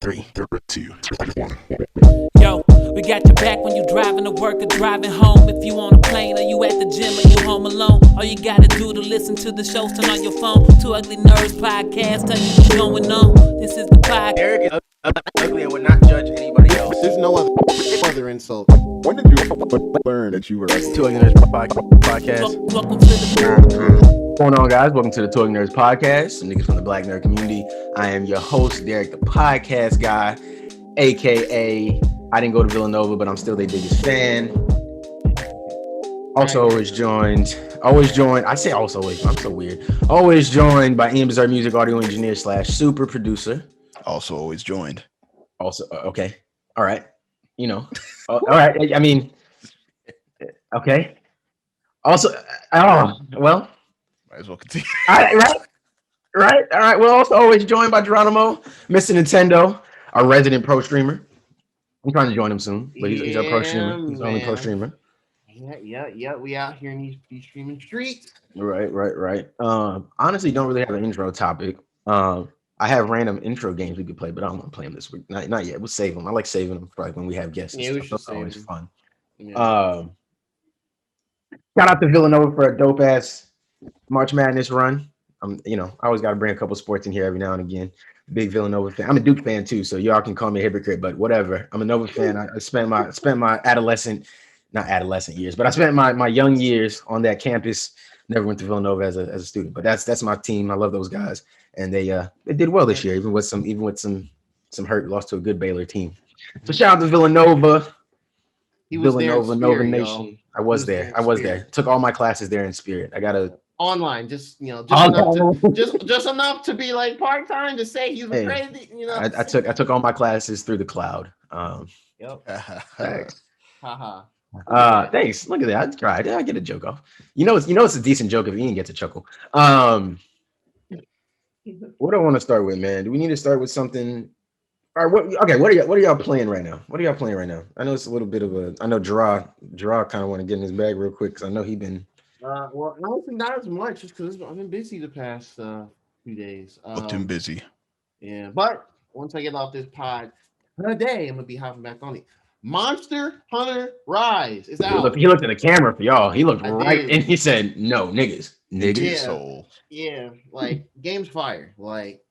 3, 2, 1. Yo, we got your back when you driving to work or driving home. If you on a plane or you at the gym or you home alone, all you gotta do to listen to the shows, turn on your phone. Two Ugly Nerds podcast, tell you what's going on. This is the podcast. Eric is ugly and would not judge anybody else. There's no other insult. When did you learn that you were ugly? Two Ugly Nerds podcast. Welcome to the What's going on, guys? Welcome to the Two Ugly Nerds podcast. Some niggas from the Black nerd community. I am your host, Derek, the podcast guy, aka I didn't go to Villanova, but I'm still their biggest fan. Also, always joined. I say also always. I'm so weird. Always joined by Ian Bizarre Music Audio Engineer / super producer. Also always joined. Also, okay. All right. You know. All right. I mean, okay. Also, well. Might as well continue. All right. All right. We're also always joined by Geronimo, Mr. Nintendo, our resident pro streamer. I'm trying to join him soon, but he's a pro streamer. He's only pro streamer. Yeah. We out here in these streaming streets. Right. Honestly, don't really have an intro topic. I have random intro games we could play, but I don't want to play them this week. Not yet. We'll save them. I like saving them for like when we have guests. Yeah, we should That's save always them. fun. Yeah. Shout out to Villanova for a dope ass March Madness run. I always got to bring a couple sports in here every now and again. Big Villanova fan. I'm a Duke fan too, so y'all can call me a hypocrite, but whatever. I'm a Nova fan. I spent my not adolescent years, but I spent my young years on that campus. Never went to Villanova as a student, but that's my team. I love those guys, and they did well this year, even with some hurt. Lost to a good Baylor team. So shout out to Villanova. He was Villanova, there in Nova spirit, Nation. y'all. I was there. Took all my classes there in spirit. I gotta Online, just enough to be like part time to say he was crazy. I took all my classes through the cloud. Yep. Thanks. Haha. Thanks. Look at that. I tried. I get a joke off. It's a decent joke if Ian gets a chuckle. What do I want to start with, man? Do we need to start with something? All right. What are y'all playing right now? I know it's a little bit of a. I know Draw kind of want to get in his bag real quick because I know he been. Well, honestly, not as much, just because I've been busy the past few days. Booked and busy. Yeah, but once I get off this pod today, I'm gonna be hopping back on it. Monster Hunter Rise is out. He looked at the camera for y'all. He looked I right did. and he said, "No, niggas." Yeah. Soul. Yeah, like game's fire. Like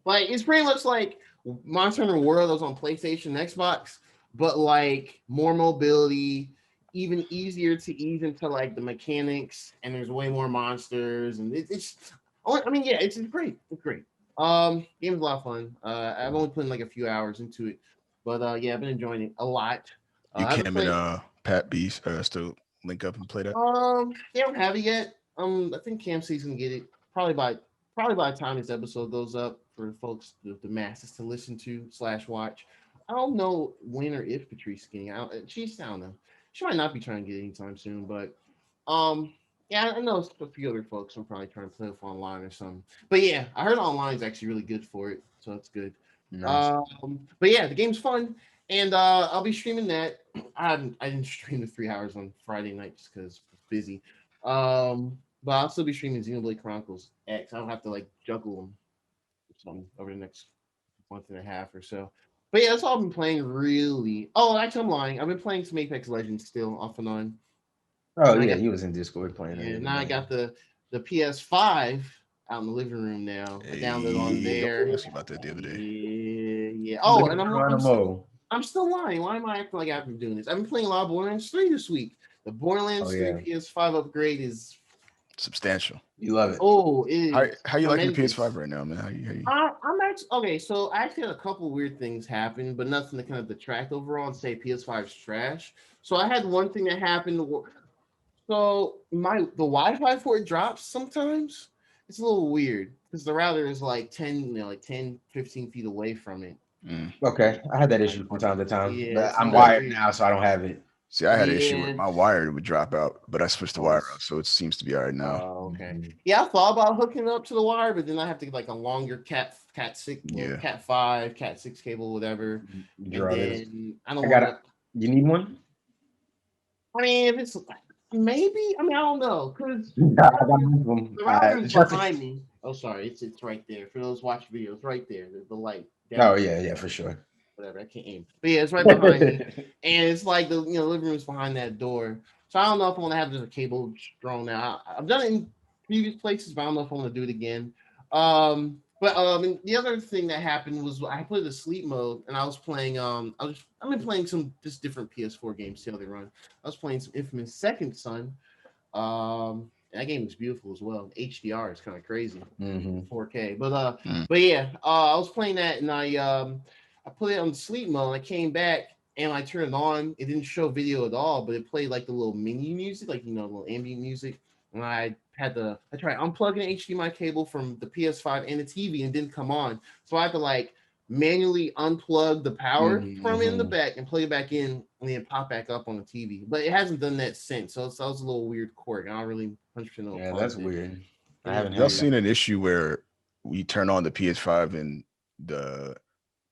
it's pretty much like Monster Hunter World that was on PlayStation and Xbox, but like more mobility, even easier to ease into like the mechanics, and there's way more monsters, and it's great. It's great. Game's a lot of fun. I've only put in like a few hours into it, but I've been enjoying it a lot. You Cam and Pat B still link up and play that? They don't have it yet. I think Cam C's gonna get it probably by the time this episode goes up for folks, the masses to listen to / watch. I don't know when or if Patrice is getting out. I don't know. She might not be trying to get it anytime soon, but I know a few other folks are probably trying to play with online or something. But yeah, I heard online is actually really good for it, so that's good. Nice. But yeah, the game's fun, and I'll be streaming that. I didn't stream the 3 hours on Friday night just because I was busy. But I'll still be streaming Xenoblade Chronicles X. I don't have to like juggle them over the next month and a half or so. But yeah, that's all I've been playing really. Oh, actually, I'm lying. I've been playing some Apex Legends still off and on. Oh yeah, he was in Discord playing. Yeah, now I got the PS5 out in the living room now. I downloaded on there. I asked you about that the other day. Yeah. Oh, and I'm still lying. Why am I acting like I've been doing this? I've been playing a lot of Borderlands 3 this week. The Borderlands 3 PS5 upgrade is substantial. You love it. Oh, it is. How you liking the PS5 right now, man? How you? I'm actually okay. So I actually had a couple weird things happen, but nothing to kind of detract overall and say PS5's trash. So I had one thing that happened. So the Wi-Fi for it drops sometimes. It's a little weird because the router is like 10, 15 feet away from it. Okay, I had that issue from time to time. Yeah, but I'm wired now, so I don't have it. See, I had an issue with my wire would drop out, but I switched the wire out, so it seems to be all right now. Oh, okay. Yeah, I thought about hooking up to the wire, but then I have to get like a longer Cat 6, Cat 5, Cat 6 cable, whatever. You need one? I mean, if it's maybe, I don't know, because the router's behind me. Oh, sorry, it's right there. For those watch videos, right there, the light Oh yeah, for sure. Whatever, I can't aim. But yeah, it's right behind me, and it's like the living room's behind that door. So I don't know if I want to have just a cable thrown out. I've done it in previous places, but I don't know if I want to do it again. And the other thing that happened was I played the sleep mode, and I was playing. I've been playing some just different PS4 games. See how they run. I was playing some Infamous Second Son. That game is beautiful as well. HDR is kind of crazy, 4K. But yeah, I was playing that, and I put it on sleep mode. And I came back and I turned it on. It didn't show video at all, but it played like the little mini music, like little ambient music. And I tried unplugging the HDMI cable from the PS5 and the TV, and it didn't come on. So I had to like manually unplug the power from in the back and plug it back in, and then pop back up on the TV. But it hasn't done that since, so that was a little weird quirk. I don't really 100% know. Yeah, that's weird. I haven't. Y'all seen an issue where we turn on the PS5 and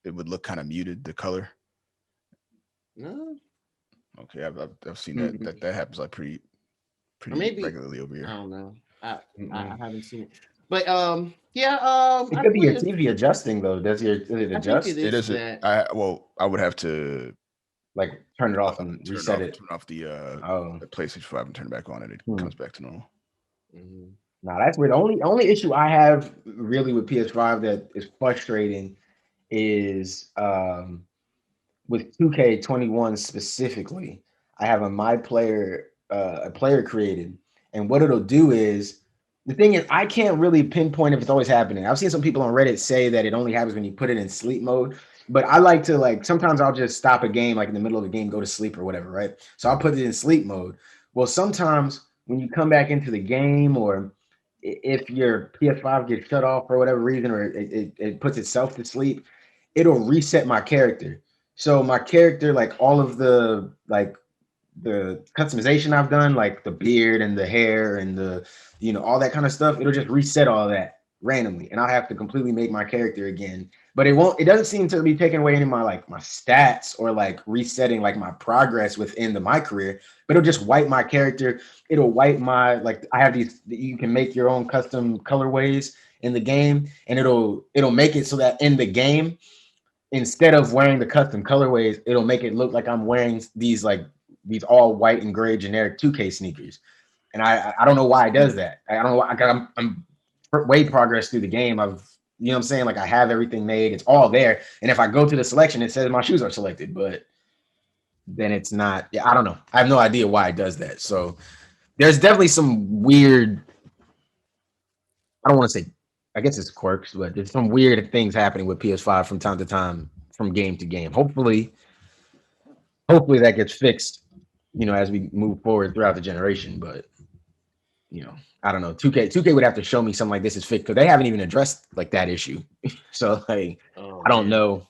it would look kind of muted, the color? No. Okay, I've seen that happens like pretty regularly over here. I don't know. I haven't seen it. But it could be your TV adjusting though. Does it adjust? It isn't. I would have to like turn it off and reset it. Turn off the PlayStation 5 and turn it back on, and it comes back to normal. No, that's weird. The only issue I have really with PS5 that is frustrating is with 2K21 specifically. I have a player created, and what it'll do is, the thing is, I can't really pinpoint if it's always happening. I've seen some people on Reddit say that it only happens when you put it in sleep mode, but I like to sometimes I'll just stop a game like in the middle of the game, go to sleep or whatever, right? So I'll put it in sleep mode. Well, sometimes when you come back into the game, or if your PS5 gets shut off for whatever reason, or it puts itself to sleep, it'll reset my character. So my character, like all of the customization I've done, like the beard and the hair and the all that kind of stuff, it'll just reset all that randomly, and I'll have to completely make my character again. But it doesn't seem to be taking away any of my stats or resetting my progress within my career, but it'll just wipe my character. It'll wipe my I have these, you can make your own custom colorways in the game, and it'll make it so that in the game, instead of wearing the custom colorways, it'll make it look like I'm wearing these all white and gray generic 2K sneakers. And I don't know why it does that. I don't know why. I'm way progress through the game. I've, what I'm saying? I have everything made. It's all there. And if I go to the selection, it says my shoes are selected, but then it's not. Yeah, I don't know. I have no idea why it does that. So there's definitely some weird, I don't want to say, I guess it's quirks, but there's some weird things happening with PS5 from time to time, from game to game. Hopefully that gets fixed, as we move forward throughout the generation. But I don't know. 2K would have to show me something like this is fixed, because they haven't even addressed that issue. So I don't know.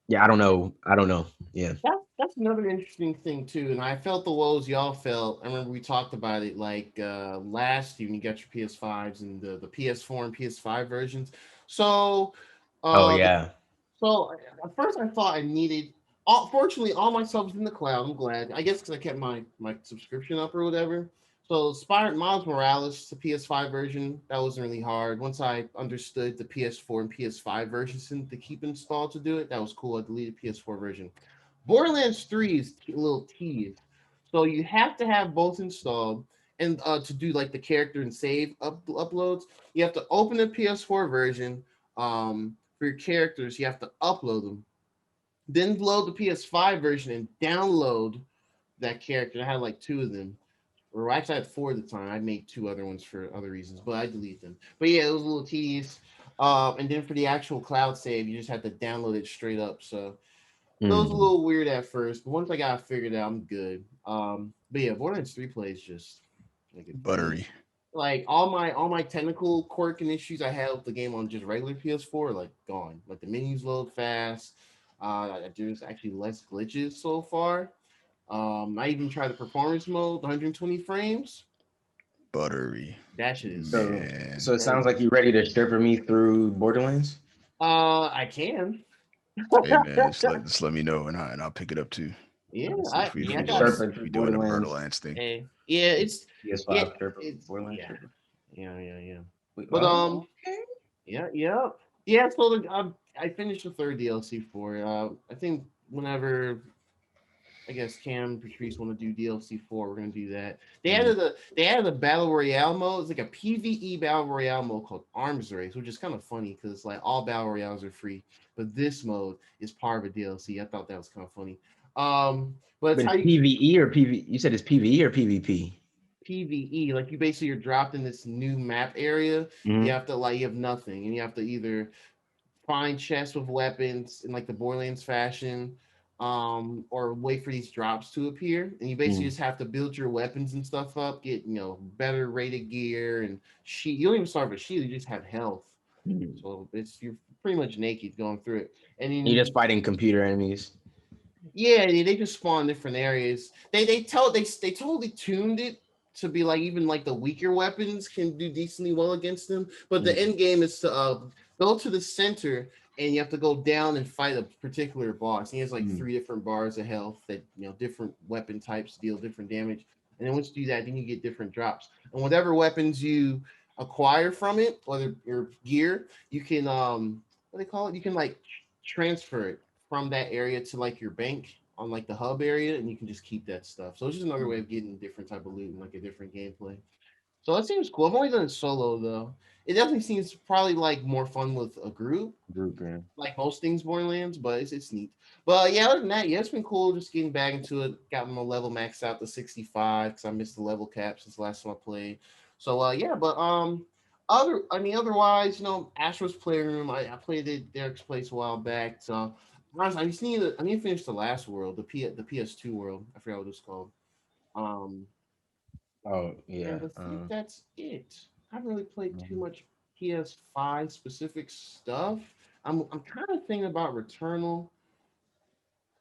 Yeah, I don't know. Yeah. That's another interesting thing too. And I felt the woes y'all felt. I remember we talked about it last year when you got your PS5s and the PS4 and PS5 versions. So yeah. So at first I thought I needed, fortunately all my subs in the cloud. I'm glad. I guess because I kept my subscription up or whatever. So Miles Morales, the PS5 version, that wasn't really hard. Once I understood the PS4 and PS5 versions to keep installed to do it, that was cool. I deleted PS4 version. Borderlands 3 is a little tedious. So you have to have both installed, and to do the character and save uploads, you have to open the PS4 version. For your characters, you have to upload them. Then load the PS5 version and download that character. I had two of them. Or actually I had 4 at the time. I made 2 other ones for other reasons, but I deleted them. But yeah, it was a little tedious. And then for the actual cloud save, you just had to download it straight up. So it was a little weird at first, but once I got it figured out, I'm good. But yeah, Borderlands 3 plays just buttery. All my technical quirk and issues I had with the game on just regular PS4 are gone. The menus load fast. There's actually less glitches so far. I even tried the performance mode, 120 frames. Buttery. That shit is so it sounds like you're ready to stripper me through Borderlands. I can. Hey man, just let me know, and I'll pick it up too. Yeah, we doing a Borderlands thing. Hey, yeah, it's PS5 Borderlands. Yeah. But yeah. So I finished the third DLC for it. I think whenever I guess Cam Patrice want to do DLC 4, we're gonna do that. They added a battle royale mode. It's like a PVE battle royale mode called Arms Race, which is kind of funny because it's like all battle royales are free, but this mode is part of a DLC. I thought that was kind of funny. But it's But how it's you PVE or PV? You said it's PVE or PvP? PVE, like you basically you're dropped in this new map area. You Mm-hmm. have to like you have nothing, and you have to either find chests with weapons in like the Borderlands fashion, or wait for these drops to appear. And you basically just have to build your weapons and stuff up, get better rated gear and shield. You don't even start with shield; you just have health. Mm-hmm. So it's you're pretty much naked going through it. And You're just then fighting computer enemies. yeah, they just spawn different areas. They totally tuned it to be like even like the weaker weapons can do decently well against them. But the Mm-hmm. end game is to go to the center and you have to go down and fight a particular boss. He has like Mm-hmm. 3 different bars of health that different weapon types deal different damage. And then once you do that, then you get different drops. And whatever weapons you acquire from it, or your gear, you can what do they call it? You can like transfer it from that area to like your bank on like the hub area, and you can just keep that stuff. So it's just another way of getting different type of loot and like a different gameplay. So that seems cool. I've only done it solo though. It definitely seems probably like more fun with a group, Group, yeah. like most things Borderlands, but it's neat. But yeah, other than that, yeah, it's been cool just getting back into it. Got my level maxed out to 65 because I missed the level cap since the last time I played. So yeah, but otherwise, Astro's Playroom. I played it Derek's Place a while back. So honestly, I need to finish the last world, the PS2 world. I forgot what it's called. Um, Oh yeah. and I think that's it. I haven't really played too much PS5 specific stuff. I'm kind of thinking about Returnal.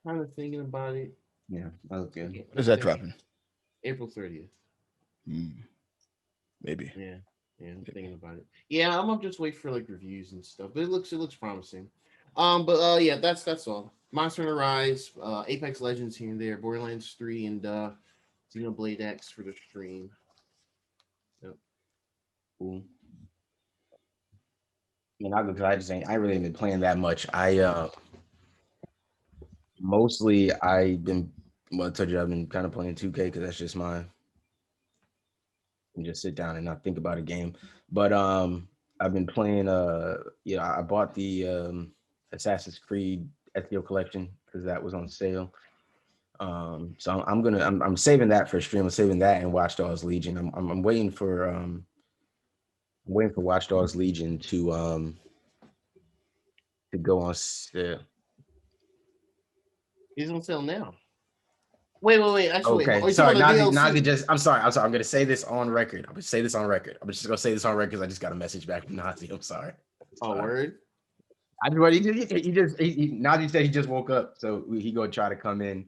Kind of thinking about it. Yeah, that was good. Yeah, When is that dropping? April 30th. Hmm, maybe. Yeah, yeah, I'm thinking about it. Yeah, I'm gonna just wait for like reviews and stuff. But it looks promising. But yeah, that's all. Monster Hunter Rise, Apex Legends here and there, Borderlands 3, and Xenoblade X for the stream. Yep. Cool. Not because I just ain't. I really ain't been playing that much. Mostly I've been. Well, I told you I've been kind of playing 2K because that's just my. And just sit down and not think about a game. But I've been playing. I bought the Assassin's Creed Ezio collection because that was on sale. So I'm saving that for a stream. I'm saving that and Watch Dogs Legion. I'm waiting for Watch Dogs Legion to go on sale. He's on sale now. Wait. Actually, Okay, wait. sorry. Not Nazi just. I'm sorry. I'm gonna say this on record. I'm gonna say this on record. I'm just gonna say this on record because I just got a message back from Nazi. I'm sorry. Oh, word. Nazi said he just woke up, so he gonna try to come in.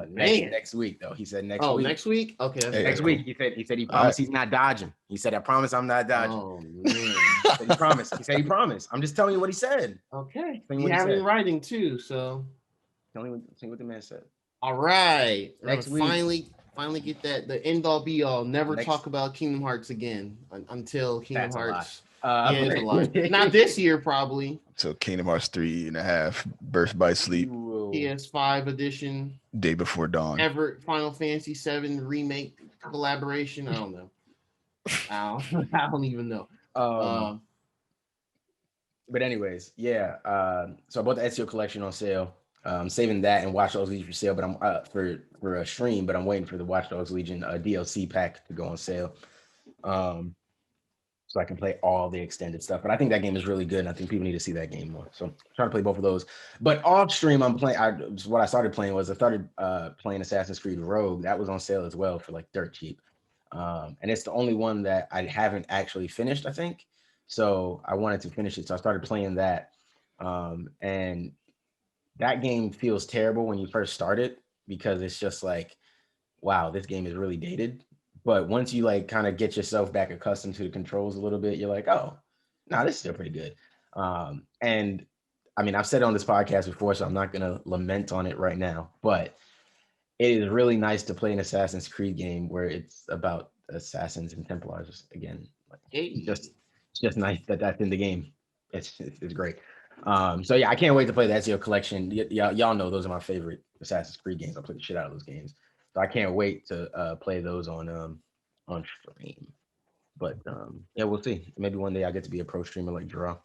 Next week though. He said next week. Next week. Okay. That's Next cool. week. He said he promised he's not dodging. He said I promise I'm not dodging. Oh man. He promised. He said he promised. I'm just telling you what he said. Okay. Tell me You what he have it in said. writing too, so. Tell me what the man said. All right. Next We're gonna week. finally get that the end all be all. Never Next- talk about Kingdom Hearts again until Kingdom That's a Hearts. Yeah, it's a lot. Not this year, probably. So Kingdom Hearts 3.5, Birth by Sleep, PS5 edition, Day Before Dawn. ever Final Fantasy 7 remake collaboration. I don't know. I don't even know. But anyways, yeah. So I bought the Ezio collection on sale. I'm saving that and Watch Dogs Legion for sale, but I'm for a stream. But I'm waiting for the Watch Dogs Legion DLC pack to go on sale, so I can play all the extended stuff. But I think that game is really good, and I think people need to see that game more. So I'm trying to play both of those. But off stream, I'm playing. What I started playing was playing Assassin's Creed Rogue. That was on sale as well for like dirt cheap, and it's the only one that I haven't actually finished, I think. So I wanted to finish it, so I started playing that, and that game feels terrible when you first start it because it's just like, wow, this game is really dated. But once you like kind of get yourself back accustomed to the controls a little bit, you're like, oh, no, this is still pretty good. And I mean, I've said it on this podcast before, so I'm not gonna lament on it right now, but it is really nice to play an Assassin's Creed game where it's about assassins and Templars again. Like, it's just nice that that's in the game. It's great. So yeah, I can't wait to play the Ezio collection. Y'all know those are my favorite Assassin's Creed games. I play the shit out of those games. So I can't wait to play those on stream. But yeah, we'll see. Maybe one day I get to be a pro streamer like Jarrell.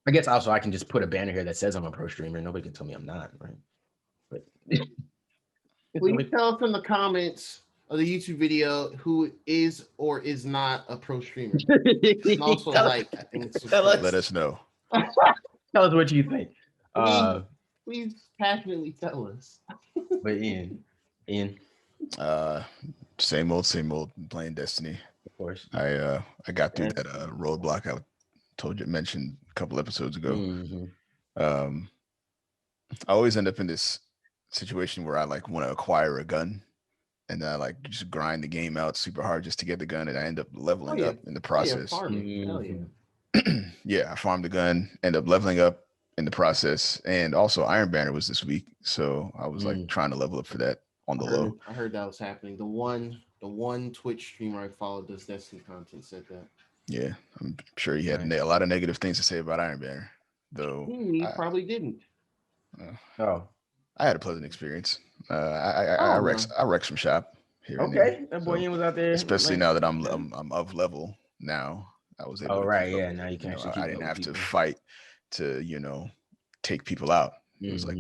I guess also I can just put a banner here that says I'm a pro streamer. Nobody can tell me I'm not, right? But Please tell us in the comments of the YouTube video who is or is not a pro streamer. And also, like, I think it's Tell us. Let us know. Tell us what you think. Please passionately tell us. But Ian, Same old, playing Destiny. of course. I got through that roadblock I mentioned a couple episodes ago. Mm-hmm. I always end up in this situation where I like want to acquire a gun, and then I like just grind the game out super hard just to get the gun, and I end up leveling up in the process. Hell yeah. Yeah, I farmed the gun, end up leveling up in the process, and also Iron Banner was this week, so I was like trying to level up for that on the low. I heard that was happening. The one Twitch streamer I followed does Destiny content said that. Yeah, I'm sure he had a lot of negative things to say about Iron Banner, though. He probably didn't. I had a pleasant experience. I wrecked some shop here. Okay, and that boy Ian was out there, especially now that I'm of level now. I was able. Yeah. Now you can actually. I didn't have to fight to take people out. It was like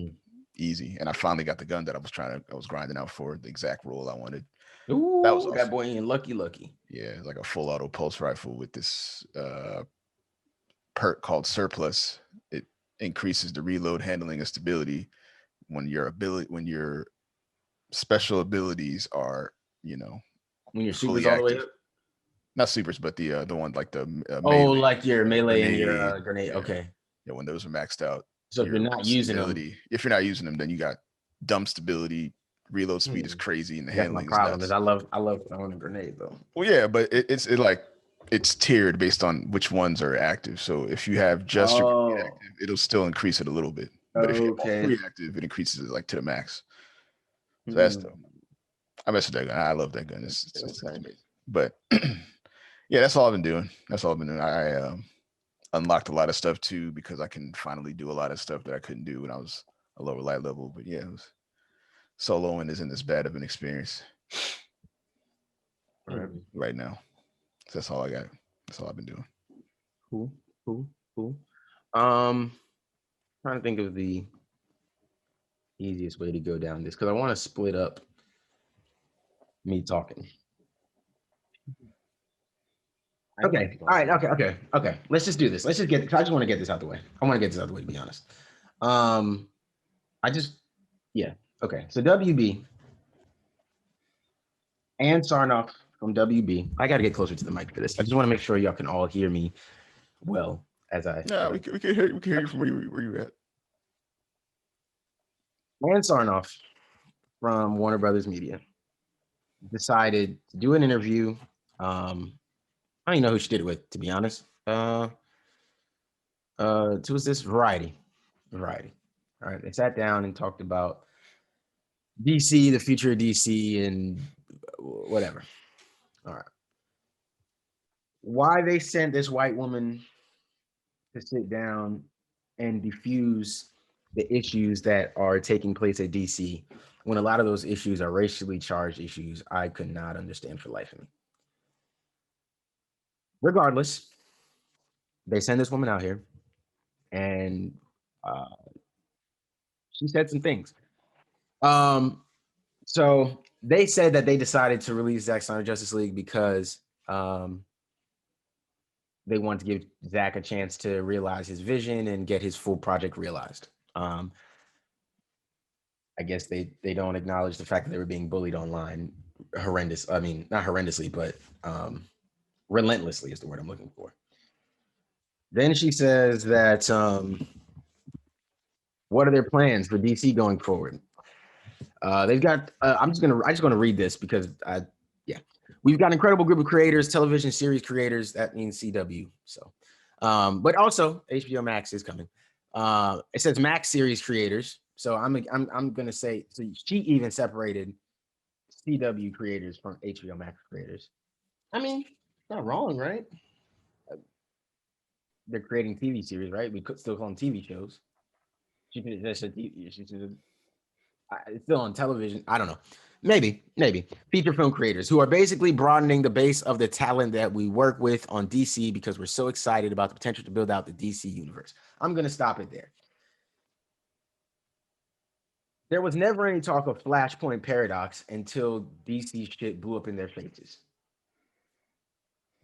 easy, and I finally got the gun that I was grinding out for, the exact role I wanted. Ooh, that was awesome. That boy Ian, lucky. Yeah, like a full auto pulse rifle with this perk called Surplus. It increases the reload, handling, and stability when your special abilities are when your supers all the way up. Not supers, but the one like the melee, like your melee and your grenade. Yeah. Okay. Yeah, when those are maxed out. So if you're not using them, then you got dumb stability. Reload speed is crazy, and the handling. That's my problem. Is I love throwing a grenade though. Well, yeah, but it's tiered based on which ones are active. So if you have just your grenade active, it'll still increase it a little bit. But if you have all three active, it increases it like to the max. So that's dope. I mess with that gun. I love that gun. It's amazing. But yeah, that's all I've been doing. I unlocked a lot of stuff too, because I can finally do a lot of stuff that I couldn't do when I was a lower light level. But yeah, soloing isn't as bad of an experience right now. So that's all I got. That's all I've been doing. Cool. Trying to think of the easiest way to go down this, because I want to split up me talking. Okay. All right. Okay. Let's just do this. I just want to get this out the way. To be honest. Okay. So WB and Sarnoff from WB. I got to get closer to the mic for this. I just want to make sure y'all can all hear me well as I. Yeah, we can hear you from where you at. And Sarnoff from Warner Brothers Media decided to do an interview. I don't even know who she did it with, to be honest. It was this Variety. All right. They sat down and talked about DC, the future of DC, and whatever. All right. Why they sent this white woman to sit down and diffuse the issues that are taking place at DC, when a lot of those issues are racially charged issues, I could not understand for life of me. Regardless, they send this woman out here, and she said some things. So they said that they decided to release Zack Snyder Justice League because they wanted to give Zack a chance to realize his vision and get his full project realized. I guess they don't acknowledge the fact that they were being bullied online. Horrendous. I mean, not horrendously, but relentlessly is the word I'm looking for. Then she says that what are their plans for DC going forward? They've got. I just gonna read this because we've got an incredible group of creators, television series creators. That means CW. So, but also HBO Max is coming. It says Max series creators. So I'm gonna say, so she even separated CW creators from HBO Max creators. I mean, not wrong, right? they're creating TV series, right? We could still call them TV shows. It's still on television. I don't know. Maybe feature film creators who are basically broadening the base of the talent that we work with on DC because we're so excited about the potential to build out the DC universe. I'm going to stop it there. There was never any talk of Flashpoint Paradox until DC shit blew up in their faces.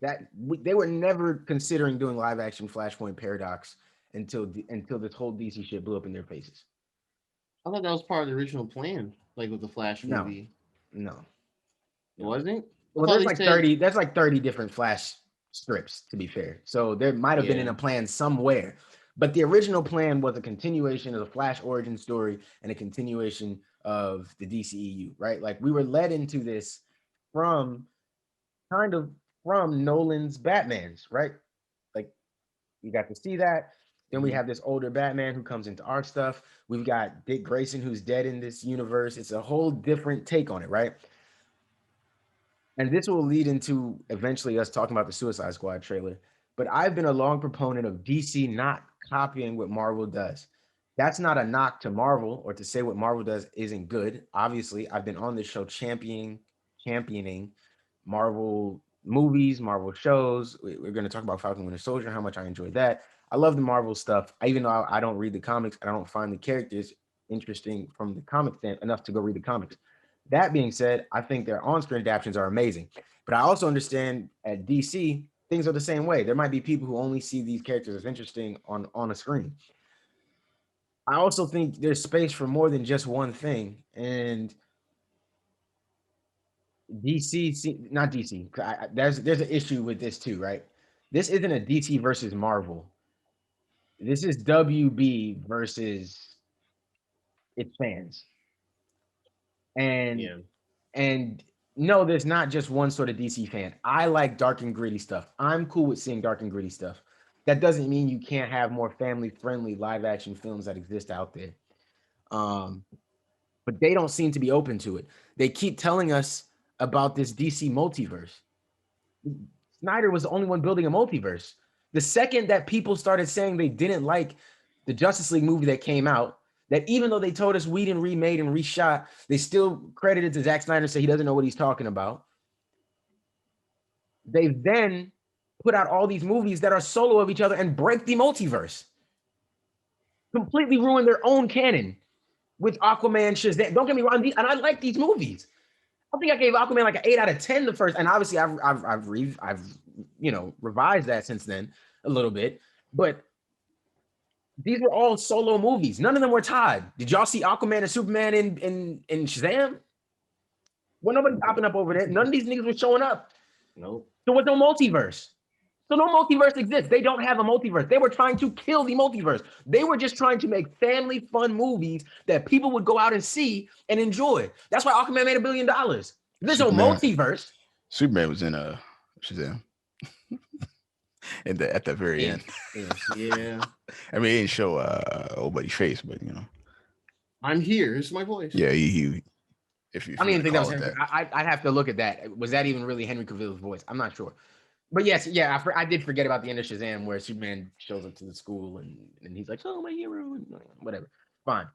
They were never considering doing live action Flashpoint Paradox until this whole DC shit blew up in their faces. I thought that was part of the original plan, like with the Flash movie. No. It wasn't? Well, there's like 30. There's like 30 different Flash strips, to be fair. So there might have been in a plan somewhere. But the original plan was a continuation of the Flash origin story and a continuation of the DCEU, right? Like we were led into this from Nolan's Batmans, right? Like you got to see that. Then we have this older Batman who comes into our stuff. We've got Dick Grayson who's dead in this universe. It's a whole different take on it, right? And this will lead into eventually us talking about the Suicide Squad trailer. But I've been a long proponent of DC not copying what Marvel does. That's not a knock to Marvel or to say what Marvel does isn't good. Obviously, I've been on this show championing Marvel movies, Marvel shows. We're going to talk about Falcon Winter Soldier, how much I enjoyed that. I love the Marvel stuff. Even though I don't read the comics, I don't find the characters interesting from the comic stand enough to go read the comics. That being said, I think their on-screen adaptations are amazing. But I also understand at DC, things are the same way. There might be people who only see these characters as interesting on a screen. I also think there's space for more than just one thing. And DC, not DC, there's an issue with this too, right? This isn't a DC versus Marvel. This is WB versus its fans. And no, there's not just one sort of DC fan. I like dark and gritty stuff. I'm cool with seeing dark and gritty stuff. That doesn't mean you can't have more family-friendly live-action films that exist out there. But they don't seem to be open to it. They keep telling us about this DC multiverse. Snyder was the only one building a multiverse. The second that people started saying they didn't like the Justice League movie that came out, that even though they told us Whedon remade and reshot, they still credited to Zack Snyder, say he doesn't know what he's talking about. They then put out all these movies that are solo of each other and break the multiverse. Completely ruin their own canon with Aquaman, Shazam. Don't get me wrong, and I like these movies. I think I gave Aquaman like an 8 out of 10 the first, and obviously I've revised that since then a little bit, but these were all solo movies. None of them were tied. Did y'all see Aquaman and Superman in Shazam? Well, nobody popping up over there. None of these niggas were showing up. Nope. There was no multiverse. So no multiverse exists. They don't have a multiverse. They were trying to kill the multiverse. They were just trying to make family fun movies that people would go out and see and enjoy. That's why Aquaman made $1 billion. There's no multiverse. Superman was in Shazam. At the very end. Yeah. I mean, he didn't show old buddy's face, but I'm here. This is my voice. Yeah, he if you I don't even think that was Henry. I'd have to look at that. Was that even really Henry Cavill's voice? I'm not sure. But yes, yeah, I did forget about the end of Shazam where Superman shows up to the school and he's like, "Oh, my hero," and whatever. Fine.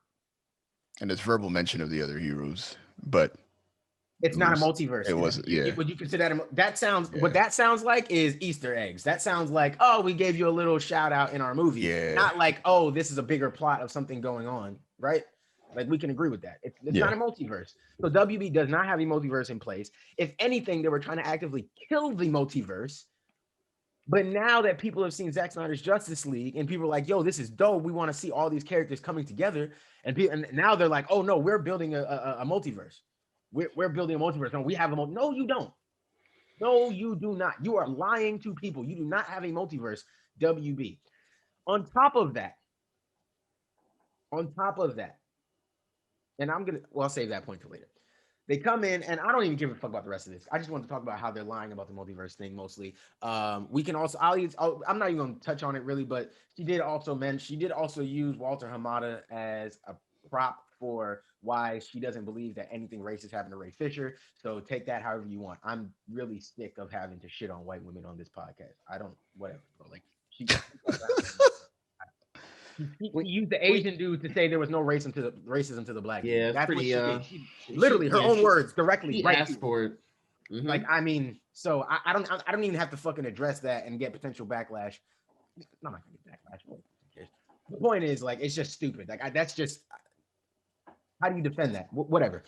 And there's verbal mention of the other heroes, but it's not a multiverse. It wasn't. Yeah. Would you consider that? That sounds. Yeah. What that sounds like is Easter eggs. That sounds like, oh, we gave you a little shout out in our movie. Yeah. Not like, oh, this is a bigger plot of something going on, right? Like we can agree with that. It's not a multiverse. So WB does not have a multiverse in place. If anything, they were trying to actively kill the multiverse. But now that people have seen Zack Snyder's Justice League and people are like, yo, this is dope. We want to see all these characters coming together. And now they're like, oh, no, we're building a multiverse. We're building a multiverse. No, we have a multiverse. No, you don't. No, you do not. You are lying to people. You do not have a multiverse, WB. On top of that, and I'll save that point for later. They come in, and I don't even give a fuck about the rest of this. I just want to talk about how they're lying about the multiverse thing mostly. We can also, I'm not even going to touch on it really, but she did also use Walter Hamada as a prop for why she doesn't believe that anything racist happened to Ray Fisher. So take that however you want. I'm really sick of having to shit on white women on this podcast. Whatever, bro. Like, She used the Asian dude to say there was no racism to the black dude. Yeah, That's pretty, what she did. She literally her own words directly. She right asked for it. Mm-hmm. Like, I mean, so I don't even have to fucking address that and get potential backlash. I'm not gonna get backlash. The point is, like, it's just stupid. Like, that's just, how do you defend that? Whatever.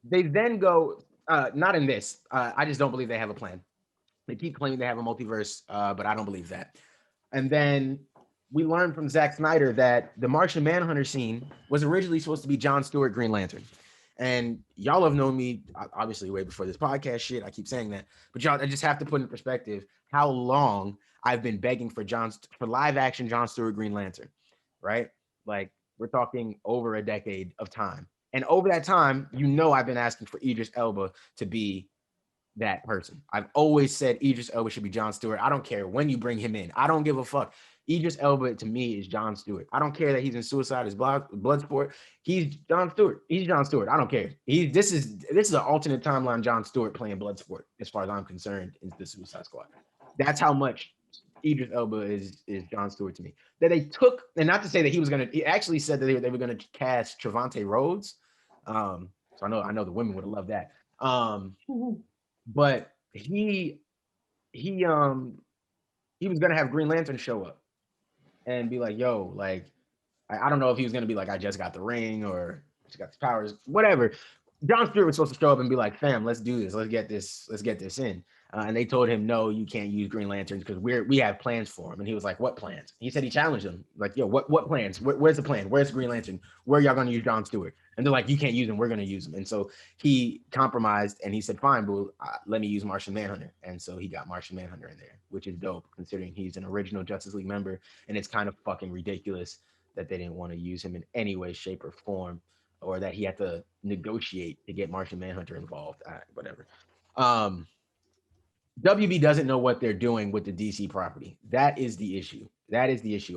They then go, not in this. I just don't believe they have a plan. They keep claiming they have a multiverse, but I don't believe that. And then we learned from Zack Snyder that the Martian Manhunter scene was originally supposed to be John Stewart Green Lantern. And y'all have known me, obviously, way before this podcast shit. I keep saying that. But y'all, I just have to put in perspective how long I've been begging for live action John Stewart Green Lantern, right? Like, we're talking over a decade of time. And over that time, I've been asking for Idris Elba to be that person. I've always said Idris Elba should be John Stewart. I don't care when you bring him in. I don't give a fuck. Idris Elba to me is John Stewart. I don't care that he's in Suicide is Bloodsport. He's John Stewart. He's John Stewart. I don't care. This is an alternate timeline John Stewart playing Bloodsport, as far as I'm concerned, in the Suicide Squad. That's how much Idris Elba is John Stewart to me. That they took, and not to say that he actually said that they were gonna cast Trevante Rhodes. So I know the women would have loved that. But he was gonna have Green Lantern show up and be like, yo, like, I don't know if he was gonna be like, I just got the ring or I just got the powers, whatever. John Stewart was supposed to show up and be like, fam, let's do this. Let's get this in. And they told him, no, you can't use Green Lanterns because we have plans for him. And he was like, what plans? He said he challenged them. Like, yo, what plans? Where's the plan? Where's Green Lantern? Where are y'all going to use John Stewart? And they're like, you can't use him. We're going to use him. And so he compromised and he said, fine, but let me use Martian Manhunter. And so he got Martian Manhunter in there, which is dope considering he's an original Justice League member. And it's kind of fucking ridiculous that they didn't want to use him in any way, shape, or form, or that he had to negotiate to get Martian Manhunter involved. Whatever. WB doesn't know what they're doing with the DC property. That is the issue.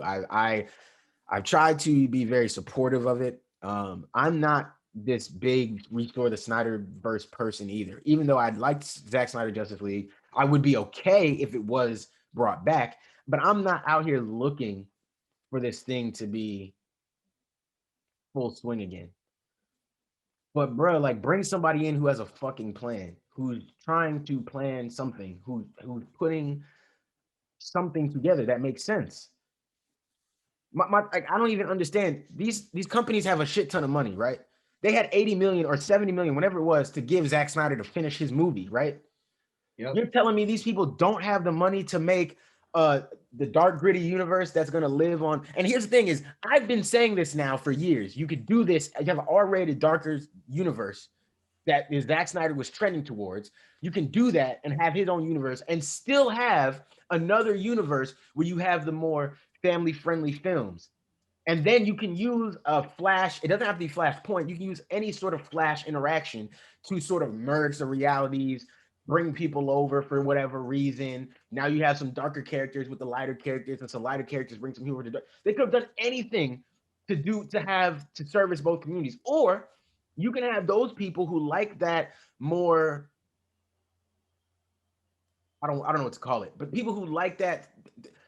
I've tried to be very supportive of it. I'm not this big restore the Snyderverse person either. Even though I'd like Zack Snyder Justice League, I would be okay if it was brought back. But I'm not out here looking for this thing to be full swing again. But bro, like, bring somebody in who has a fucking plan, who's trying to plan something, who's putting something together that makes sense. Like, I don't even understand. These companies have a shit ton of money, right? They had 80 million or 70 million, whatever it was, to give Zack Snyder to finish his movie, right? Yep. You're telling me these people don't have the money to make the dark, gritty universe that's going to live on. And here's the thing is, I've been saying this now for years. You could do this. You have an R-rated, darker universe that Zack Snyder was trending towards. You can do that and have his own universe and still have another universe where you have the more family-friendly films. And then you can use a Flash. It doesn't have to be Flashpoint. You can use any sort of Flash interaction to sort of merge the realities, bring people over for whatever reason. Now you have some darker characters with the lighter characters, and some lighter characters bring some humor to. They could have done anything to service both communities, or you can have those people who like that more. I don't know what to call it, but people who like that,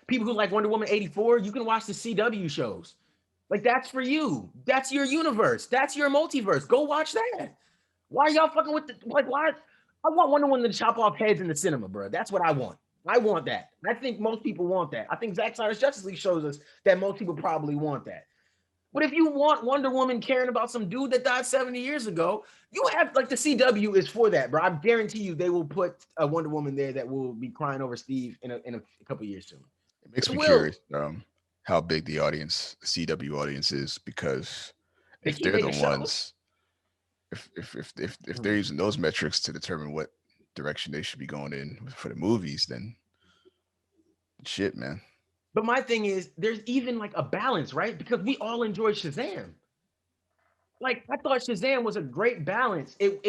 people who like Wonder Woman 84, you can watch the CW shows. Like, that's for you. That's your universe. That's your multiverse. Go watch that. Why are y'all fucking with why? I want Wonder Woman to chop off heads in the cinema, bro. That's what I want. I want that. I think most people want that. I think Zack Snyder's Justice League shows us that most people probably want that. But if you want Wonder Woman caring about some dude that died 70 years ago, you have, like, the CW is for that, bro. I guarantee you they will put a Wonder Woman there that will be crying over Steve in a couple years soon. It makes me curious how big the CW audience is, because if they're the ones, if they're using those metrics to determine what direction they should be going in for the movies, then shit, man. But my thing is, there's even like a balance, right? Because we all enjoyed Shazam. Like, I thought Shazam was a great balance. It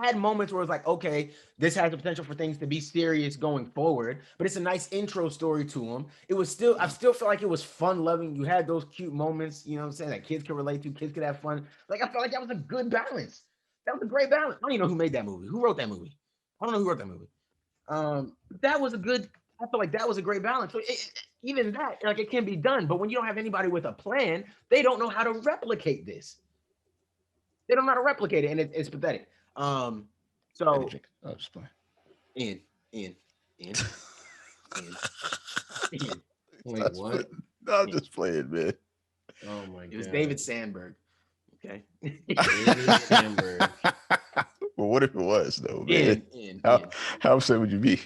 had moments where it was like, okay, this has the potential for things to be serious going forward, but it's a nice intro story to him. I still feel like it was fun loving. You had those cute moments, you know what I'm saying, that kids could relate to, kids could have fun. Like, I felt like that was a good balance. That was a great balance. I don't even know who made that movie. Who wrote that movie? I don't know who wrote that movie. That was a good I feel like that was a great balance. So even that, like, it can be done, but when you don't have anybody with a plan, they don't know how to replicate this. They don't know how to replicate it, and it's pathetic. So I'll just play. in. Wait, what? I'll just play it, man. Oh my god. It was David Sandberg. Okay. David Sandberg. Well, what if it was though, man? How upset would you be?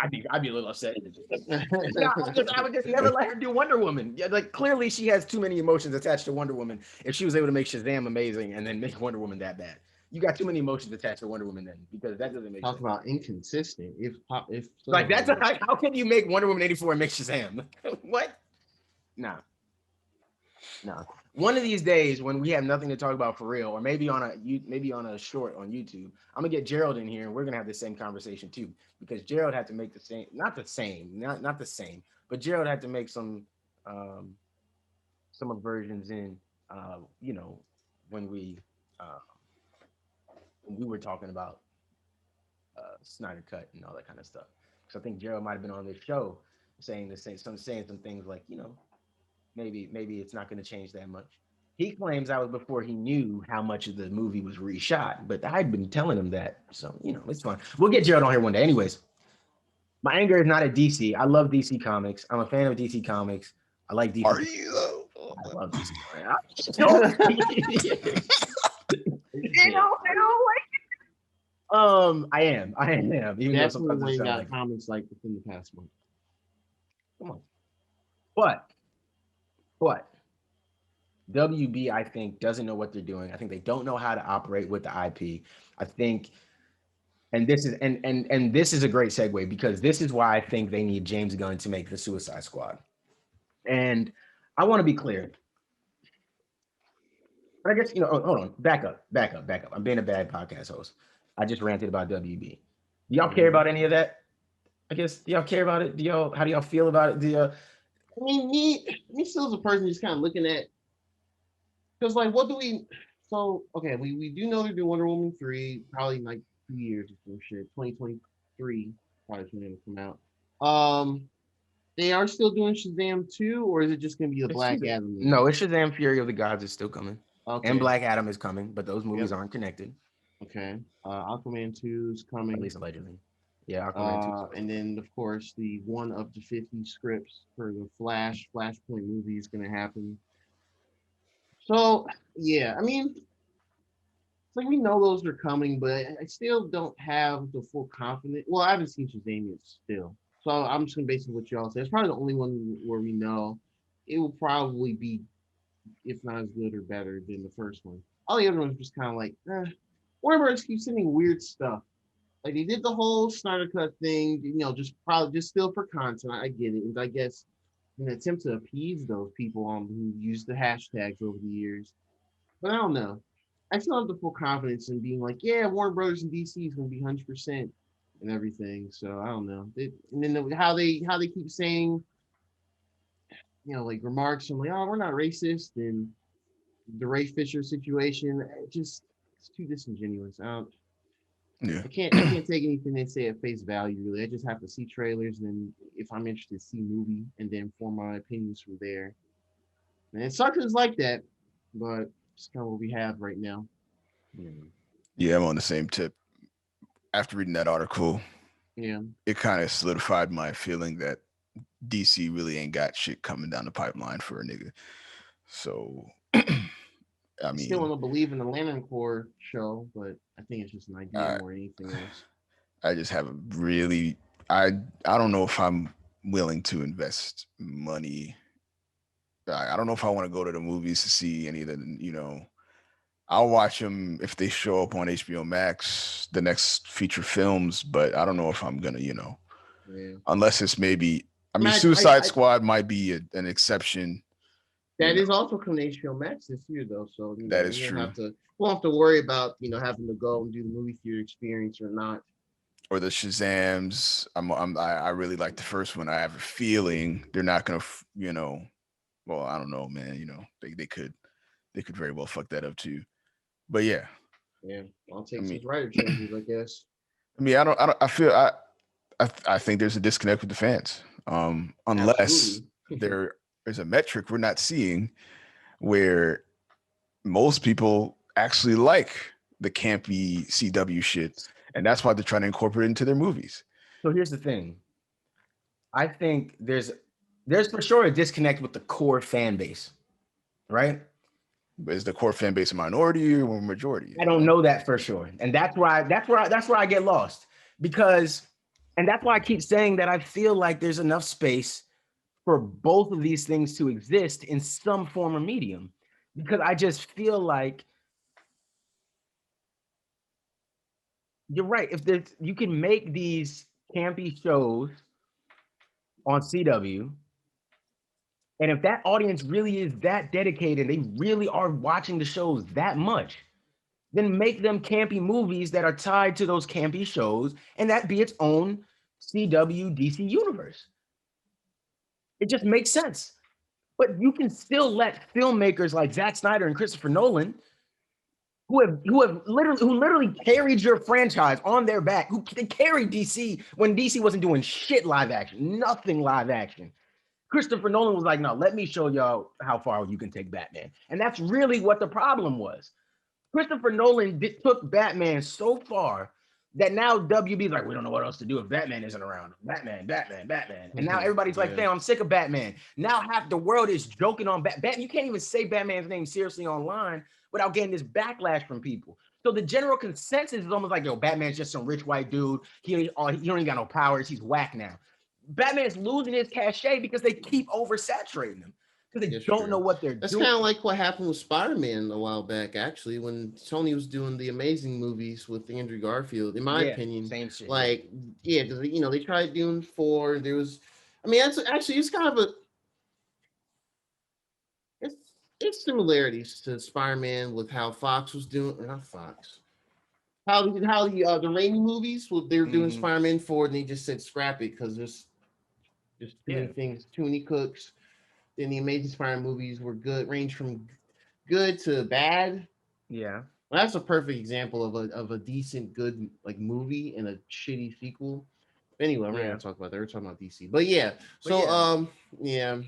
I'd be a little upset. I would just never let her do Wonder Woman. Yeah, like clearly she has too many emotions attached to Wonder Woman. If she was able to make Shazam amazing and then make Wonder Woman that bad, you got too many emotions attached to Wonder Woman then, because that doesn't make Talk sense. About inconsistent. If like that's how can you make Wonder Woman 84 and make Shazam? What? Nah. One of these days when we have nothing to talk about for real, or maybe on a short on YouTube, I'm gonna get Gerald in here and we're gonna have the same conversation too, because Gerald had to make not the same, but Gerald had to make some versions in when we were talking about Snyder Cut and all that kind of stuff. So I think Gerald might have been on this show saying some things like, maybe it's not going to change that much. He claims that was before he knew how much of the movie was reshot, but I'd been telling him that. So, it's fine. We'll get Gerald on here one day. Anyways, my anger is not at DC. I love DC Comics. I'm a fan of DC Comics. I like DC. Are you though? I love DC Comics. I don't like it. I am. Even that's though when sometimes we got like comments like within the past month. Come on. But WB, I think, doesn't know what they're doing. I think they don't know how to operate with the IP. I think, and this is and this is a great segue, because this is why I think they need James Gunn to make the Suicide Squad. And I want to be clear. But I guess, hold on, back up. I'm being a bad podcast host. I just ranted about WB. Do y'all care about any of that? I guess, do y'all care about it? How do y'all feel about it? I mean, me still as a person just kind of looking at, because like, what do we? So okay, we do know they're doing Wonder Woman 3, probably in like 2 years or some shit. 2023 probably when it'll come out. They are still doing Shazam 2, or is it just gonna be the Black Adam movie? No, it's Shazam Fury of the Gods is still coming. Okay. And Black Adam is coming, but those movies aren't connected. Okay. Aquaman 2 is coming. At least allegedly. Yeah, Aquaman 2. And then, of course, the 1 up to 50 scripts for the Flashpoint movie is going to happen. So, yeah, I mean, it's like we know those are coming, but I still don't have the full confidence. Well, I haven't seen Shazam yet still. So I'm just going to base on what y'all say. It's probably the only one where we know it will probably be, if not as good or better than the first one. All the other ones just kind of like, Warner Bros. Keeps sending weird stuff. Like they did the whole Snyder Cut thing, just still for content. I get it. And I guess in an attempt to appease those people who use the hashtags over the years. But I don't know. I still have the full confidence in being like, yeah, Warner Brothers and DC is going to be 100% and everything. So I don't know. And then how they keep saying, like remarks from like, oh, we're not racist, and the Ray Fisher situation, it's too disingenuous. I can't take anything they say at face value, really. I just have to see trailers, and then if I'm interested, see movie, and then form my opinions from there. And it sucks it's like that, but it's kind of what we have right now. Yeah, I'm on the same tip. After reading that article, it kind of solidified my feeling that DC really ain't got shit coming down the pipeline for a nigga. So, I mean, still don't believe in the Lantern Corps show, but I think it's just an idea more than anything else. I just haven't really. I don't know if I'm willing to invest money. I don't know if I want to go to the movies to see any of the. I'll watch them if they show up on HBO Max, the next feature films, but I don't know if I'm gonna, unless it's maybe. I mean, Suicide Squad might be an exception. That is also coming to HBO Max this year, though. So that is true. We'll have to worry about having to go and do the movie theater experience or not. Or the Shazams. I really like the first one. I have a feeling they're not gonna, well, I don't know, man. They could very well fuck that up too. But yeah. Yeah, I'll take some writer changes, I guess. I mean, I think there's a disconnect with the fans. Unless there's a metric we're not seeing where most people actually like the campy CW shit, and that's why they're trying to incorporate it into their movies. So here's the thing. I think there's for sure a disconnect with the core fan base, right? But is the core fan base a minority or a majority? I don't know that for sure, and that's where I get lost, because, and that's why I keep saying that I feel like there's enough space for both of these things to exist in some form or medium, because I just feel like you're right. If you can make these campy shows on CW, and if that audience really is that dedicated, they really are watching the shows that much, then make them campy movies that are tied to those campy shows, and that be its own CW DC universe. It just makes sense. But you can still let filmmakers like Zack Snyder and Christopher Nolan, who literally carried your franchise on their back, who they carried DC when DC wasn't doing shit live action, nothing live action. Christopher Nolan was like, no, let me show y'all how far you can take Batman. And that's really what the problem was. Christopher Nolan took Batman so far that now WB is like, we don't know what else to do if Batman isn't around. Batman. And now everybody's like, fam, I'm sick of Batman. Now half the world is joking on Batman. You can't even say Batman's name seriously online without getting this backlash from people. So the general consensus is almost like, yo, Batman's just some rich white dude. He don't even got no powers. He's whack now. Batman's losing his cachet because they keep oversaturating him. Because they don't know what they're doing. That's kind of like what happened with Spider-Man a while back, actually, when Sony was doing the Amazing movies with Andrew Garfield. In my opinion, same shit. Like, they tried doing 4. There was, it's kind of it's similarities to Spider-Man with how Fox was doing, not Fox. How the Raimi movies, they were doing Spider-Man 4, and they just said scrap it because there's just too many things, too many cooks. Then the Amazing Spider-Man movies were good, range from good to bad. Yeah, well, that's a perfect example of a decent good like movie and a shitty sequel. Anyway, we're not gonna talk about that. We're talking about DC, but yeah. So yeah.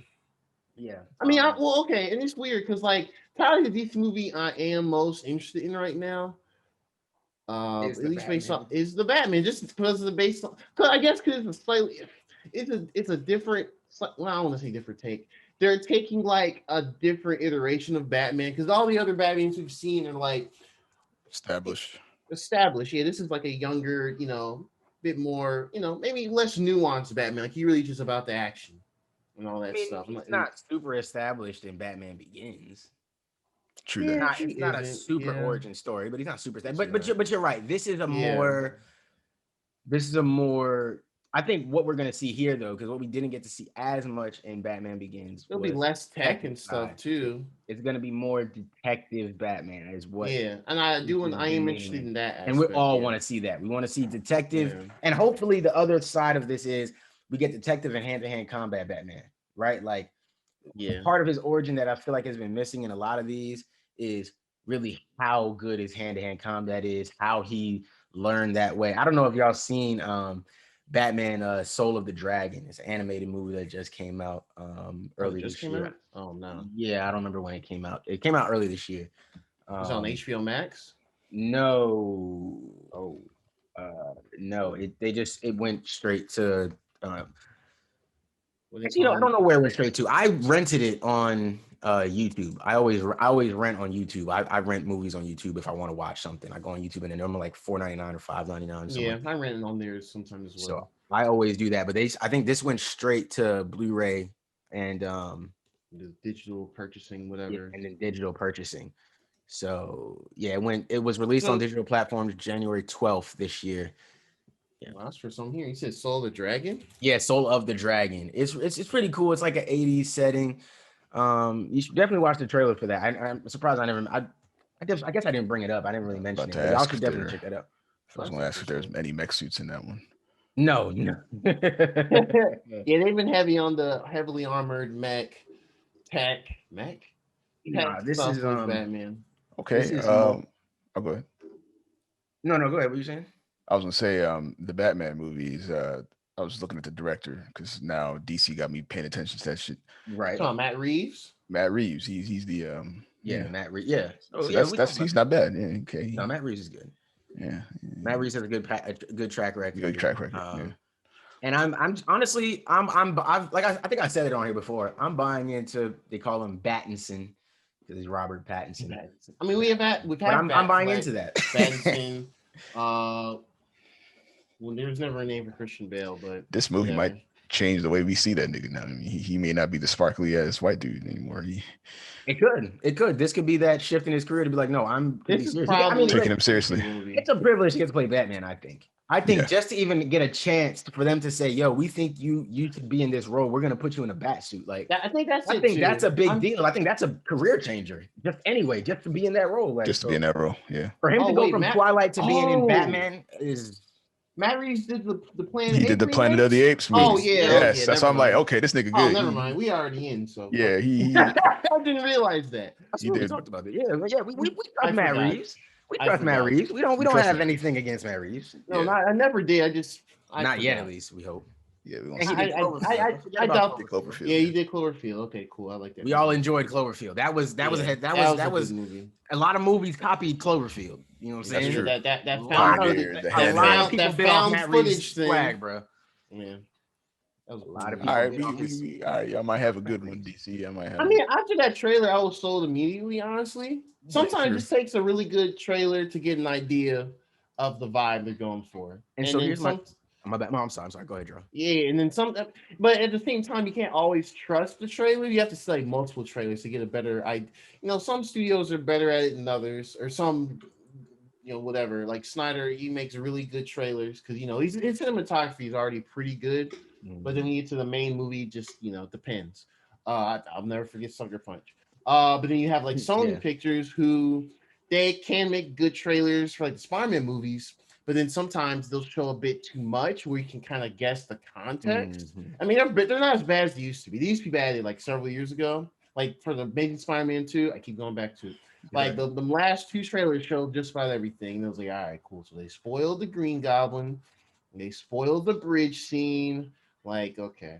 Okay, and it's weird because like probably the DC movie I am most interested in right now. At least based on is the Batman, just because of the based on. Cause I guess because it's a slightly, it's a different. Well, I don't want to say different take. They're taking like a different iteration of Batman because all the other Batmans we've seen are like established. Yeah, this is like a younger, bit more, maybe less nuanced Batman. Like he really just about the action and all that stuff. He's not super established in Batman Begins. True. It's not a super origin story, but he's not super established. But you're right. This is a more. I think what we're gonna see here, though, because what we didn't get to see as much in Batman Begins, there'll be less tech and stuff too. It's gonna be more detective Batman, is what. Yeah, and I am interested in that. And we all want to see that. We want to see detective, and hopefully the other side of this is we get detective and hand-to-hand combat Batman, right? Like, part of his origin that I feel like has been missing in a lot of these is really how good his hand-to-hand combat is, how he learned that way. I don't know if y'all seen Batman Soul of the Dragon. It's an animated movie that just came out early this year. Oh no. Yeah, I don't remember when it came out. It came out early this year. It's on HBO Max? No. No. It went straight to I don't know where it went straight to. I rented it on YouTube. I always rent on YouTube. I rent movies on YouTube if I want to watch something. I go on YouTube and they're normally like $4.99 or $5.99. Yeah, I rent it on there sometimes as well. So I always do that. But I think this went straight to Blu-ray and the digital purchasing, whatever. And then digital purchasing. So yeah, it was released on digital platforms January 12th this year. Yeah, well, that's for some here. You said Soul of the Dragon? Yeah, Soul of the Dragon. It's pretty cool. It's like an 80s setting. You should definitely watch the trailer for that. I'm surprised I guess I didn't bring it up. I didn't really mention it. Y'all should definitely check that out. I was going to ask if there's any mech suits in that one. No. Yeah, they've been heavily armored mech. Nah, this is Batman. Okay. I'll go ahead. No, go ahead. What are you saying? I was gonna say the Batman movies. I was looking at the director because now DC got me paying attention to that shit. Right. So Matt Reeves. Matt Reeves. He's the Matt Reeves. Yeah. Oh so yeah. That's he's not bad. Yeah. Okay. No, Matt Reeves is good. Yeah. Matt Reeves has a good track record. Good track record. Yeah. And I'm honestly I think I said it on here before. I'm buying into, they call him Battinson because he's Robert Pattinson. I mean, we've had. I'm buying into that. Pattinson. Well, there was never a name for Christian Bale, but this movie might change the way we see that nigga now. I mean, he may not be the sparkly ass white dude anymore. It could. This could be that shift in his career to be like, no, I'm this serious. Taking him seriously. It's a privilege to get to play Batman, I think. Just to even get a chance for them to say, yo, we think you should be in this role. We're gonna put you in a bat suit. Like, I think that's a big deal. I think that's a career changer. Just to be in that role. Like, just to be in that role, yeah. For him to go from Twilight to being in Batman is. Matt Reeves did the Planet. He did the Planet of the Apes movie. Oh yeah, yes. That's why I'm like, okay, this nigga good. Oh, never mind. We already in. So yeah, he I didn't realize that. We talked about it. Yeah. We trust Matt Reeves. We trust Matt Reeves. We don't have anything against Matt Reeves. No, I never did. Not yet, at least. We hope. Yeah, we I doubt Cloverfield. Yeah, you did Cloverfield. Okay, cool. I like that. We all enjoyed Cloverfield. That was a movie. A lot of movies copied Cloverfield. You know what I'm saying? That found footage thing, flag, bro. Yeah. That was a lot of people. All right, y'all might have a good one, DC. I mean, after that trailer, I was sold immediately. Honestly, sometimes it just takes a really good trailer to get an idea of the vibe they're going for. And so here's my bad. I'm sorry. Go ahead, Joe. Yeah, and then but at the same time, you can't always trust the trailer. You have to see like multiple trailers to get a better idea. You know, some studios are better at it than others, or some, whatever. Like Snyder, he makes really good trailers because his cinematography is already pretty good. But then when you get to the main movie, just depends. I'll never forget Sucker Punch. But then you have like Sony Pictures, who they can make good trailers for like the Spider-Man movies. But then sometimes they'll show a bit too much where you can kind of guess the context. I mean, they're not as bad as they used to be. They used to be bad like several years ago. Like for the Amazing Spider-Man 2, I keep going back to it. Like the last two trailers showed just about everything. And it was like, all right, cool. So they spoiled the Green Goblin. They spoiled the bridge scene. Like, okay.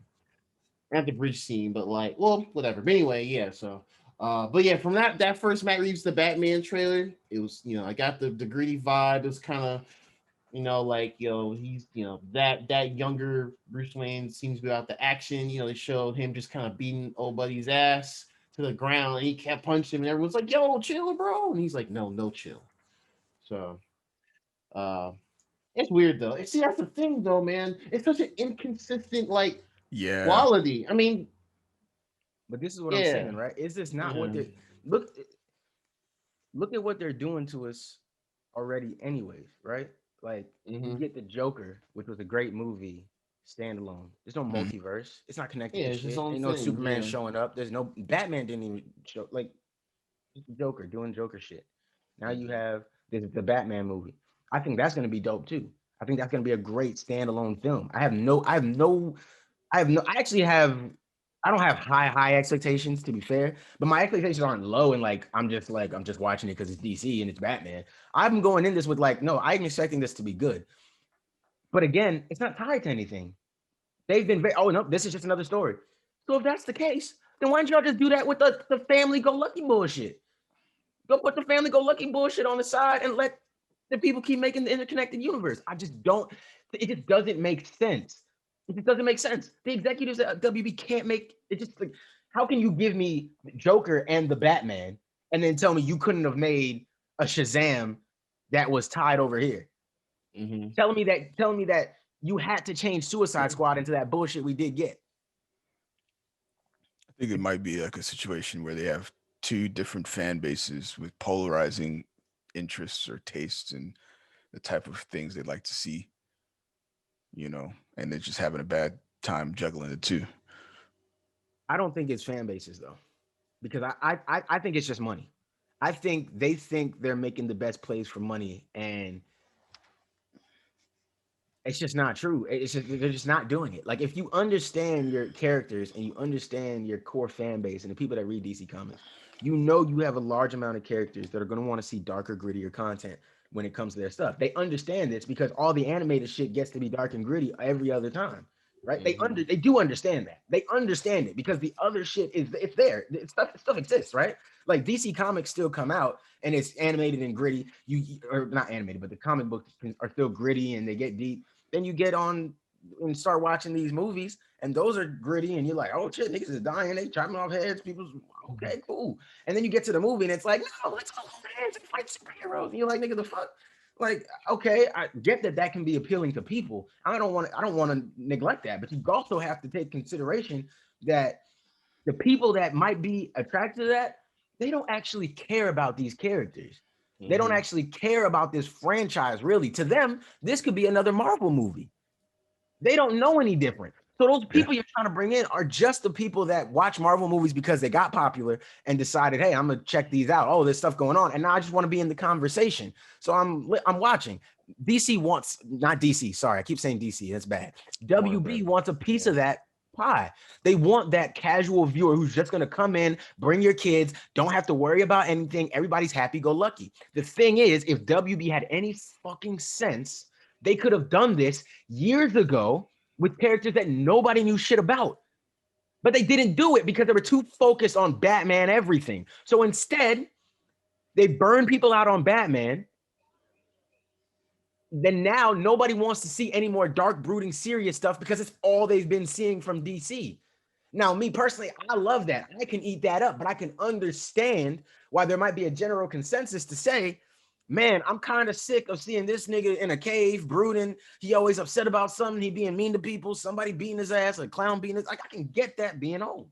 Not the bridge scene, but like, well, whatever. But anyway, yeah, so but yeah, from that first Matt Reeves the Batman trailer, it was, I got the gritty vibe. It was kind of, he's, that younger Bruce Wayne seems to be about the action. They showed him just kind of beating old buddy's ass to the ground, and he kept punching him, and everyone's like, yo, chill, bro. And he's like, no chill. So it's weird though. See, that's the thing though, man. It's such an inconsistent quality. I mean, but this is what I'm saying, right? Is this not what they're look at what they're doing to us already anyways, right? Like you get the Joker, which was a great movie, standalone. There's no multiverse. It's not connected to shit. Ain't no Superman showing up. There's no Batman didn't even show, like Joker doing Joker shit. Now you have the Batman movie. I think that's gonna be dope too. I think that's gonna be a great standalone film. I don't have high expectations, to be fair, but my expectations aren't low and I'm just watching it because it's DC and it's Batman. I'm going in this with no, I'm expecting this to be good. But again, it's not tied to anything. They've been this is just another story. So if that's the case, then why don't y'all just do that with the family go lucky bullshit? Go put the family go lucky bullshit on the side and let the people keep making the interconnected universe. It just doesn't make sense. It just doesn't make sense. The executives at WB can't make it. Just like, how can you give me Joker and the Batman and then tell me you couldn't have made a Shazam that was tied over here? Telling me that you had to change Suicide Squad into that bullshit we did get. I think it might be like a situation where they have two different fan bases with polarizing interests or tastes and the type of things they'd like to see, and they're just having a bad time juggling the two. I don't think it's fan bases though, because I think it's just money. I think they think they're making the best plays for money, and it's just not true. They're just not doing it. Like, if you understand your characters and you understand your core fan base and the people that read DC Comics, you have a large amount of characters that are going to want to see darker, grittier content. when it comes to their stuff. They understand this because all the animated shit gets to be dark and gritty every other time, right? They do understand that. They understand it because the other shit it's there. Stuff exists, right? Like DC comics still come out and it's animated and gritty. Or not animated, but the comic books are still gritty and they get deep. Then you get on and start watching these movies, and those are gritty, and you're like, oh shit, niggas is dying, they chopping off heads, people's okay, cool. And then you get to the movie and it's like, no, let's go hands and fight superheroes. And you're like, nigga, the fuck? Like, okay, I get that can be appealing to people. I don't want to neglect that, but you also have to take consideration that the people that might be attracted to that, they don't actually care about these characters. They don't actually care about this franchise, really. To them, this could be another Marvel movie. They don't know any different. So those people you're trying to bring in are just the people that watch Marvel movies because they got popular and decided, hey, I'm gonna check these out. Oh, there's stuff going on, and now I just want to be in the conversation. So I'm watching. DC wants, not DC. Sorry, I keep saying DC. That's bad. WB wants a piece of that pie. They want that casual viewer who's just gonna come in, bring your kids, don't have to worry about anything. Everybody's happy-go-lucky. The thing is, if WB had any fucking sense, they could have done this years ago with characters that nobody knew shit about. But they didn't do it because they were too focused on Batman everything. So instead, they burn people out on Batman. Then now nobody wants to see any more dark, brooding, serious stuff because it's all they've been seeing from DC. Now, me personally, I love that. I can eat that up, but I can understand why there might be a general consensus to say, man, I'm kind of sick of seeing this nigga in a cave brooding. He always upset about something. He being mean to people. Somebody beating his ass, a clown beating his. Like, I can get that being old.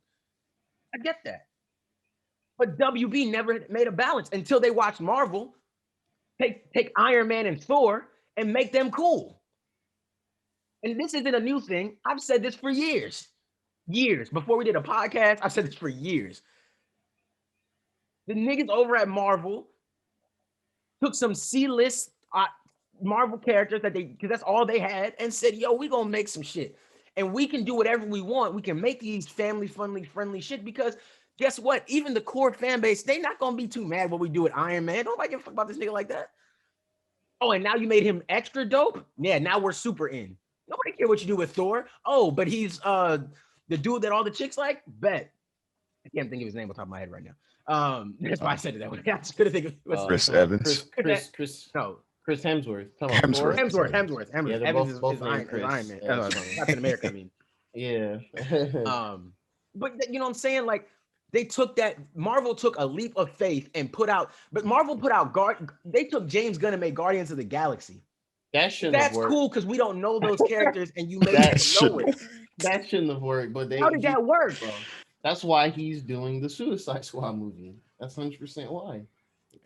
I get that. But WB never made a balance until they watched Marvel take Iron Man and Thor and make them cool. And this isn't a new thing. I've said this for years. Years. Before we did a podcast, I've said this for years. The niggas over at Marvel took some C-list Marvel characters because that's all they had, and said, yo, we gonna make some shit. And we can do whatever we want. We can make these family-friendly shit because guess what? Even the core fan base, they not gonna be too mad what we do with Iron Man. Nobody give a fuck about this nigga like that. Oh, and now you made him extra dope? Yeah, now we're super in. Nobody care what you do with Thor. Oh, but he's the dude that all the chicks like? Bet. I can't think of his name on top of my head right now. That's why I said it that way. I just couldn't think of Chris Evans. Chris Hemsworth. Hemsworth. Yeah, they're Evans both is named Chris. Iron Man. Captain America, I mean. Yeah. But you know what I'm saying? Like, they took that, Marvel took a leap of faith and Marvel put out, they took James Gunn and made Guardians of the Galaxy. That's cool because we don't know those characters and you made us know it. That shouldn't have worked. But how did that work, bro? That's why he's doing the Suicide Squad movie. That's 100% why.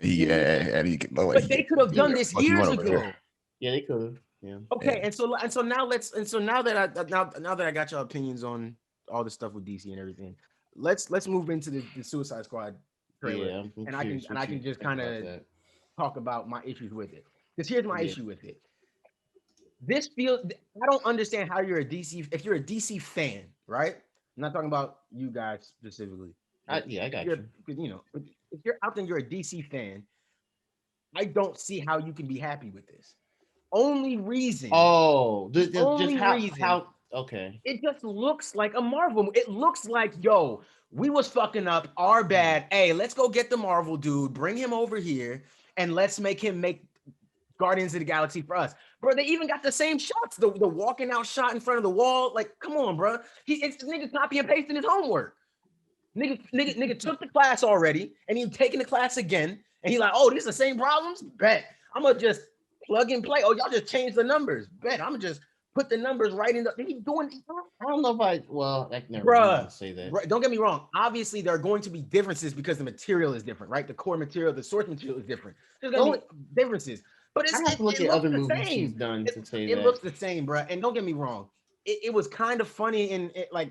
Yeah, and but they could have done this years ago. Yeah, they could have. Yeah. Okay, yeah. And so now that I got your opinions on all the stuff with DC and everything, let's move into the Suicide Squad trailer. Yeah, I can just kind of talk about my issues with it. Because here's my issue with it. This feels, I don't understand how you're if you're a DC fan, right? I'm not talking about you guys specifically. I got you. You know, if you're out there and you're a DC fan, I don't see how you can be happy with this. Only reason. Oh, how? Okay. It just looks like a Marvel. It looks like, yo, we was fucking up. Our bad. Hey, let's go get the Marvel dude, bring him over here, and let's make him make Guardians of the Galaxy for us. Bro, they even got the same shots. The walking out shot in front of the wall. Like, come on, bro. It's nigga copy and pasting his homework. Nigga took the class already, and he's taking the class again, and he like, oh, these are the same problems? Bet. I'm gonna just plug and play. Oh, y'all just changed the numbers. Bet. I'm gonna just put the numbers right in the. He's doing. I don't know if I never say that. Right, don't get me wrong. Obviously, there are going to be differences because the material is different, right? The core material, the source material is different. There's gonna be differences. But it's, I have to look at other movies he's done to say that. It looks the same, bro. And don't get me wrong. It was kind of funny in like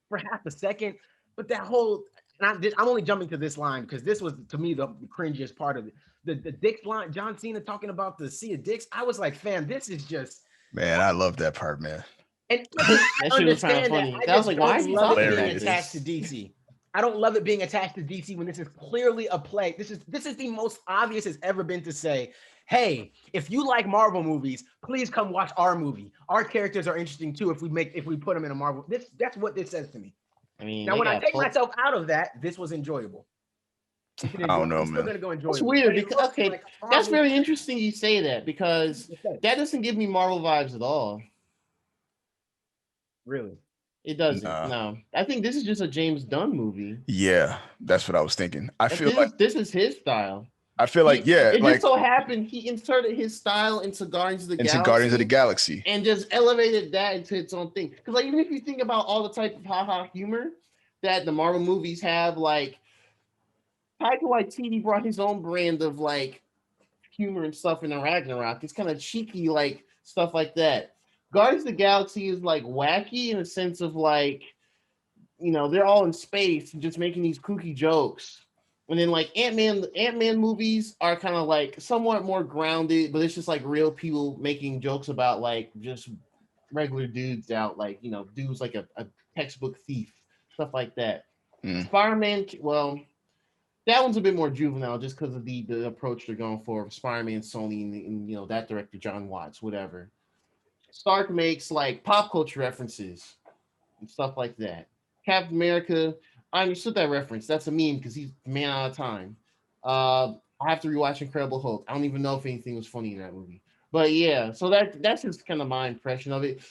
for half a second, but that whole. I'm only jumping to this line because this was to me the cringiest part of it. The dicks line, John Cena talking about the sea of dicks. I was like, fam, this is just. Man, I love that part, man. And I that shit was kind of funny. I was like, why is he being attached to DC? I don't love it being attached to DC when this is clearly a play. This is the most obvious it's ever been to say, hey, if you like Marvel movies, please come watch our movie. Our characters are interesting too if we put them in a Marvel. That's what this says to me. I mean, now when I take myself out of that, this was enjoyable. I don't know, I'm still gonna go enjoyable. It's weird because that's very interesting you say that because that doesn't give me Marvel vibes at all. Really? It doesn't. No, I think this is just a James Gunn movie. Yeah, that's what I was thinking. I feel like this is his style. I feel like it just so happened he inserted his style into Guardians of the Galaxy, and just elevated that into its own thing. Because like even if you think about all the type of haha humor that the Marvel movies have, like Taika Waititi brought his own brand of like humor and stuff in the Ragnarok. It's kind of cheeky, like stuff like that. Guardians of the Galaxy is like wacky in a sense of like, you know, they're all in space and just making these kooky jokes. And then like Ant-Man movies are kind of like somewhat more grounded, but it's just like real people making jokes about like just regular dudes out, like, you know, dudes like a textbook thief, stuff like that. Spider-Man, well, that one's a bit more juvenile just because of the approach they're going for Spider-Man, Sony, and you know, that director, John Watts, whatever. Stark makes like pop culture references and stuff like that. Captain America, I understood that reference. That's a meme because he's man out of time. I have to rewatch Incredible Hulk. I don't even know if anything was funny in that movie. But yeah, so that's just kind of my impression of it.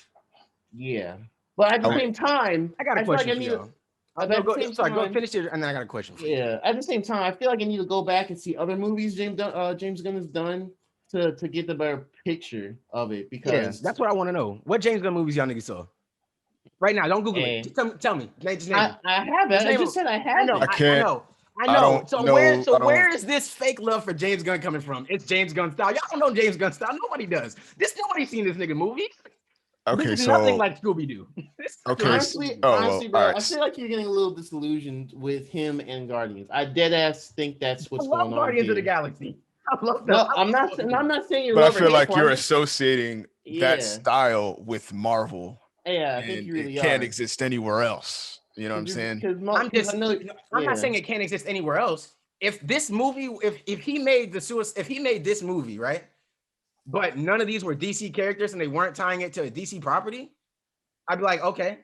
Yeah. But at the same time, I got a question for you. Go finish it, and then I got a question for you. Yeah, at the same time, I feel like I need to go back and see other movies James Gunn has done to get the better picture of it, because that's what I want to know. What James Gunn movies y'all niggas saw? Right now, don't Google it. Just tell me. I haven't. I just said I haven't. I know. Where is this fake love for James Gunn coming from? It's James Gunn style. Y'all don't know James Gunn style. Nobody does. Nobody's seen this nigga movie. Okay, this is nothing like Scooby-Doo. Okay. Honestly, bro, I feel like you're getting a little disillusioned with him and Guardians. I deadass think that's what's going on. Guardians of the Galaxy. I love that. No, I'm not saying you're. But I feel like you're associating that style with Marvel. Yeah, I think you really can't exist anywhere else. You know what I'm saying? I'm not saying it can't exist anywhere else. If this movie, if he made this movie, right? But none of these were DC characters and they weren't tying it to a DC property, I'd be like, okay,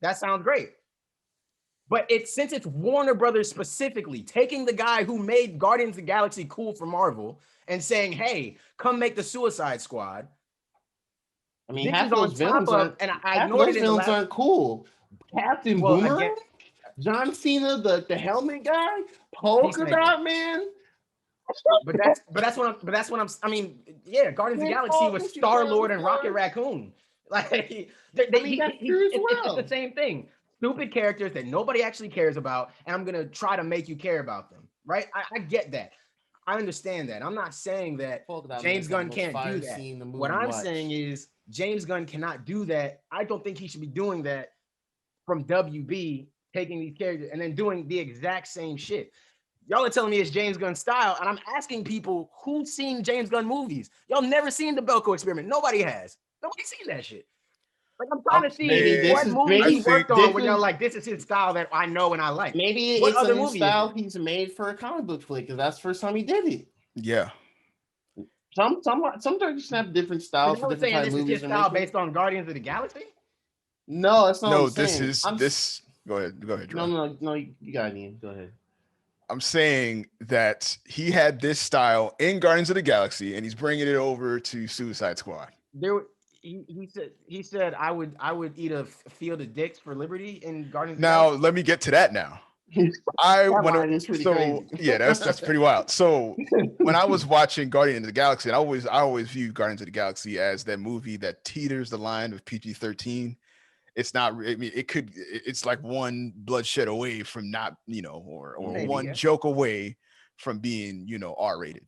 that sounds great. But since it's Warner Brothers specifically taking the guy who made Guardians of the Galaxy cool for Marvel and saying, hey, come make the Suicide Squad. I mean, half those villains aren't cool. Captain Boomerang, John Cena, the helmet guy, Polka Dot Man. But that's what I'm. I mean, yeah, Guardians of the Galaxy was Star-Lord and Rocket Raccoon. Like it's the same thing. Stupid characters that nobody actually cares about, and I'm gonna try to make you care about them. Right? I get that. I understand that. I'm not saying that James Gunn can't do that. What I'm saying is James Gunn cannot do that. I don't think he should be doing that from WB, taking these characters and then doing the exact same shit. Y'all are telling me it's James Gunn style, and I'm asking people who's seen James Gunn movies. Y'all never seen the Belko Experiment. Nobody has. Nobody's seen that shit. Like, I'm trying to see what movie he worked on when y'all like, this is his style that I know and I like. Maybe it's a new style he's made for a comic book flick, because that's the first time he did it. Yeah. Some directors have different styles for different type of movies. This is his style based on Guardians of the Galaxy? No, that's not what I'm saying. Go ahead. No, you got it, Ian. Go ahead. I'm saying that he had this style in Guardians of the Galaxy, and he's bringing it over to Suicide Squad. He said I would eat a field of dicks for liberty in Guardians. Now let me get to that now. That's pretty wild. So when I was watching Guardians of the Galaxy, and I always view Guardians of the Galaxy as that movie that teeters the line of PG-13. It's not. I mean, it's like one bloodshed away from not, or one joke away from being, R-rated.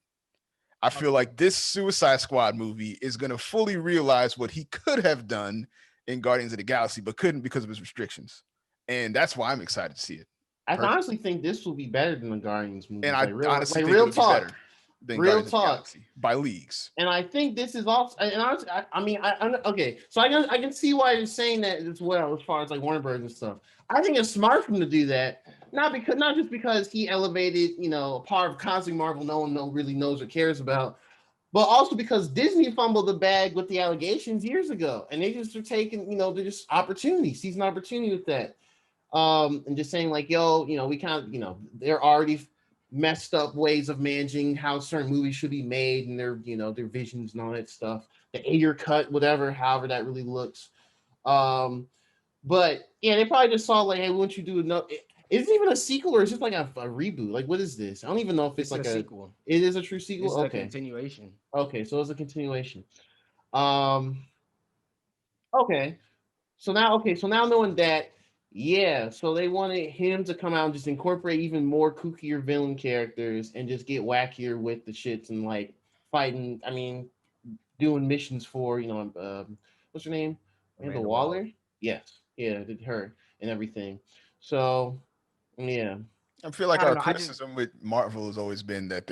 I feel like this Suicide Squad movie is going to fully realize what he could have done in Guardians of the Galaxy, but couldn't because of his restrictions. And that's why I'm excited to see it. I honestly think this will be better than the Guardians movie. And I honestly think it'll be better than Guardians of the Galaxy by leagues. And I think this is also, and honestly, okay, so I can see why you're saying that as well, as far as like Warner Bros. And stuff. I think it's smart for him to do that not just because he elevated, a part of Cosmic Marvel no one really knows or cares about, but also because Disney fumbled the bag with the allegations years ago, and they just are taking, they're just seizing opportunity with that, and just saying like, yo, we kind of, they're already messed up ways of managing how certain movies should be made and their, their visions and all that stuff, the Ayer cut, whatever, however that really looks. But yeah, they probably just saw like, hey, won't you do another? Is it even a sequel or is it like a reboot? Like, what is this? I don't even know if it's like a sequel. It is a true sequel. It's okay, a continuation. Okay, so it's a continuation. Okay, so now knowing that, yeah, so they wanted him to come out and just incorporate even more kookier villain characters and just get wackier with the shits and like fighting. I mean, doing missions for what's her name? Amanda Waller. Yes, yeah, did her and everything. So yeah, I feel like our criticism with Marvel has always been that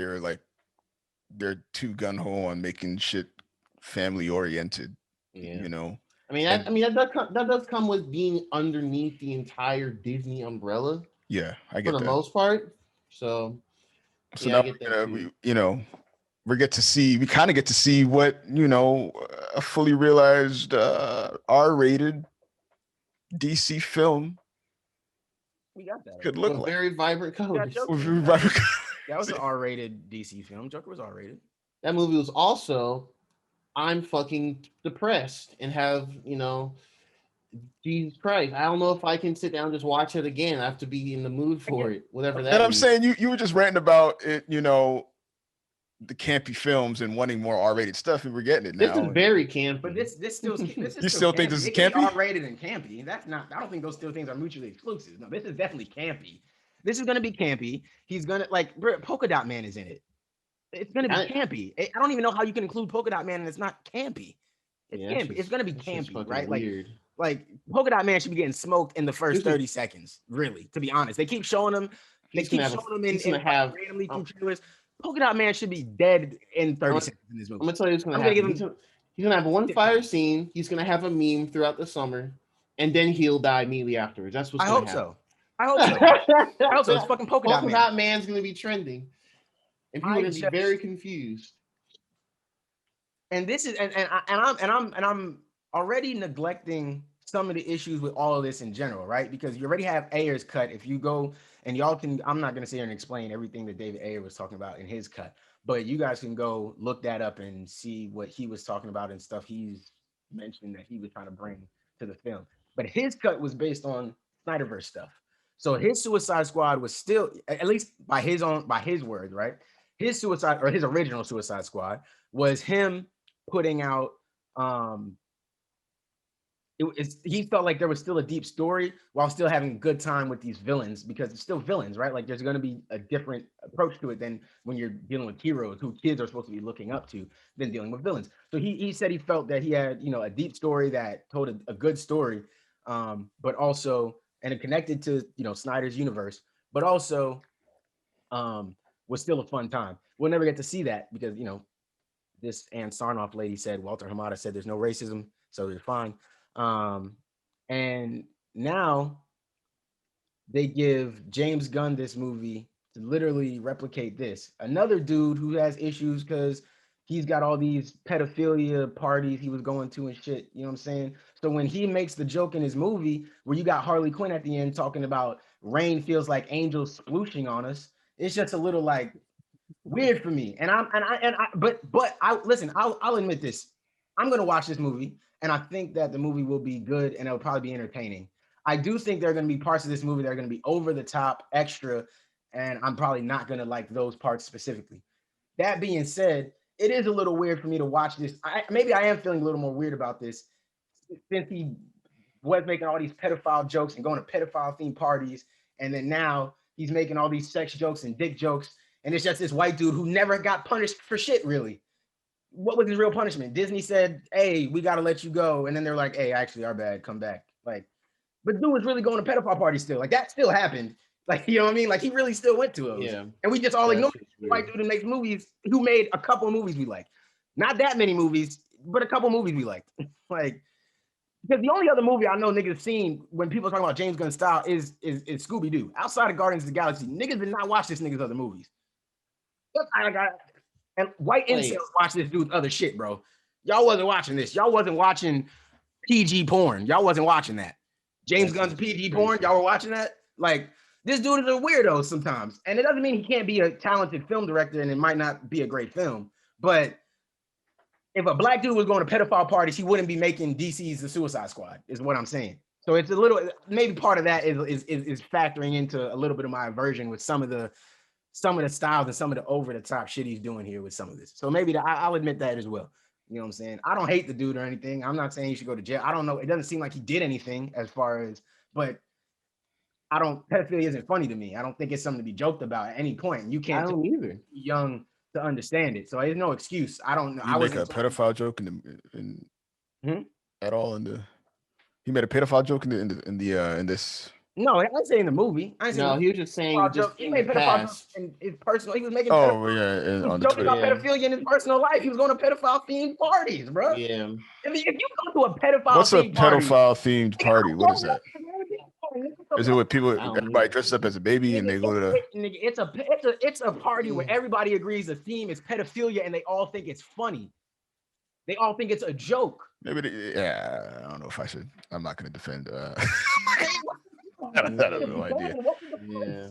they're too gun ho on making shit family oriented. Yeah. That does come with being underneath the entire Disney umbrella. Yeah, I get for the most part. So yeah, now I get that we kind of get to see what a fully realized R-rated DC film we got that could look like. Very vibrant colors. That was an R-rated DC film. Joker was R-rated. That movie was also, I'm fucking depressed and have, Jesus Christ, I don't know if I can sit down and just watch it again. I have to be in the mood for it, whatever that. And I'm saying you were just ranting about it, the campy films and wanting more R-rated stuff, and we're getting it now. This is very campy. But this still you still think this is campy? R-rated and campy. That's not. I don't think those two things are mutually exclusive. No, this is definitely campy. This is gonna be campy. He's gonna Polka Dot Man is in it. It's gonna be campy. I don't even know how you can include Polka Dot Man and it's not campy. It's campy. It's gonna be campy, right? Weird. Like Polka Dot Man should be getting smoked in the first 30 seconds. Really, to be honest, they keep showing him. They keep showing him in randomly through trailers. Polka Dot Man should be dead in 30 seconds in this movie. I'm gonna tell you what's gonna happen. He's gonna have one fire scene. He's gonna have a meme throughout the summer, and then he'll die immediately afterwards. That's what's gonna happen. I hope so. I hope so. It's fucking Polka Dot Man. Polka Dot Man's gonna be trending, and people are gonna be very confused. And this is and I'm already neglecting some of the issues with all of this in general, right? Because you already have Ayer's cut. If you go and y'all can, I'm not going to sit here and explain everything that David Ayer was talking about in his cut, but you guys can go look that up and see what he was talking about and stuff he's mentioned that he was trying to bring to the film. But his cut was based on Snyderverse stuff. So his Suicide Squad was still, at least by his words, right? His original Suicide Squad was him putting out, he felt like there was still a deep story while still having a good time with these villains, because it's still villains, right? Like there's going to be a different approach to it than when you're dealing with heroes who kids are supposed to be looking up to than dealing with villains. So he said he felt that he had, a deep story that told a good story, but also, and it connected to, Snyder's universe, but also was still a fun time. We'll never get to see that because, this Ann Sarnoff lady said, Walter Hamada said there's no racism, so they're fine. And now they give James Gunn this movie to literally replicate this. Another dude who has issues because he's got all these pedophilia parties he was going to and shit, you know what I'm saying? So when he makes the joke in his movie where you got Harley Quinn at the end talking about rain feels like angels splooshing on us, it's just a little like weird for me. But I'll admit this. I'm gonna watch this movie. And I think that the movie will be good and it'll probably be entertaining. I do think there are going to be parts of this movie that are going to be over the top, extra, and I'm probably not going to like those parts specifically. That being said, it is a little weird for me to watch this. Maybe I am feeling a little more weird about this since he was making all these pedophile jokes and going to pedophile themed parties. And then now he's making all these sex jokes and dick jokes. And it's just this white dude who never got punished for shit, really. What was his real punishment? Disney said, hey, we got to let you go. And then they're like, hey, actually, our bad, come back. Like, but dude was really going to pedophile parties still. Like, that still happened. Like, you know what I mean? Like, he really still went to those. Yeah. And we just all ignored the white dude who makes movies, who made a couple of movies we like. Not that many movies, but a couple movies we liked. Like, Because the only other movie I know niggas seen when people talk about James Gunn style is Scooby Doo. Outside of Guardians of the Galaxy, niggas did not watch this nigga's other movies. And white incels watch this dude's other shit, bro. Y'all wasn't watching this. Y'all wasn't watching PG porn. Y'all wasn't watching that. James Gunn's PG porn. Y'all were watching that. Like, this dude is a weirdo sometimes, and it doesn't mean he can't be a talented film director, and it might not be a great film. But if a black dude was going to pedophile parties, he wouldn't be making DC's The Suicide Squad. Is what I'm saying. So it's a little, maybe part of that is factoring into a little bit of my aversion with some of the styles and some of the over the top shit he's doing here with some of this. So maybe I'll admit that as well. You know what I'm saying? I don't hate the dude or anything. I'm not saying he should go to jail. I don't know. It doesn't seem like he did anything as far as, but pedophilia isn't funny to me. I don't think it's something to be joked about at any point. You can't. I don't either. Young to understand it, so there's no excuse. I don't know. I make a pedophile joke at all in the. He made a pedophile joke in this. No, I didn't say in the movie. No, he was just saying he made pedophile jokes in his personal. He was making. Oh yeah, he was joking about pedophilia in his personal life. He was going to pedophile themed parties, bro. Yeah. If you go to a pedophile, what's a pedophile themed party? What is that? Is it with people? Everybody dresses up as a baby and they go to the. It's a party where everybody agrees the theme is pedophilia and they all think it's funny. They all think it's a joke. Maybe, I don't know if I should. I'm not going to defend. I have no idea. Yeah.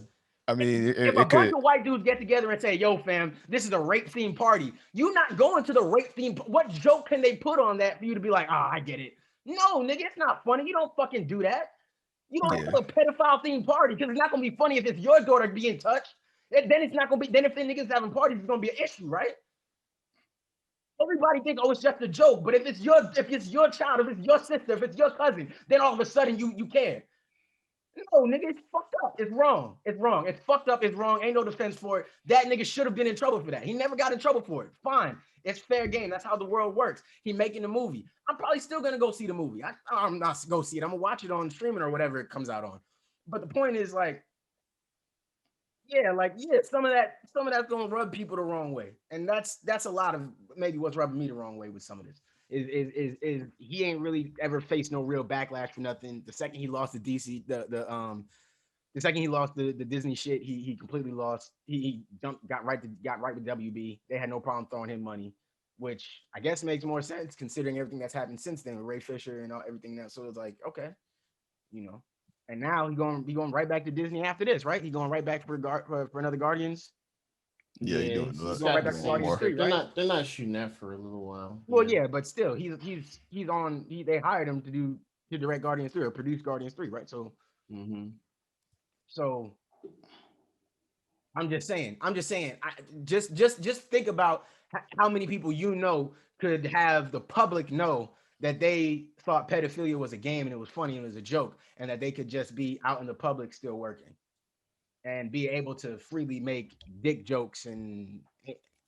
I mean, if a bunch of white dudes get together and say, "Yo, fam, this is a rape themed party," you're not going to the rape theme. What joke can they put on that for you to be like, "Ah, I get it"? No, nigga, it's not funny. You don't fucking do that. You don't have a pedophile themed party because it's not gonna be funny if it's your daughter being touched. Then it's not gonna be. Then if the niggas having parties, it's gonna be an issue, right? Everybody think, oh, it's just a joke. But if it's your child, if it's your sister, if it's your cousin, then all of a sudden you care. No, nigga, it's fucked up. It's wrong. It's wrong. It's fucked up. It's wrong. Ain't no defense for it. That nigga should have been in trouble for that. He never got in trouble for it. Fine. It's fair game. That's how the world works. He making the movie. I'm probably still gonna go see the movie. I'm not go see it. I'm gonna watch it on streaming or whatever it comes out on. But the point is, like, some of that's gonna rub people the wrong way, and that's a lot of maybe what's rubbing me the wrong way with some of this. Is he ain't really ever faced no real backlash for nothing. The second he lost the DC, the second he lost the Disney shit, he completely lost. He got right with WB. They had no problem throwing him money, which I guess makes more sense considering everything that's happened since then with Ray Fisher and everything that. So it's like, okay, you know. And now he's going right back to Disney after this, right? He's going right back for another Guardians. Yeah, he's going right back to Guardians 3, right? They're not shooting that for a little while. Well, yeah, but still, he's on. They hired him to direct Guardians 3 or produce Guardians 3, right? So, so I'm just saying. Just think about how many people could have the public know that they thought pedophilia was a game and it was funny and it was a joke, and that they could just be out in the public still working and be able to freely make dick jokes and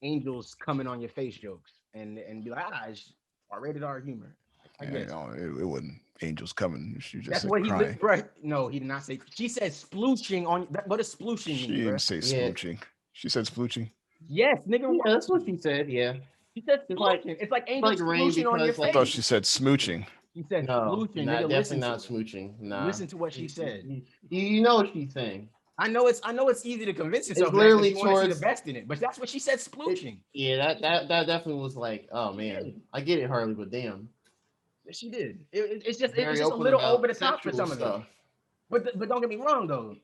angels coming on your face jokes and be like, it's rated R humor. It wasn't angels coming. She just that's said what crying. He right. No, he did not say. She said splooshing on. What does splooshing mean? She didn't say smooching. She said splooching. Yes, nigga. Yeah, that's what she said. Yeah. She said splooshing. It's like angels splooshing on your face. I thought she said smooching. She said splooshing. Nigga, definitely not smooching. Nah. Listen to what she said. You know what she's saying. I know it's easy to convince yourself. It's literally you want to see the best in it, but that's what she said. Splooching. That definitely was like, oh man, I get it, Harley, but damn. She did. It's just a little over the top for some of them. But don't get me wrong though.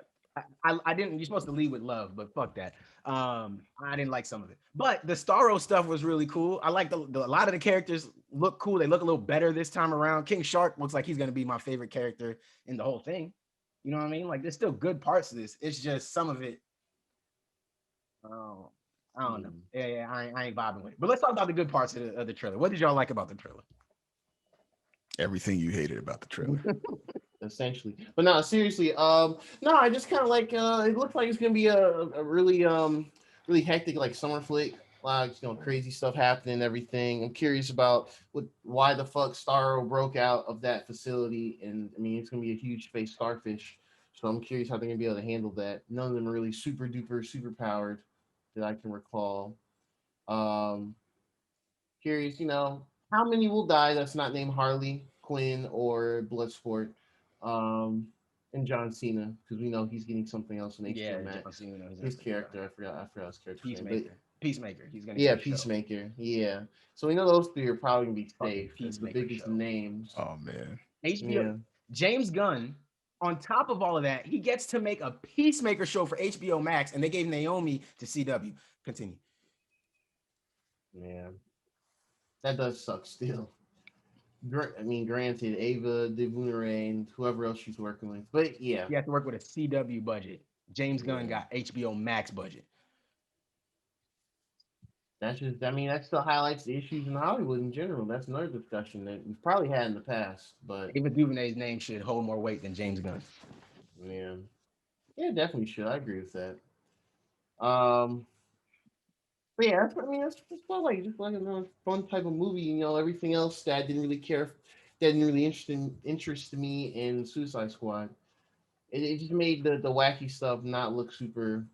I didn't. You're supposed to lead with love, but fuck that. I didn't like some of it. But the Starro stuff was really cool. I like a lot of the characters look cool. They look a little better this time around. King Shark looks like he's gonna be my favorite character in the whole thing. You know what I mean? Like, there's still good parts of this. It's just some of it. I don't know. Yeah, I ain't vibing with it. But let's talk about the good parts of the trailer. What did y'all like about the trailer? Everything you hated about the trailer. Essentially. But no, seriously. No, I just kind of like. It looks like it's gonna be a really really hectic like summer flick. Like, crazy stuff happening and everything. I'm curious about why the fuck Starro broke out of that facility. And I mean, it's going to be a huge space starfish. So I'm curious how they're going to be able to handle that. None of them are really super duper, super powered that I can recall. Curious, how many will die that's not named Harley? Quinn or Bloodsport, and John Cena, because we know he's getting something else in HBO Max. His character, I forgot his character. Peacemaker. He's gonna Peacemaker. Yeah. So we know those three are probably gonna be safe. That's the biggest names. Oh man. HBO. James Gunn. On top of all of that, he gets to make a Peacemaker show for HBO Max, and they gave Naomi to CW. Continue. Yeah. That does suck still. I mean, granted, Ava DuVernay and whoever else she's working with, but yeah, you have to work with a CW budget. James Gunn got HBO Max budget. That's just, I mean, that still highlights the issues in Hollywood in general. That's another discussion that we've probably had in the past. But Ava DuVernay's name should hold more weight than James Gunn. Yeah, definitely should. I agree with that. But yeah, that's just like another fun type of movie. You know, everything else that I didn't really interest me in Suicide Squad. It just made the wacky stuff not look super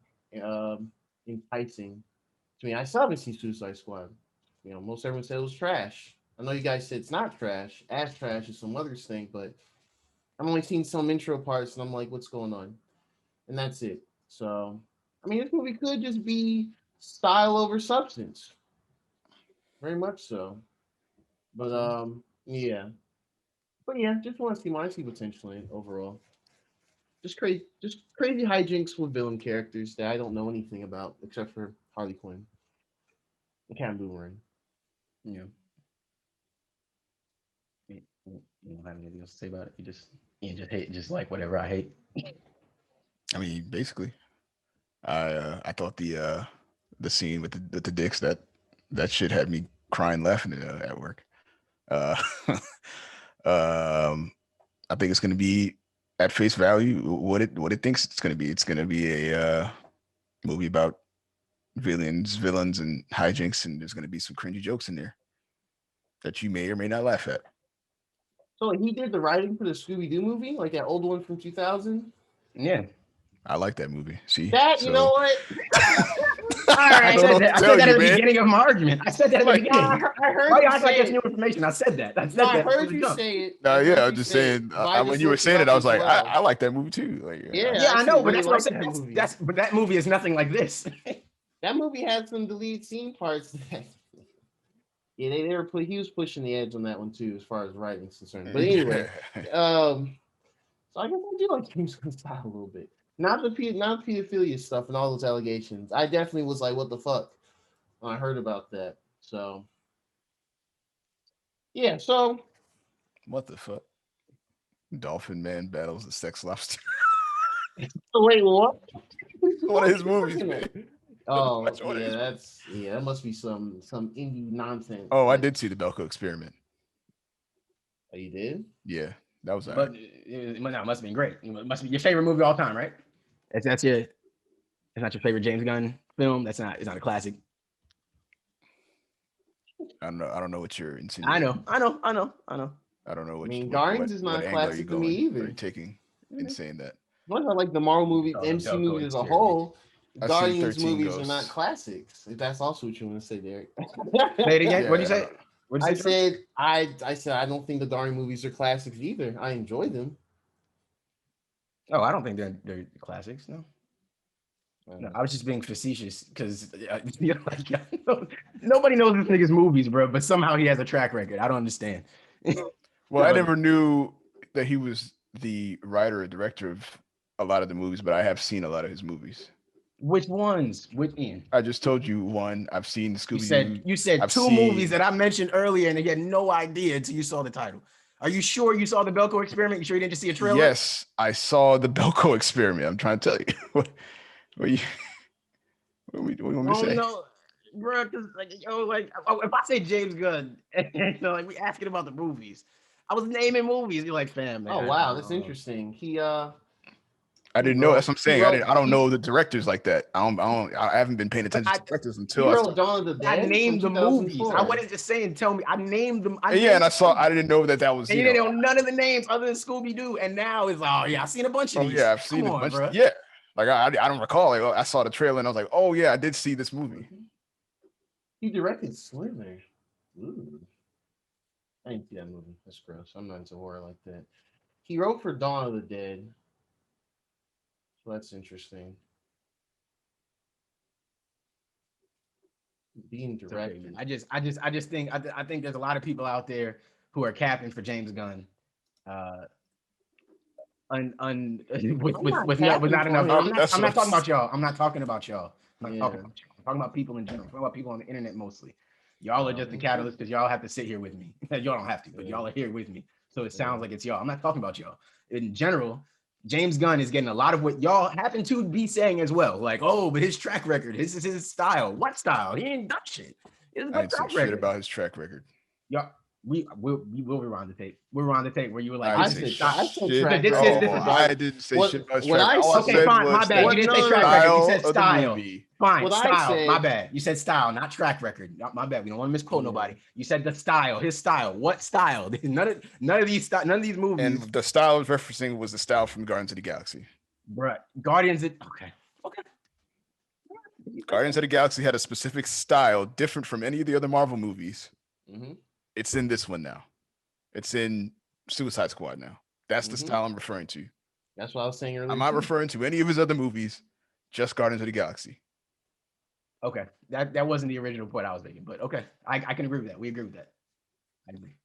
enticing to me. I still haven't seen Suicide Squad. You know, most everyone said it was trash. I know you guys said it's not trash. As trash as some others think, but I've only seen some intro parts, and I'm like, what's going on? And that's it. So, I mean, this movie could just be style over substance. Very much so. But yeah. But yeah, just want to see my potential in it overall. Just crazy hijinks with villain characters that I don't know anything about except for Harley Quinn and Cat Boomerang. Yeah. You don't have anything else to say about it. You just hate just like whatever I hate. I mean, basically, I thought the scene with the dicks that shit had me crying laughing at work. I think it's gonna be at face value what it thinks it's gonna be. It's gonna be a movie about villains and hijinks, and there's gonna be some cringy jokes in there that you may or may not laugh at. So he did the writing for the Scooby-Doo movie, like that old one from 2000? Yeah. I like that movie. See that, so, you know what? All right, I said that at the beginning of my argument. I said that at the beginning. I heard you act like that's new information. I said that. I heard you say it. Yeah, I'm just saying. When you were saying it, I was like, I like that movie too. Like, yeah, I know, but that's what I said. But that movie is nothing like this. That movie had some deleted scene parts. Yeah, he was pushing the edge on that one too, as far as writing is concerned. But anyway, so I guess I do like James Gunn's style a little bit. Not the pedophilia stuff and all those allegations. I definitely was like, what the fuck? When I heard about that. So yeah, so what the fuck? Dolphin Man battles the sex lobster. Wait, what? One of his movies, man. Oh yeah, that must be some indie nonsense. Oh, I did see the Belko Experiment. Oh, you did? Yeah, that was. But it must have been great. It must be your favorite movie of all time, right? It's not your favorite James Gunn film. It's not a classic. I don't know what you're insinuating. I know. I don't know what. I mean, Guardians is not a classic to me either. Are you taking in saying that? What about like the Marvel movies, MC movies as a whole? Guardians movies are not classics. If that's also what you want to say, Derek. Say it again. Yeah. What did you say? I said I don't think the Guardian movies are classics either. I enjoy them. Oh, I don't think they're classics. No, I was just being facetious because nobody knows this nigga's movies, bro. But somehow he has a track record. I don't understand. Well, I never knew that he was the writer or director of a lot of the movies, but I have seen a lot of his movies. Which ones? Which Ian? I just told you one. I've seen Scooby-Doo. You said two movies that I mentioned earlier, and you had no idea until you saw the title. Are you sure you saw the Belko Experiment? You sure you didn't just see a trailer? Yes, I saw the Belko Experiment. I'm trying to tell you. What you want me to say? No, bro. Because if I say James Gunn, we asking about the movies. I was naming movies. You're like, fam, man. Oh wow, that's interesting. I didn't know. That's what I'm saying. I don't know the directors like that. I haven't been paying attention to directors until I named the movies. I wasn't just saying. Tell me. I named them. I didn't know that was. And you didn't know none of the names other than Scooby-Doo. And now it's I've seen a bunch of these. Yeah, I've seen a bunch. Yeah, like I don't recall. Like I saw the trailer and I was like, oh yeah, I did see this movie. He directed Slimer. Ooh. I didn't see that movie. That's gross. I'm not into horror like that. He wrote for Dawn of the Dead, so that's interesting. Being It's okay, man. directed. I just think I think there's a lot of people out there who are capping for James Gunn. Uh, with not enough. I'm not talking about y'all. I'm not talking about y'all. I'm not talking about y'all. I'm talking about people in general. I'm talking about people on the internet mostly. Y'all are just the catalyst because y'all have to sit here with me. Y'all don't have to, but y'all are here with me. So it sounds like it's y'all. I'm not talking about y'all. In general, James Gunn is getting a lot of what y'all happen to be saying as well. Like, oh, but his track record, this is his style. What style? He ain't done shit. It's a I good didn't say track shit record. about his track record. Y'all, we will rewind the tape. We'll rewind the tape where you were like, I this didn't is say style. shit. This is I didn't say shit about his what track I record. All I Okay, said fine. My was bad. that You didn't no, say no, track no. record. You style said of the style. movie. Fine. What I Style. said- My bad. You said style, not track record. My bad. We don't want to misquote nobody. You said the style. His style. What style? None of these movies. And the style I was referencing was the style from Guardians of the Galaxy. Bruh, Guardians. Okay. Guardians of the Galaxy had a specific style different from any of the other Marvel movies. Mm-hmm. It's in this one now. It's in Suicide Squad now. That's the style I'm referring to. That's what I was saying earlier. I'm not referring to any of his other movies, just Guardians of the Galaxy. Okay. That wasn't the original point I was making, but okay. I can agree with that. We agree with that. I agree.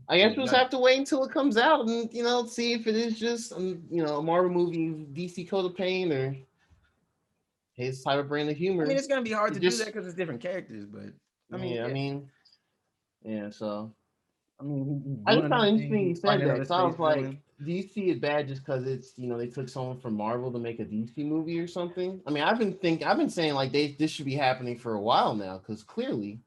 I guess we'll just have to wait until it comes out and see if it is just a Marvel movie, DC Code of Pain, or his type of brand of humor. I mean, it's gonna be hard to do that because it's different characters, but I mean, so I mean, I just found it interesting you said that. So I was like, villain. do you see it bad just because it's they took someone from Marvel to make a DC movie or something? I mean, I've been saying like this should be happening for a while now because clearly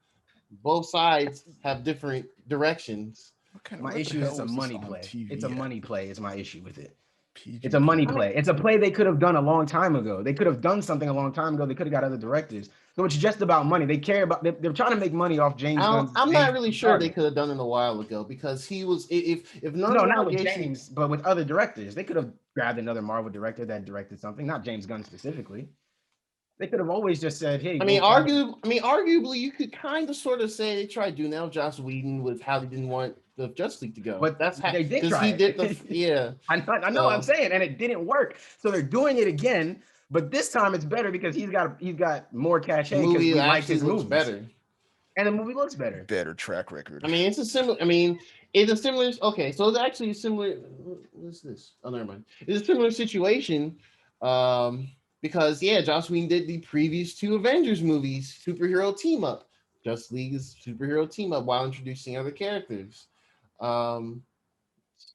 both sides have different directions. My issue is it's a money play. It's a money play. Is my issue with it. It's a money play. It's a play they could have done a long time ago. They could have done something a long time ago. They could have got other directors. So it's just about money. They care about. They're trying to make money off James Gunn. I'm not really sure they could have done it a while ago because he was if none no, not with James, but with other directors. They could have grabbed another Marvel director that directed something, not James Gunn specifically. They could have always just said, "Hey." Arguably, you could kind of sort of say they tried doing now Joss Whedon with how they didn't want the Justice League to go. But that's how they did try. Yeah, I know. I'm saying, and it didn't work. So they're doing it again, but this time it's better because he's got more cachet because we like his movies better, and the movie looks better. Better track record. I mean, it's a similar. Okay, so it's actually a similar. What's this? Oh, never mind. It's a similar situation. Because Joss Whedon did the previous two Avengers movies, superhero team up, Justice League's superhero team up, while introducing other characters. And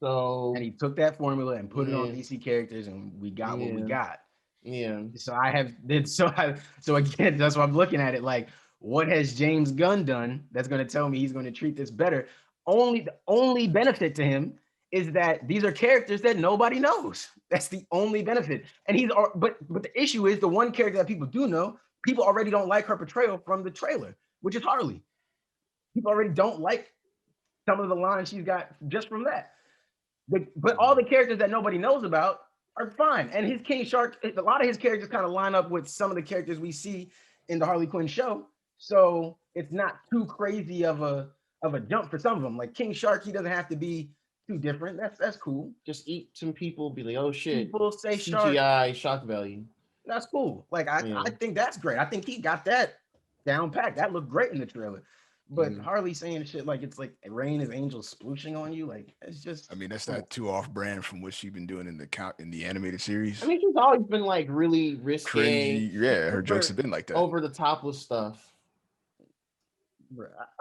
he took that formula and put it on DC characters, and we got what we got. Yeah. So again, that's why I'm looking at it like, what has James Gunn done that's going to tell me he's going to treat this better? The only benefit to him is that these are characters that nobody knows. That's the only benefit. And but the issue is the one character that people do know, people already don't like her portrayal from the trailer, which is Harley. People already don't like some of the lines she's got just from that. But all the characters that nobody knows about are fine. And his King Shark, a lot of his characters kind of line up with some of the characters we see in the Harley Quinn show. So it's not too crazy of a jump for some of them. Like King Shark, he doesn't have to be too different. That's cool. Just eat some people, be like, oh shit. People say CGI shock value. That's cool. Like I think that's great. I think he got that down packed. That looked great in the trailer. But Harley saying shit like it's like rain is angels splooshing on you, like it's just. I mean, that's not too off brand from what she's been doing in the animated series. I mean, she's always been like really risque. Cringy. Yeah, her jokes have been like that. Over the top with stuff.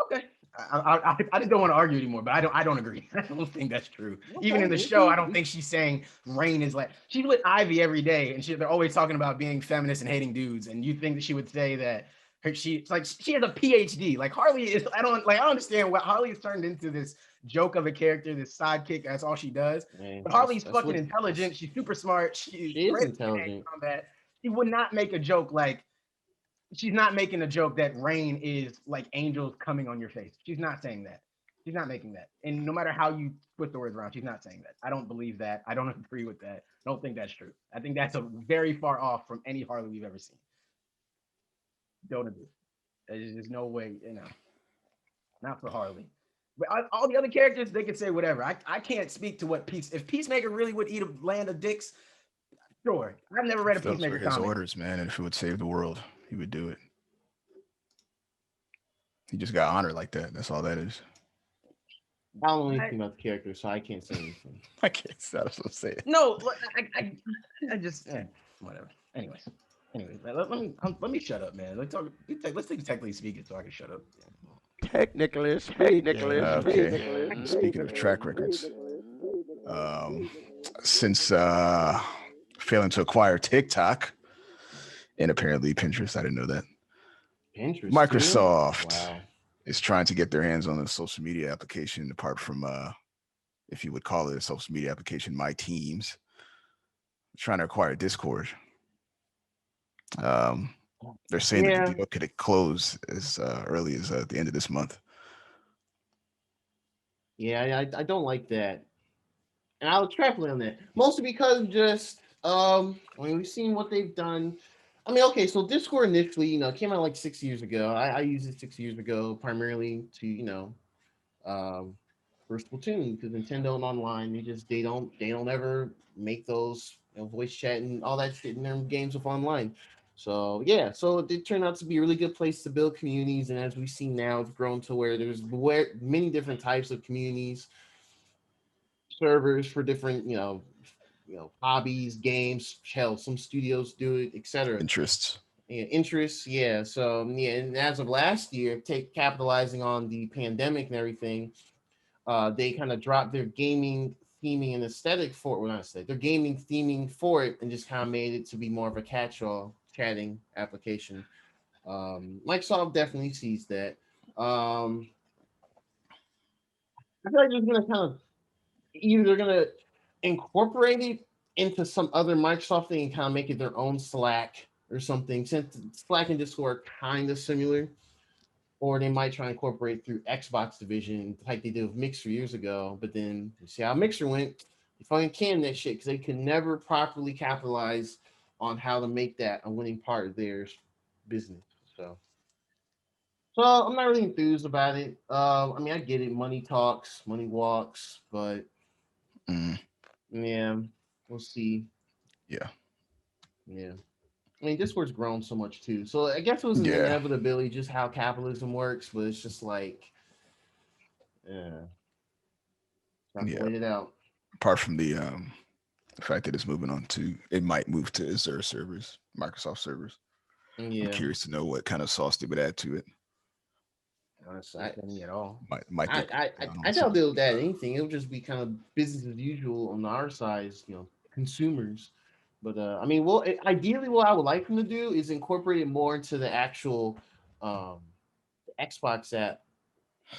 Okay. I just don't want to argue anymore, but I don't agree. I don't think that's true. Even in the show, I don't think she's saying rain is like she's with Ivy every day, and they're always talking about being feminist and hating dudes. And you think that she would say that she has a PhD. Like Harley is. I don't understand what Harley has turned into this joke of a character, this sidekick. That's all she does. But Harley's fucking intelligent. She's super smart. She is intelligent. She would not make a joke like. She's not making a joke that rain is like angels coming on your face. She's not saying that. She's not making that. And no matter how you put the words around, she's not saying that. I don't believe that. I don't agree with that. I don't think that's true. I think that's a very far off from any Harley we've ever seen. Don't agree. There's no way, not for Harley. But all the other characters, they can say whatever. I can't speak to what if Peacemaker really would eat a land of dicks. Sure, I've never read a Those Peacemaker were his comic. orders, man, and if it would save the world, he would do it. He just got honored like that. That's all that is. I don't know anything about the character, so I can't say anything. I can't. That's what I'm saying. No, I just whatever. Anyways, let me shut up, man. Let's talk. Let's think technically speaking, so I can shut up. Technically Okay. Speaking of track records, since failing to acquire TikTok and apparently Pinterest, I didn't know that. Pinterest. Microsoft Wow. is trying to get their hands on a social media application, apart from, if you would call it a social media application, My Teams. Trying to acquire Discord. They're saying that the deal could close as early as the end of this month. Yeah, I don't like that. And I'll extrapolate on that. Mostly because just we've seen what they've done. I mean, okay, so Discord initially, came out like 6 years ago. I used it 6 years ago primarily to, for Splatoon, because Nintendo and online, they don't ever make those voice chat and all that shit in their games with online. So yeah, so it did turn out to be a really good place to build communities, and as we see now, it's grown to where there's many different types of communities, servers for different hobbies, games. Hell, some studios do it, etc. Interests. Yeah, interests. Yeah. So yeah, and as of last year, capitalizing on the pandemic and everything, they kind of dropped their gaming theming and aesthetic for it. Well, not aesthetic, their gaming theming for it, and just kind of made it to be more of a catch-all chatting application. Microsoft definitely sees that. I feel like they're gonna kind of either they're gonna incorporate it into some other Microsoft thing and kind of make it their own Slack or something, since Slack and Discord are kind of similar. Or they might try to incorporate through Xbox division like they did with Mixer years ago. But then you see how Mixer went. They fucking canned that shit because they could never properly capitalize on how to make that a winning part of their business. So I'm not really enthused about it. I mean, I get it. Money talks, money walks, but yeah, we'll see. Yeah. I mean, Discord's grown so much too. So I guess it was an inevitability just how capitalism works, but it's just like, wait it out. Apart from the fact that it's moving on it might move to Azure servers, Microsoft servers. Yeah. I'm curious to know what kind of sauce they would add to it. Honestly, any at all. I doubt they'll add anything. It'll just be kind of business as usual on our side, consumers. But I mean, ideally, what I would like them to do is incorporate it more into the actual Xbox app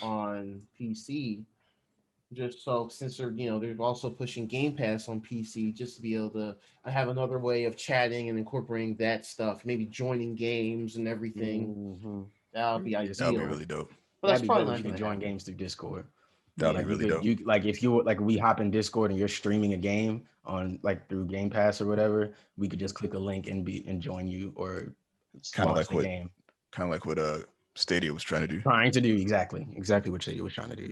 on PC. Just so, since they're also pushing Game Pass on PC, just to be able to have another way of chatting and incorporating that stuff, maybe joining games and everything. Mm-hmm. That would be ideal. That would be really dope. But that's probably not if you can join games through Discord. That would be really dope. If we hop in Discord and you're streaming a game on through Game Pass or whatever, we could just click a link and join you, or kind of like what Stadia was trying to do. Exactly what Stadia was trying to do.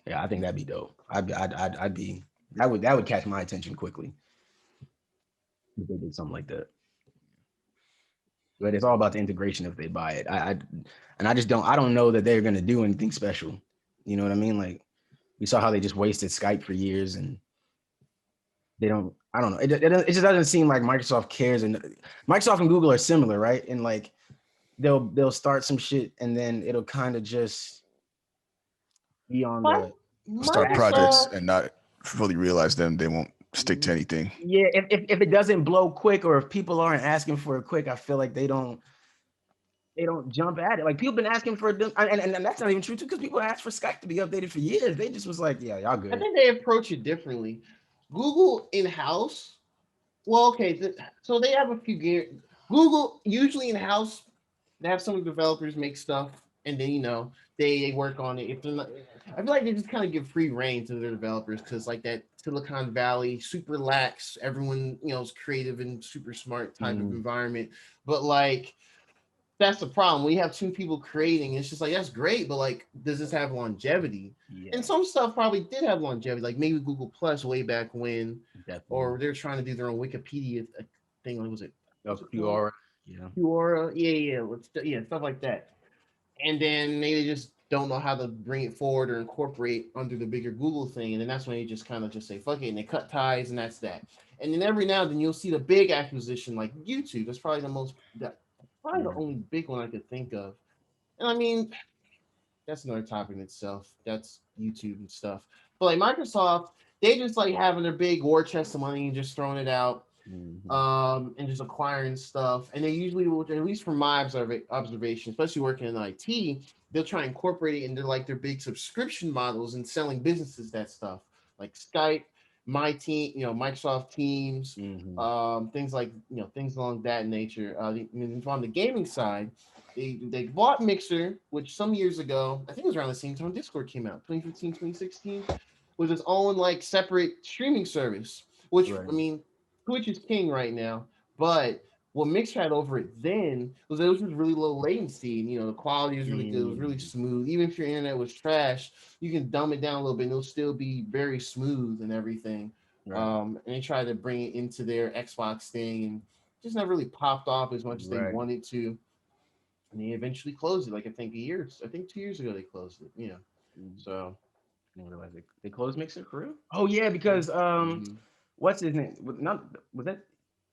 Yeah, I think that'd be dope. That would catch my attention quickly if they did something like that. But it's all about the integration if they buy it. I don't know that they're gonna do anything special. You know what I mean? Like, we saw how they just wasted Skype for years, and I don't know. It just doesn't seem like Microsoft cares. And Microsoft and Google are similar, right? And like, they'll start some shit, and then it'll kind of just be on start projects and not fully realize them. They won't stick to anything. Yeah, if it doesn't blow quick, or if people aren't asking for it quick, I feel like they don't jump at it. Like, people been asking for it, and that's not even true too, because people asked for Skype to be updated for years. They just was like, yeah, y'all good. I think they approach it differently. Google in-house, so they have a few games. Google usually in-house, they have some developers make stuff, and then they work on it. If they're not, I feel like they just kind of give free reign to their developers, because like that Silicon Valley, super lax, everyone is creative and super smart type of environment. But like, that's the problem. We have two people creating. It's just like that's great, but like, does this have longevity? Yeah, And some stuff probably did have longevity, like maybe Google Plus way back when, definitely. or they're trying to do their own Wikipedia thing. Like, was it called? QR. Yeah. Quora? Yeah, stuff like that. And then maybe they just don't know how to bring it forward or incorporate under the bigger Google thing, and then that's when they just kind of just say fuck it and they cut ties, and that's that. And then every now and then you'll see the big acquisition like YouTube. That's probably probably the only big one I could think of. And I mean, that's another topic in itself. That's YouTube and stuff. But like Microsoft, they just like having their big war chest of money and just throwing it out, and just acquiring stuff. And they usually will, at least from my observation, especially working in IT, they'll try and incorporate it into like their big subscription models and selling businesses that stuff like Skype, my team, Microsoft Teams, things like things along that nature. On the gaming side, they bought Mixer, which some years ago, I think it was around the same time Discord came out, 2015, 2016, was its own like separate streaming service. Which I mean, Twitch is king right now, but what Mixer had over it then was it was just really low latency. And, the quality was really good. It was really smooth. Even if your internet was trash, you can dumb it down a little bit and it'll still be very smooth and everything. And they tried to bring it into their Xbox thing and just never really popped off as much as they wanted to. And they eventually closed it. Like I think 2 years ago they closed it. So I didn't realize they closed Mixer for real. Oh yeah, because what's his name? Was that?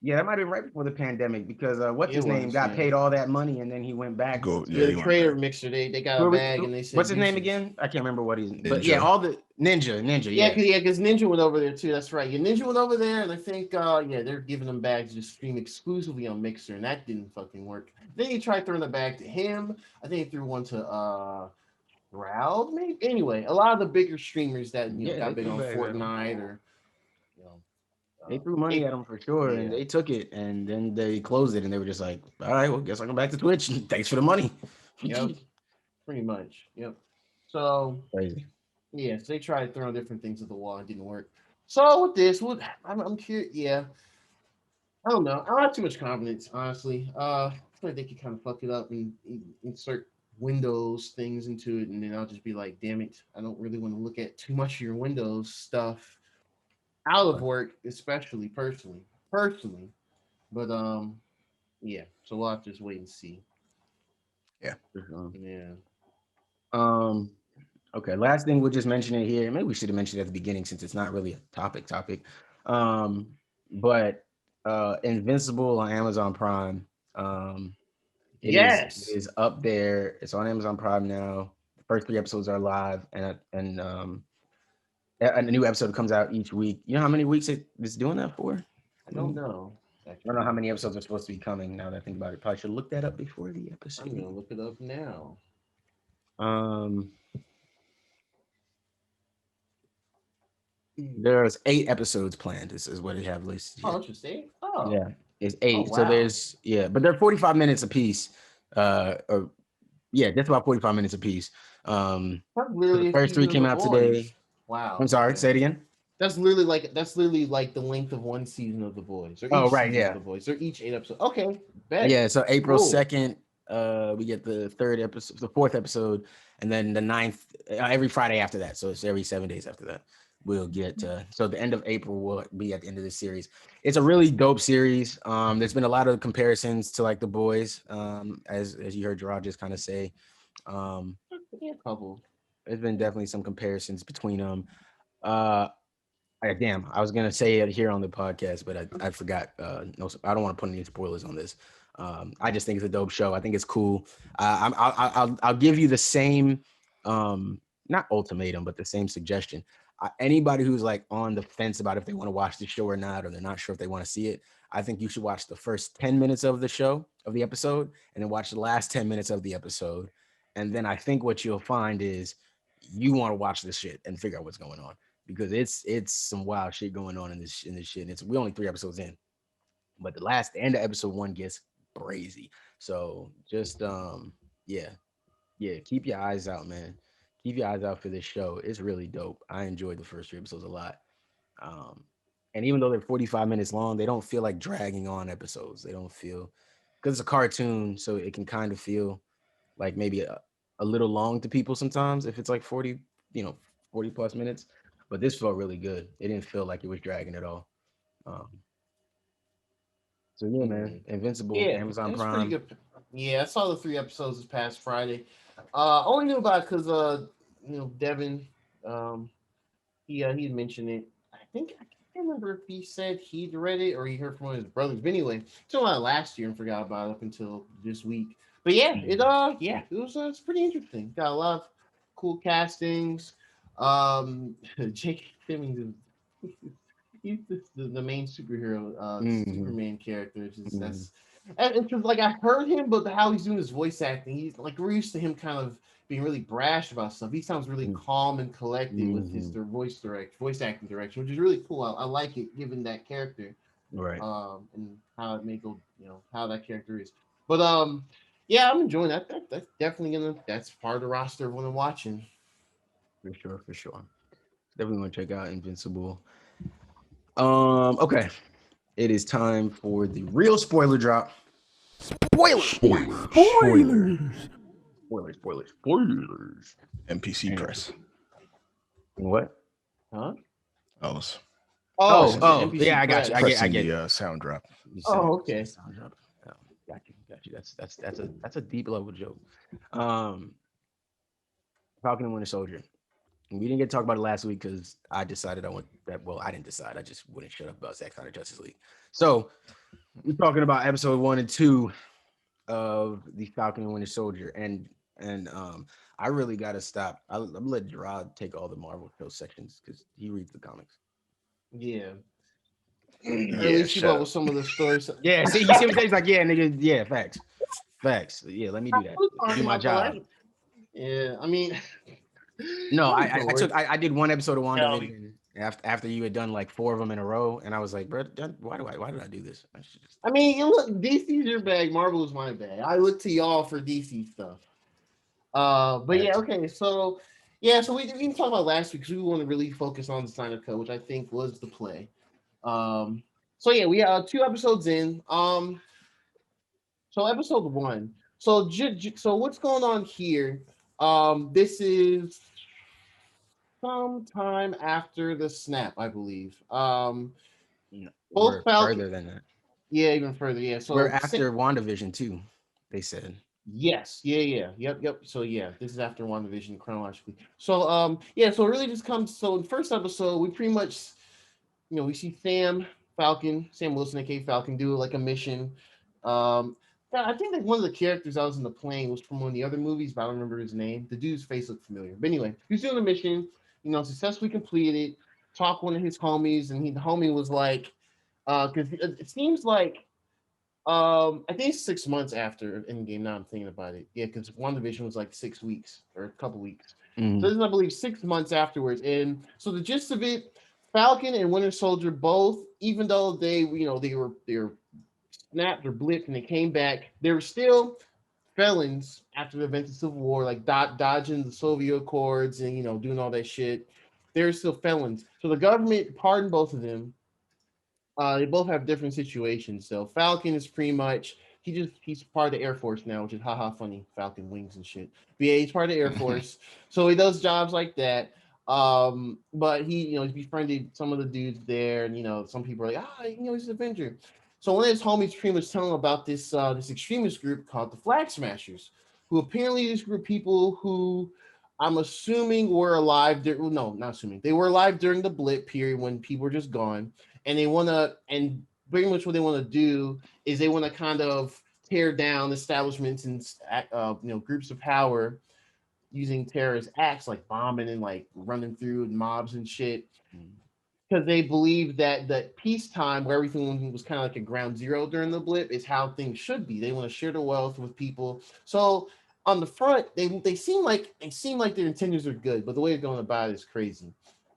Yeah, that might have been right before the pandemic because what's his name got paid all that money and then he went back. The creator of Mixer, they got a bag and they said, what's his name again? I can't remember what he's. But yeah, all the Ninja. Yeah, because Ninja went over there too. That's right. Yeah, Ninja went over there, and I think they're giving them bags to stream exclusively on Mixer, and that didn't fucking work. Then he tried throwing the bag to him. I think he threw one to Raul, maybe. Anyway, a lot of the bigger streamers that got big on Fortnite or they threw money at them for sure, and they took it, and then they closed it, and they were just like, "All right, well, guess I'll go back to Twitch. Thanks for the money." Yep, pretty much. Yep. So crazy. Yeah, so they tried throwing different things at the wall, it didn't work. So with this, I'm curious. Yeah, I don't know. I don't have too much confidence, honestly. I feel like they could kind of fuck it up and insert Windows things into it, and then I'll just be like, "Damn it, I don't really want to look at too much of your Windows stuff out of work, especially personally. But yeah. So we'll have to just wait and see. Yeah. Okay. Last thing we'll just mention it here. Maybe we should have mentioned it at the beginning since it's not really a topic. But Invincible on Amazon Prime. It is up there. It's on Amazon Prime now. The first 3 episodes are live, and a new episode comes out each week. You know how many weeks it's doing that for? I don't know. I don't know how many episodes are supposed to be coming. Now that I think about it, probably should look that up before the episode. I'm gonna look it up now. There's 8 episodes planned. This is what they have listed. Oh, interesting. Oh, yeah, it's 8. Oh, wow. So there's but they're 45 minutes a piece. Or yeah, that's about 45 minutes a piece. The first 3 came out today. Wow. I'm sorry. Say it again. That's literally like the length of one season of The Boys. Or The Boys. They're each 8 episodes. Okay. Bet. Yeah. So April 2nd, we get the 3rd episode, the 4th episode, and then the 9th every Friday after that. So it's every 7 days after that. We'll get so the end of April will be at the end of this series. It's a really dope series. There's been a lot of comparisons to like The Boys, as you heard Gerard just kind of say. A couple. There's been definitely some comparisons between them. Damn, I was gonna say it here on the podcast, but I forgot. No, I don't want to put any spoilers on this. I just think it's a dope show. I think it's cool. I'll give you the same, not ultimatum, but the same suggestion. Anybody who's like on the fence about if they want to watch the show or not, or they're not sure if they want to see it, I think you should watch the first 10 minutes of the episode, and then watch the last 10 minutes of the episode. And then I think what you'll find is you want to watch this shit and figure out what's going on, because it's some wild shit going on in this shit. And we're only 3 episodes in, but the end of episode 1 gets crazy. So just keep your eyes out, man. Keep your eyes out for this show. It's really dope. I enjoyed the first 3 episodes a lot. And even though they're 45 minutes long, they don't feel like dragging on episodes. They don't feel because it's a cartoon, so it can kind of feel like maybe a little long to people sometimes if it's like 40, 40 plus minutes. But this felt really good. It didn't feel like it was dragging at all. Um, so yeah, man, Invincible, Yeah, Amazon it's pretty Prime. good. Yeah, I saw the 3 episodes this past Friday. Only knew about it because Devin, he had mentioned it. I can't remember if he said he'd read it or he heard from one of his brothers. But anyway, saw it last year and forgot about it up until this week. But yeah, it was it's pretty interesting. Got a lot of cool castings. Jake Simmons is he's the main superhero, Superman character. It's just and it's just like I heard him, but how he's doing his voice acting, he's like we're used to him kind of being really brash about stuff. He sounds really calm and collected with his voice acting direction, which is really cool. I like it given that character, Right. and how it may go, how that character is. But yeah, I'm enjoying that. That's definitely that's part of the roster of what I'm watching. For sure. Definitely want to check out Invincible. Okay. It is time for the real spoiler drop. Spoilers. NPC press. What? Huh? I was Oh, yeah, I got you. I pressing get the sound drop. Okay. Sound drop. Got you. That's a deep level joke. Falcon and Winter Soldier. We didn't get to talk about it last week because I decided I want that. Well, I didn't decide. I just wouldn't shut up about Zack Snyder Justice League. So we're talking about episode 1 and 2 of the Falcon and Winter Soldier, and I really got to stop. I'm gonna let Gerard take all the Marvel show sections because he reads the comics. Yeah. Or Yeah, at least keep shut up up. with some of the stories. Yeah, see, you see what he's like, yeah, nigga, yeah, facts. Yeah, let me do that. Do my job. Yeah, I mean, No, I did one episode of WandaVision after you had done like 4 of them in a row, and I was like, bro, why did I do this? I mean, look, DC's your bag, Marvel is my bag. I look to y'all for DC stuff. But yeah, okay, so we didn't talk about last week because we want to really focus on the Snyder Cut, which I think was the play. So yeah, we are 2 episodes in. So episode 1. So so what's going on here? This is sometime after the snap, I believe. Both Falcon. Further than that. Yeah, even further. Yeah. So we're after WandaVision too. They said. Yes. Yeah. Yep. So yeah, this is after WandaVision chronologically. So yeah. So it really just comes. So in the first episode, we pretty much, we see Sam Wilson, aka Falcon, do like a mission. I think that one of the characters I was in the plane was from one of the other movies, but I don't remember his name. The dude's face looked familiar. But anyway, he's doing a mission, successfully completed. Talk one of his homies, and the homie was like, because it seems like, I think it's 6 months after Endgame. Now I'm thinking about it. Yeah, because WandaVision was like 6 weeks or a couple weeks. So this is, I believe, 6 months afterwards. And so the gist of it, Falcon and Winter Soldier both, even though they were snapped or blipped and they came back, they were still felons after the events of Civil War, like dodging the Soviet Accords and doing all that shit. They're still felons. So the government pardoned both of them. They both have different situations. So Falcon is pretty much he's part of the Air Force now, which is funny. Falcon wings and shit. But yeah, he's part of the Air Force. So he does jobs like that. But he he's befriended some of the dudes there, and some people are like, he's an Avenger. So one of his homies pretty much telling him about this extremist group called the Flag Smashers, who apparently this group of people who I'm assuming were alive. No, not assuming. They were alive during the blip period when people were just gone, and and pretty much what they want to do is they want to kind of tear down establishments and groups of power using terrorist acts like bombing and like running through mobs and shit. Because they believe that peacetime, where everything was kind of like a ground zero during the blip, is how things should be. They want to share the wealth with people. So on the front, they seem like their intentions are good, but the way they're going about it is crazy.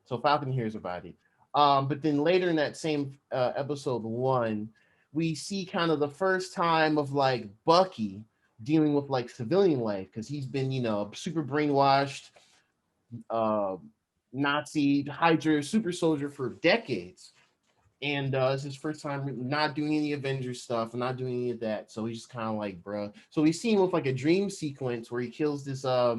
So Falcon hears about it. But then later in that same episode 1, we see kind of the first time of like Bucky dealing with like civilian life because he's been super brainwashed. Nazi Hydra super soldier for decades. And it's his first time not doing any Avengers stuff and not doing any of that. So he's just kind of like, bruh. So we see him with like a dream sequence where he kills this I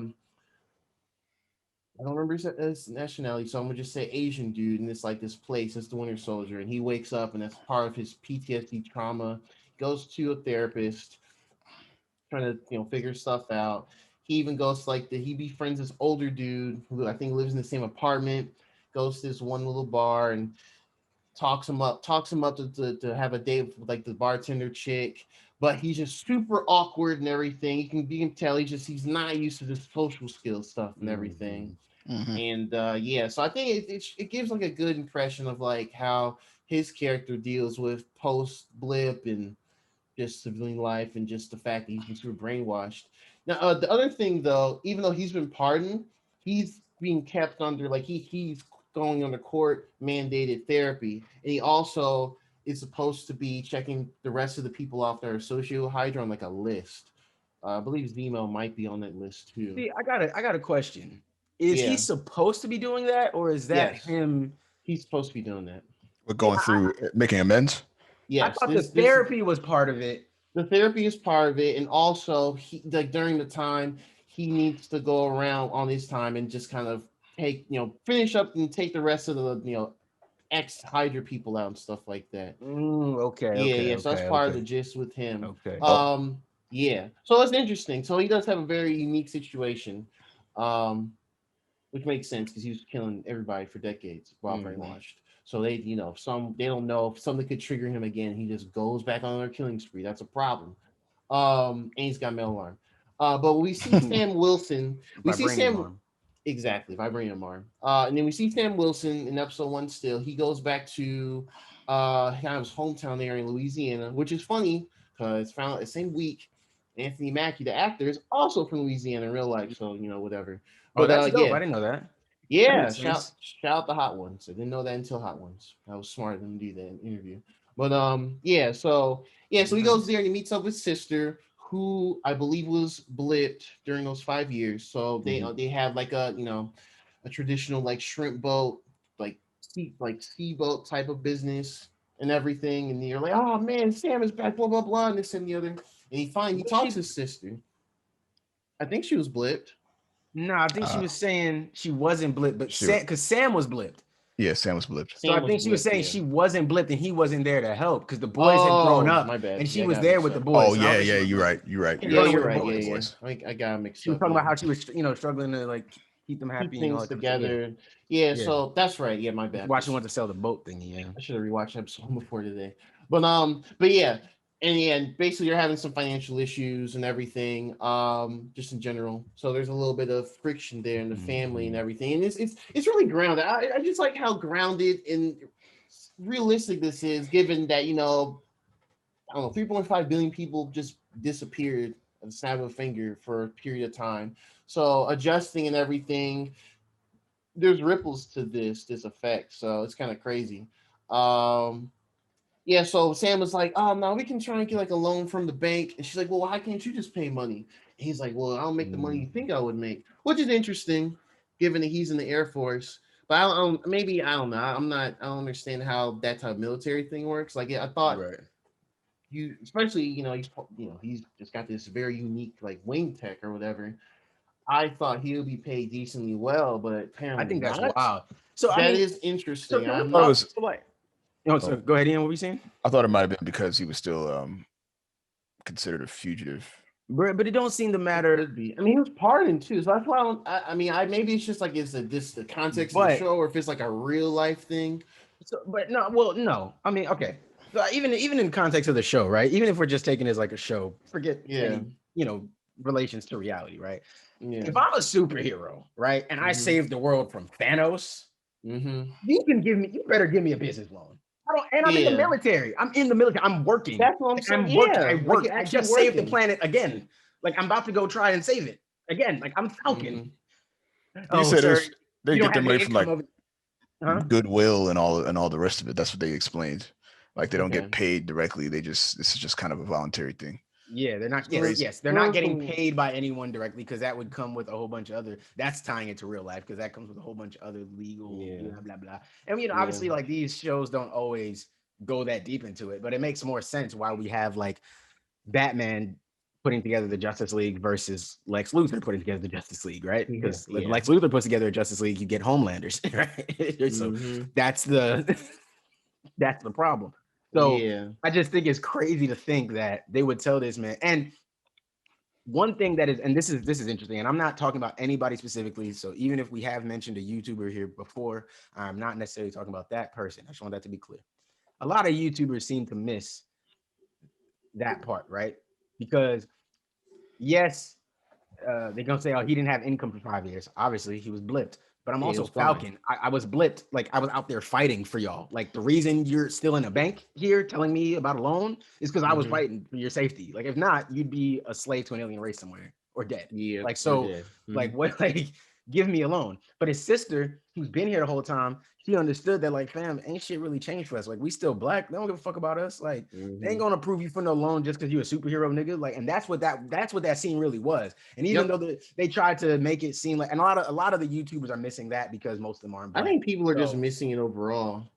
don't remember his nationality, so I'm gonna just say Asian dude in this like this place. It's the Winter Soldier, and he wakes up, and that's part of his PTSD trauma. He goes to a therapist, trying to figure stuff out. He even goes to he befriends this older dude who I think lives in the same apartment. Goes to this one little bar and talks him up to have a date with like the bartender chick, but he's just super awkward and everything. You can tell he's not used to this social skills stuff and everything. And yeah, so I think it gives like a good impression of like how his character deals with post blip and just civilian life and just the fact that he's been super brainwashed. Now, the other thing though, even though he's been pardoned, he's being kept under he's going under court mandated therapy, and he also is supposed to be checking the rest of the people off that are associated with Hydra on like a list. I believe Zemo might be on that list too. See, I got a question. Is he supposed to be doing that, or is that him? He's supposed to be doing that. We're going through making amends. Yes, I thought the therapy was part of it. The therapy is part of it, and also he during the time he needs to go around on his time and just kind of take finish up and take the rest of the ex Hydra people out and stuff like that. Okay. So that's part of the gist with him. Okay. Yeah. So it's interesting. So he does have a very unique situation, which makes sense because he was killing everybody for decades while brainwashed. So they, they don't know if something could trigger him again. He just goes back on their killing spree. That's a problem. And he's got mail alarm. But we see Sam Wilson. We see Sam. Alarm. Exactly, vibranium arm. And then we see Sam Wilson in episode 1 still. He goes back to kind of his hometown area in Louisiana, which is funny because found out the same week Anthony Mackie, the actor, is also from Louisiana in real life. So, whatever. But that's dope. I didn't know that. Yeah, shout out the Hot Ones. I didn't know that until Hot Ones. I was smart of them to do that interview. But so he goes there and he meets up with his sister, who I believe was blipped during those 5 years. So they have like a traditional like shrimp boat, like sea boat type of business and everything. And you're like, oh man, Sam is back, blah blah blah, and this and the other. And he talks to his sister. I think she was blipped. No, I think she was saying she wasn't blipped, but because Sam was blipped. Yeah, Sam was blipped. So I think she was saying she wasn't blipped and he wasn't there to help because the boys had grown up. My bad. And she was there with the boys. Oh yeah, you're right. You're right. Yeah. I got mixed up. She was talking about how she was, struggling to like keep them happy and all that together. Yeah, so that's right. Yeah, my bad. Watching want to sell the boat thing. Yeah, I should have rewatched episode before today. But yeah. And basically you're having some financial issues and everything, just in general. So there's a little bit of friction there in the family and everything. And it's really grounded. I just like how grounded and realistic this is, given that, 3.5 billion people just disappeared at the snap of a finger for a period of time. So adjusting and everything, there's ripples to this effect. So it's kind of crazy. Yeah, so Sam was like, oh, no, we can try and get like a loan from the bank. And she's like, well, why can't you just pay money? And he's like, well, I'll make the money you think I would make, which is interesting, given that he's in the Air Force. But I don't know. I don't understand how that type of military thing works. Like, I thought you, especially, he's just got this very unique like wing tech or whatever. I thought he would be paid decently well, but apparently I think that's wild. So that is interesting. So go ahead, Ian. What were you saying? I thought it might have been because he was still considered a fugitive. But it don't seem to matter. He was pardoned too, so that's why maybe it's just like the context of the show, or if it's like a real life thing. So, but no. I mean, okay. So even in context of the show, right? Even if we're just taking it as like a show, forget any, relations to reality, right? Yeah. If I'm a superhero, right, and I saved the world from Thanos, you better give me a business loan. I'm in the military. I'm working. That's what I'm saying. I work. I just saved the planet again. Like I'm about to go try and save it again. Like I'm Falcon. You said they get their money from like goodwill and all the rest of it. That's what they explained. Like they don't get paid directly. This is just kind of a voluntary thing. Yeah, they're not. Crazy. Yes, they're not getting paid by anyone directly because that would come with a whole bunch of other. That's tying it to real life because that comes with a whole bunch of other legal blah blah blah. And obviously, like these shows don't always go that deep into it, but it makes more sense why we have like Batman putting together the Justice League versus Lex Luthor putting together the Justice League, right? Because Lex Luthor puts together a Justice League, you get Homelanders, right? So that's the problem. So I just think it's crazy to think that they would tell this man. And one thing that is, and this is interesting, and I'm not talking about anybody specifically. So even if we have mentioned a YouTuber here before, I'm not necessarily talking about that person. I just want that to be clear. A lot of YouTubers seem to miss that part, right? Because yes, they're gonna say, oh, he didn't have income for 5 years. Obviously, he was blipped. But I'm also Falcon. I was blipped. Like I was out there fighting for y'all. Like the reason you're still in a bank here telling me about a loan is because I was fighting for your safety. Like if not, you'd be a slave to an alien race somewhere or dead. Yeah. Like so, like what? Like give me a loan. But his sister, who's been here the whole time, she understood that, like, fam, ain't shit really changed for us. Like, we still black. They don't give a fuck about us. Like, they ain't gonna approve you for no loan just because you're a superhero, nigga. Like, and that's what that scene really was. And even though they tried to make it seem like, and a lot of the YouTubers are missing that because most of them aren't black. I think people are just missing it overall.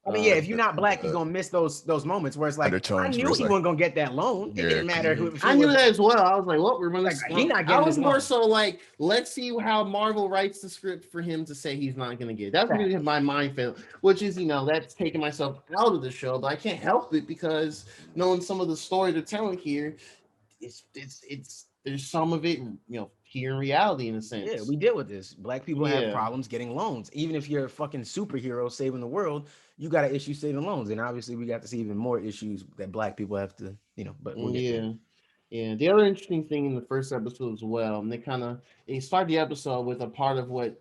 I mean, yeah, if you're not black, you're gonna miss those moments where it's like, I knew he wasn't gonna get that loan. It didn't matter who. I knew that as well. I was like, what? We're gonna. He not getting. I was more so like, let's see how Marvel writes the script for him to say he's not gonna get. That's really my mind failed, which is, that's taking myself out of the show, but I can't help it because knowing some of the story they're telling here, it's there's some of it, here in reality in a sense. Yeah, we deal with this. Black people have problems getting loans. Even if you're a fucking superhero saving the world, you got to issue saving loans. And obviously we got to see even more issues that black people have to, but we'll get there. Yeah. The other interesting thing in the first episode as well, and they start the episode with a part of what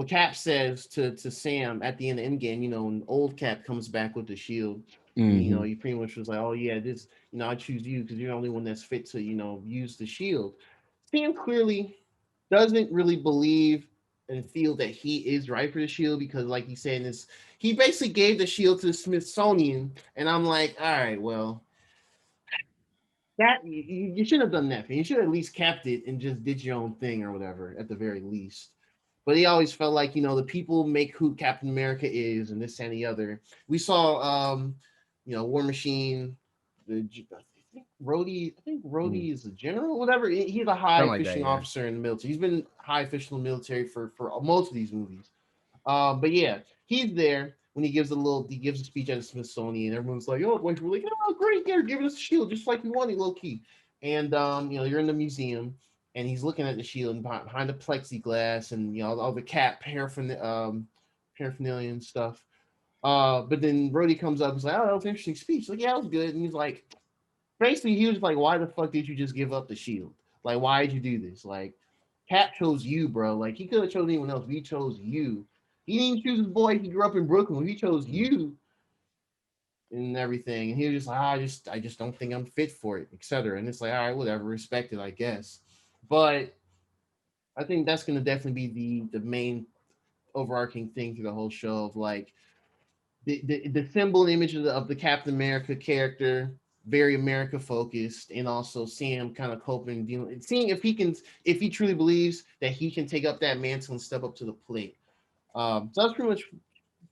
Cap says to Sam at the end of Endgame, when old Cap comes back with the shield. He pretty much was like, oh yeah, this, I choose you because you're the only one that's fit to, use the shield. Sam clearly doesn't really believe and feel that he is right for the shield because, like he said, he basically gave the shield to the Smithsonian, and I'm like, all right, well, that you shouldn't have done that. You should have at least kept it and just did your own thing or whatever at the very least. But he always felt like, the people make who Captain America is and this and the other. We saw, War Machine, I think Rhodey is a general, whatever. He's a high fishing officer in the military. He's been high official in the military for most of these movies. But yeah, he's there when he gives a speech at the Smithsonian. Everyone's like, oh, we're like, oh, great, they're giving us a shield just like we wanted, low key. And you're in the museum. And he's looking at the shield and behind the plexiglass and all the Cap paraphernalia and stuff. But then Rhodey comes up and is like, oh, that was an interesting speech. Like, yeah, it was good. And he's like, basically, he was like, why the fuck did you just give up the shield? Like, why did you do this? Like, Cap chose you, bro. Like, he could have chosen anyone else, but he chose you. He didn't choose his boy. He grew up in Brooklyn. He chose you and everything. And he was just like, I just don't think I'm fit for it, etc. And it's like, all right, whatever, respect it, I guess. But I think that's going to definitely be the main overarching thing through the whole show of like the symbol and image of the Captain America character, very America focused, and also Sam kind of coping, seeing if he truly believes that he can take up that mantle and step up to the plate. So that's pretty much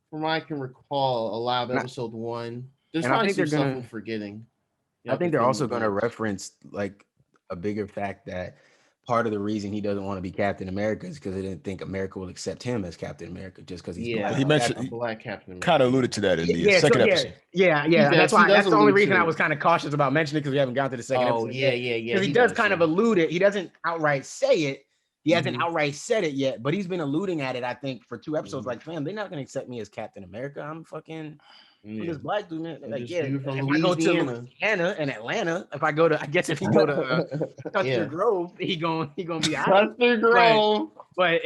from what I can recall a lot of episode 1. There's probably some stuff I'm forgetting. I think they're also going to reference like a bigger fact that part of the reason he doesn't want to be Captain America is because they didn't think America will accept him as Captain America just because he's black. He mentioned black Captain America. Kind of alluded to that in the second episode. Yeah. That's the only reason I was kind of cautious about mentioning it because we haven't gotten to the second episode. Yeah. Because he does kind of allude it. He doesn't outright say it. He hasn't outright said it yet, but he's been alluding at it, I think, for 2 episodes. Like, fam, they're not going to accept me as Captain America. I'm fucking... this black dude, man. Like, if I go to Louisiana and Atlanta, if he go to Custer Grove, he gonna be out. Custer Grove. But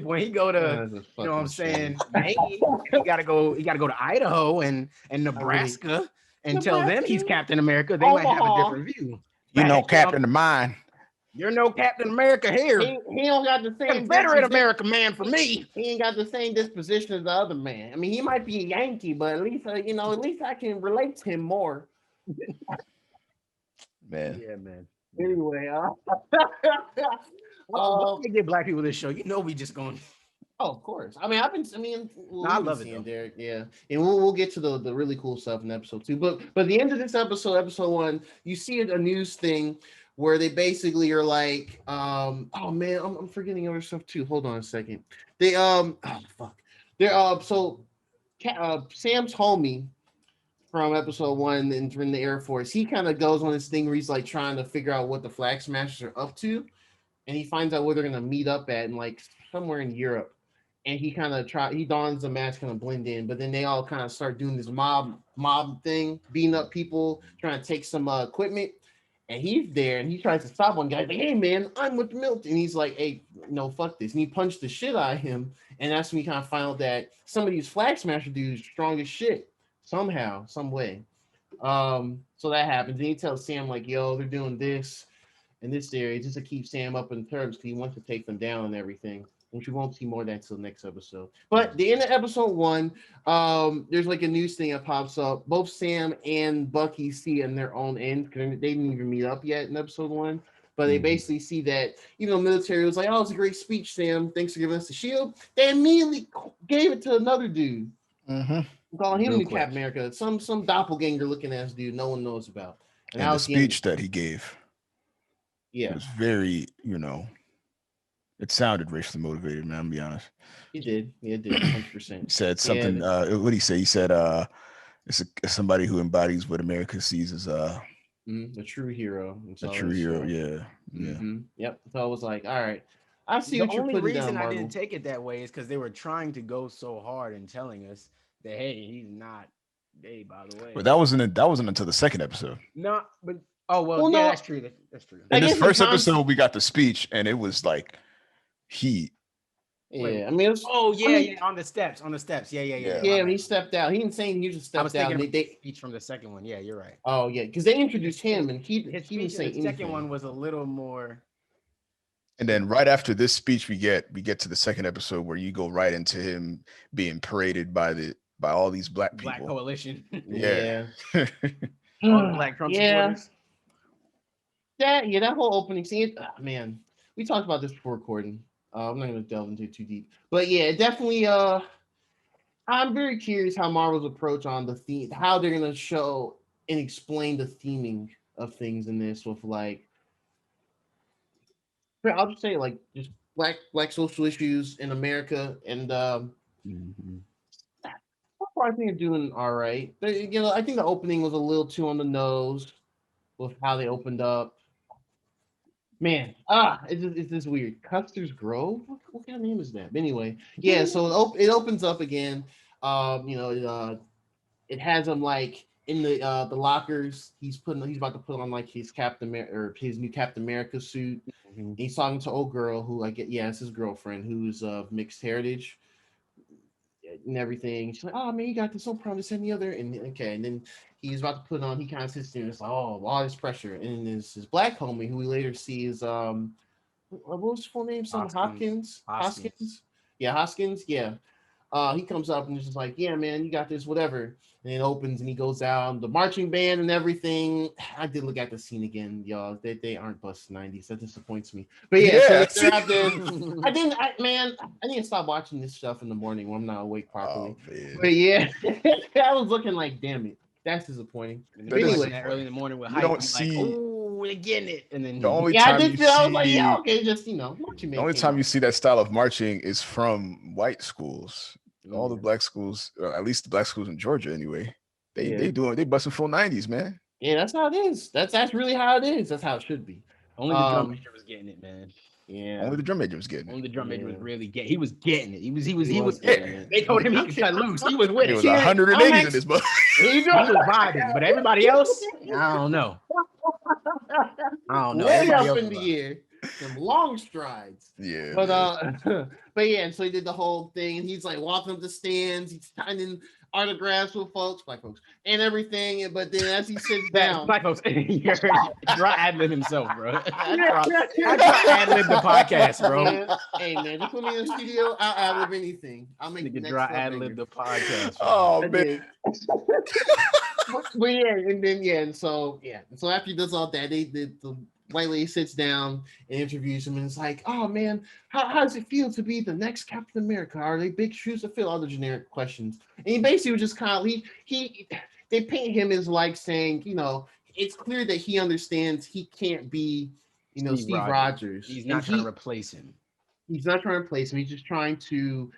when he go to, what I'm saying, Maine, he gotta go to Idaho and Nebraska and tell them he's Captain America. They might have a different view. Captain of mine. You're no Captain America here. He don't got the same Confederate America man for me. He ain't got the same disposition as the other man. I mean, he might be a Yankee, but at least at least I can relate to him more. Man. Yeah, man. Anyway, we get black people this show. You know, we just going. Oh, of course. I love it, though. Derek. Yeah, and we'll get to the really cool stuff in episode 2. But the end of this episode 1, you see a news thing where they basically are like, oh man, I'm forgetting other stuff too. Hold on a second. They Sam's homie from episode 1 and in the Air Force, he kind of goes on this thing where he's like trying to figure out what the Flag Smashers are up to, and he finds out where they're gonna meet up at, and like somewhere in Europe. And he kind of he dons the mask, kind of blend in, but then they all kind of start doing this mob thing, beating up people, trying to take some equipment. And he's there, and he tries to stop one guy. He's like, "Hey man, I'm with the military." And he's like, "Hey, no, fuck this." And he punched the shit out of him. And that's when we kind of found out that some of these Flag Smasher dudes strong as shit somehow, some way. So that happens. And he tells Sam like, "Yo, they're doing this in this area just to keep Sam up in terms because he wants to take them down and everything." Which we won't see more of that until next episode. But the end of episode 1, there's like a news thing that pops up. Both Sam and Bucky see in their own end because they didn't even meet up yet in episode 1. But they basically see that even though military was like, "Oh, it's a great speech, Sam. Thanks for giving us the shield." They immediately gave it to another dude. Calling him Captain America. Some doppelganger looking ass dude no one knows about. And the speech that he gave. Yeah. It was very, it sounded racially motivated, man. I'm gonna be honest. He did. Yeah, it did. 100%. He said something. What did he say? He said, "It's somebody who embodies what America sees as a true hero." A true hero. Yeah. Yep. So I was like, all right. I see what you're putting down. The only reason I didn't take it that way is because they were trying to go so hard and telling us that, hey, he's not gay, by the way. But that wasn't until the second episode. No, but no. That's true. That's true. In this first episode, we got the speech, and it was like heat. Yeah, I mean, it was, on the steps. Yeah. Yeah, when he stepped out, he didn't say he just stepped out. They speech from the second one. Yeah, you're right. Oh yeah, because they introduced him, and he didn't say anything. The second one was a little more. And then right after this speech, we get to the second episode where you go right into him being paraded by all these black people. Black coalition. Yeah. All the black Trump supporters. That whole opening scene, man. We talked about this before recording. I'm not going to delve into it too deep, but yeah, definitely. I'm very curious how Marvel's approach on the theme, how they're going to show and explain the theming of things in this with like. I'll just say like just black social issues in America, and so far I think they're doing all right. I think the opening was a little too on the nose with how they opened up. Man, it's this weird. Custer's Grove? What kind of name is that? But anyway, yeah. So it opens up again. It has him like in the lockers. He's about to put on like his his new Captain America suit. Mm-hmm. He's talking to old girl who it's his girlfriend who's of mixed heritage and everything. She's like, "Oh man, you got this, no problem, this and the other." And then he's about to put on. He kind of sits there and it's like, "Oh, all this pressure." And there's his black homie who we later see is what was his full name? Hoskins. Yeah, Hoskins. Yeah. He comes up and is just like, "Yeah, man, you got this, whatever." And it opens and he goes out, the marching band and everything. I did look at the scene again, y'all. They aren't bust 90s. That disappoints me. But yeah. So they're out there. I didn't stop watching this stuff in the morning when I'm not awake properly. But yeah, I was looking like, damn it. That's disappointing. But anyway, early in the morning with hype, don't see. Like, oh, we're getting it, and then the only time I was like, yeah, okay, just the only time you see that style of marching is from white schools. All the black schools, or at least the black schools in Georgia, anyway. They busting full 90s, man. Yeah, that's how it is. That's really how it is. That's how it should be. Only the drum major was getting it, man. Yeah. Only the drum major was getting it. Only the drum major was really getting. He was getting it. He was getting it. They told him he could cut loose. He was with it. It was 180 in this book. He was vibing, but everybody else, I don't know. Way up in the air. Some long strides. Yeah. But yeah, and so he did the whole thing, and he's like walking up the stands, he's signing autographs with black folks, and everything. But then as he sits down, black folks, you're Draw ad-lib himself, bro. I draw ad-lib the podcast, bro. Man, hey man, just put me in the studio. I'll ad-lib anything. I'll make Nigga next draw stuff ad-lib bigger. the podcast. Oh man. But yeah, and then and so after he does all that, the white lady sits down and interviews him, and it's like, oh man, how does it feel to be the next Captain America? Are they big shoes to fill? All the generic questions, and he basically was just kind of they paint him as like saying, it's clear that he understands he can't be, Steve Rogers. He's not trying to replace him. He's not trying to replace him. He's just trying to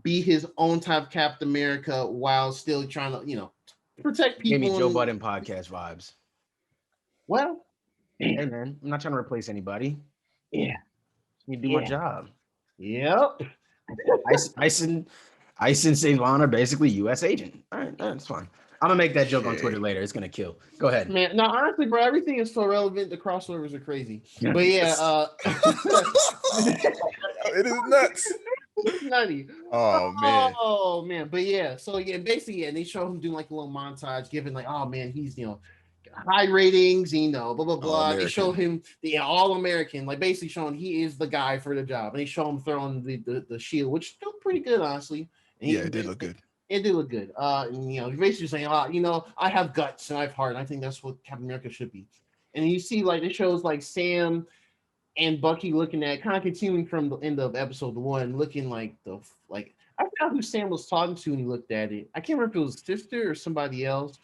be his own type of Captain America while still trying to, protect people. Give me Joe Budden podcast vibes. Well, hey man, I'm not trying to replace anybody. Yeah, you do my job. Yep. Ison Savon are basically U.S. agent. All right, that's fine. I'm gonna make that joke on Twitter later. It's gonna kill. Go ahead, man. No, honestly, bro, everything is so relevant. The crossovers are crazy. But yeah, it is nuts. It's nutty. Oh man. But yeah, so basically, they show him doing like a little montage, giving like, oh man, he's high ratings, blah blah blah. They show him the all American, like basically showing he is the guy for the job, and they show him throwing the shield, which looked pretty good, honestly. And it did look good. It did look good. He's basically saying, I have guts and I have heart. And I think that's what Captain America should be. And you see, like, it shows like Sam and Bucky looking at, kind of continuing from the end of episode 1, looking like I forgot who Sam was talking to when he looked at it. I can't remember if it was his sister or somebody else.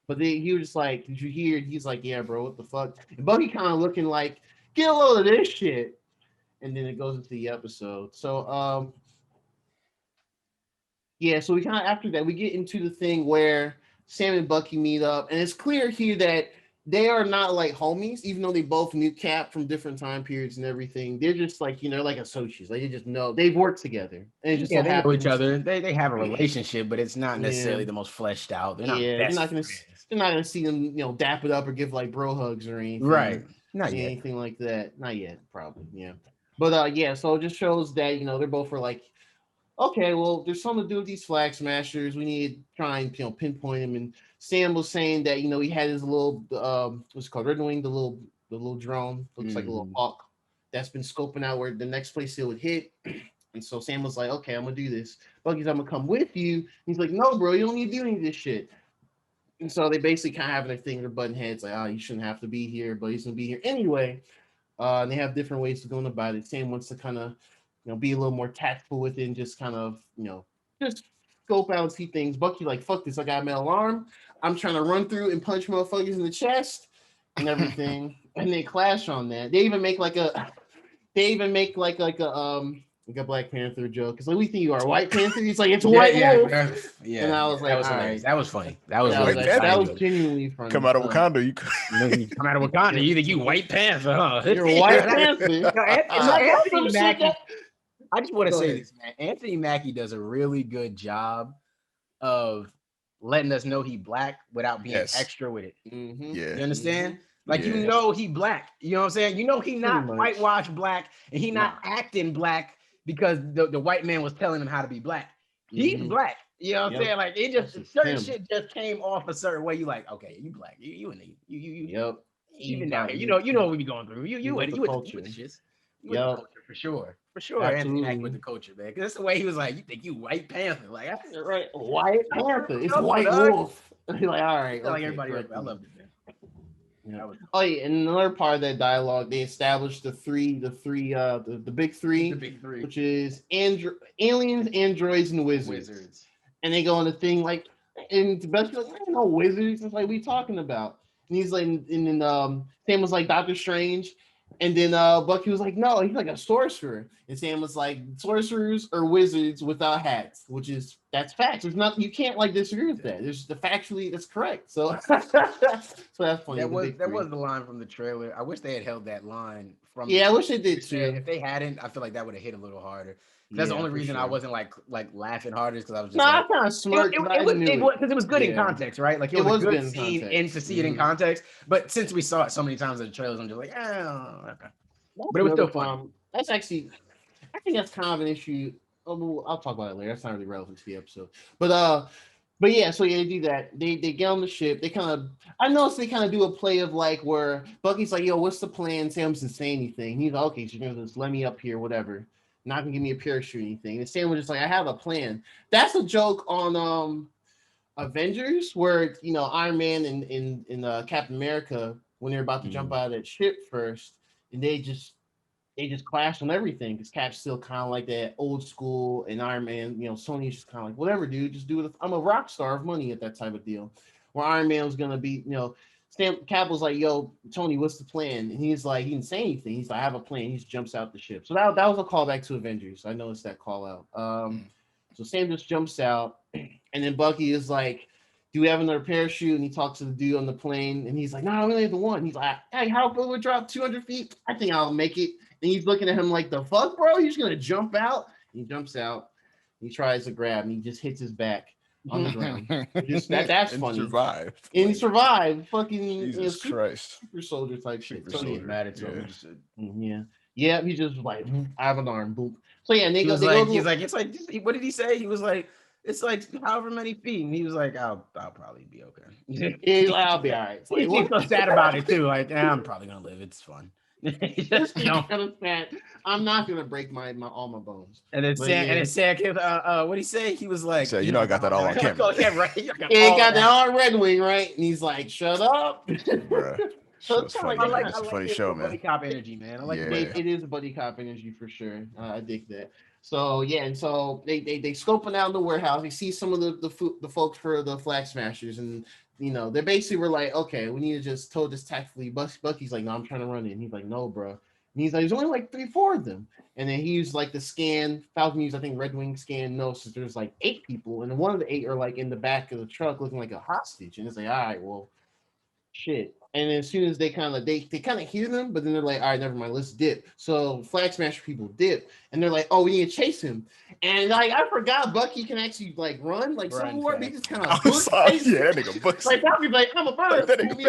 But he was just like, did you hear? He's like, yeah, bro, what the fuck? And Bucky kind of looking like, get a load of this shit. And then it goes into the episode. So, so we kind of, after that, we get into the thing where Sam and Bucky meet up. And it's clear here that they are not like homies, even though they both knew Cap from different time periods and everything. They're just like, like associates. Like, they just know they've worked together. And it just they know each other. They have a relationship, but it's not necessarily the most fleshed out. They're not they're not gonna see them, dap it up or give like bro hugs or anything. Right. Not yet. Anything like that. Not yet, probably. Yeah. But so it just shows that, they're both were like, okay, well, there's something to do with these flag smashers. We need to try and pinpoint him. And Sam was saying that he had his little what's it called, Red Wing, the little drone, looks like a little hawk that's been scoping out where the next place it would hit. And so Sam was like, okay, I'm gonna do this. Bucky's, I'm gonna come with you. And he's like, no, bro, you don't need to do any of this shit. And so they basically kind of have their thing, their button heads, like, you shouldn't have to be here, but he's gonna be here anyway. And they have different ways of going about it. Sam wants to kind of be a little more tactful with it and just kind of, just scope out and see things. Bucky like, fuck this, I got my alarm. I'm trying to run through and punch motherfuckers in the chest and everything. And they clash on that. They even make like a Black Panther joke. Because like, we think you are White Panther. He's like, it's White Wolf. Yeah. And I was like, that was hilarious. That was funny. That was genuinely funny. Come out of Wakanda, you come out of Wakanda. You think you White Panther, huh? You're White Panther. Anthony Mackie. I just want to say this, man. Anthony Mackie does a really good job of letting us know he black without being extra with it. Mm-hmm. Yeah. You understand? Like, he black. You know what I'm saying? He not whitewashed black, and he not acting black because the white man was telling him how to be black. He's black. You know what I'm saying? Like, it just certain shit just came off a certain way. You like, okay, you black. You even down here. You know what we be going through. You with the shits. You with the culture for sure. For sure. Anthony Mackie with the culture, man. Because that's the way he was like, you think you White Panther. Like, right. White Panther. It's White Wolf. Like, all right. Like everybody else. I love it, man. Yeah. And another part of that dialogue, they established the big three, which is aliens, androids, and wizards. And they go on the thing like, and the best like, I don't know wizards. It's like, we talking about? And he's like, and then Sam was like Doctor Strange, and then Bucky was like, no, he's like a sorcerer. And Sam was like, sorcerers or wizards without hats, that's facts. There's nothing, you can't like disagree with that. There's factually that's correct. So so that's funny. That was the line from the trailer. I wish they had held that line from. Yeah, I wish they did too. If they hadn't, I feel like that would have hit a little harder. That's the only reason I wasn't like laughing harder, because I was just I kind of smirked. Because it was good in context, right? Like, it was a good scene and to see it in context. But since we saw it so many times in the trailers, I'm just like, okay. But it was still fun. That's actually, I think that's kind of an issue. I'll talk about it later. That's not really relevant to the episode. But But yeah, so yeah, they do that. They get on the ship. They kind of, I noticed they kind of do a play of like where Bucky's like, "Yo, what's the plan?" Sam doesn't say anything. He's like, "Okay, so you're gonna just let me up here, whatever. Not gonna give me a parachute or anything." And Sam was just like, "I have a plan." That's a joke on Avengers where Iron Man and Captain America when they're about to jump out of that ship first, and they just clashed on everything because Cap's still kind of like that old school, and Iron Man, Sony's just kind of like, whatever, dude, just do it. I'm a rock star of money at that type of deal. Where Iron Man was gonna be, Cap was like, yo, Tony, what's the plan? And he's like, he didn't say anything. He's like, I have a plan. He just jumps out the ship. So that was a callback to Avengers. I noticed that call out. So Sam just jumps out, and then Bucky is like, do we have another parachute? And he talks to the dude on the plane, and he's like, no, I only have the one. He's like, hey, how will it drop 200 feet? I think I'll make it. And he's looking at him like, the fuck, bro? You're just going to jump out? And he jumps out. He tries to grab, and he just hits his back on the ground. That's and funny. Survived. And he survived. Fucking Jesus Christ. Super soldier type shit. Super So, soldier. Mad at Yeah. him. Yeah, he just like, I have an arm. Boom. So, yeah, and He's like, it's like, what did he say? He was like, it's like however many feet. And he was like, I'll probably be okay. Yeah, I'll be all right. He seems so sad about it too. Like, I'm probably gonna live. It's fun. Just kind of sad. I'm not gonna break my all my bones. And then Sam, what did he say? He was like, So, I got that all on camera. Yeah, right. He got that all Red Wing, right? And he's like, shut up. Bruh. So It's funny. It's a funny show, man. Buddy cop energy, man. I like it is a buddy cop energy for sure. I dig that. So yeah, and so they scoping out in the warehouse. They see some of the folks for the Flag Smashers, and they basically were like, okay, we need to just told this tactfully. Bucky's like, no, I'm trying to run it. And he's like, no, bro. And he's like, there's only like 3-4 of them. And then he used like the scan. Falcon used, I think, Red Wing scan. No, so there's like 8 people, and one of the 8 are like in the back of the truck looking like a hostage. And it's like, all right, well, shit. And as soon as they kind of hear them, but then they're like, all right, never mind, let's dip. So Flag Smasher people dip, and they're like, oh, we need to chase him. And like I forgot Bucky can actually like run like Civil War. He just kind of that nigga books. like Bucky's like, I'm a bird. Bucky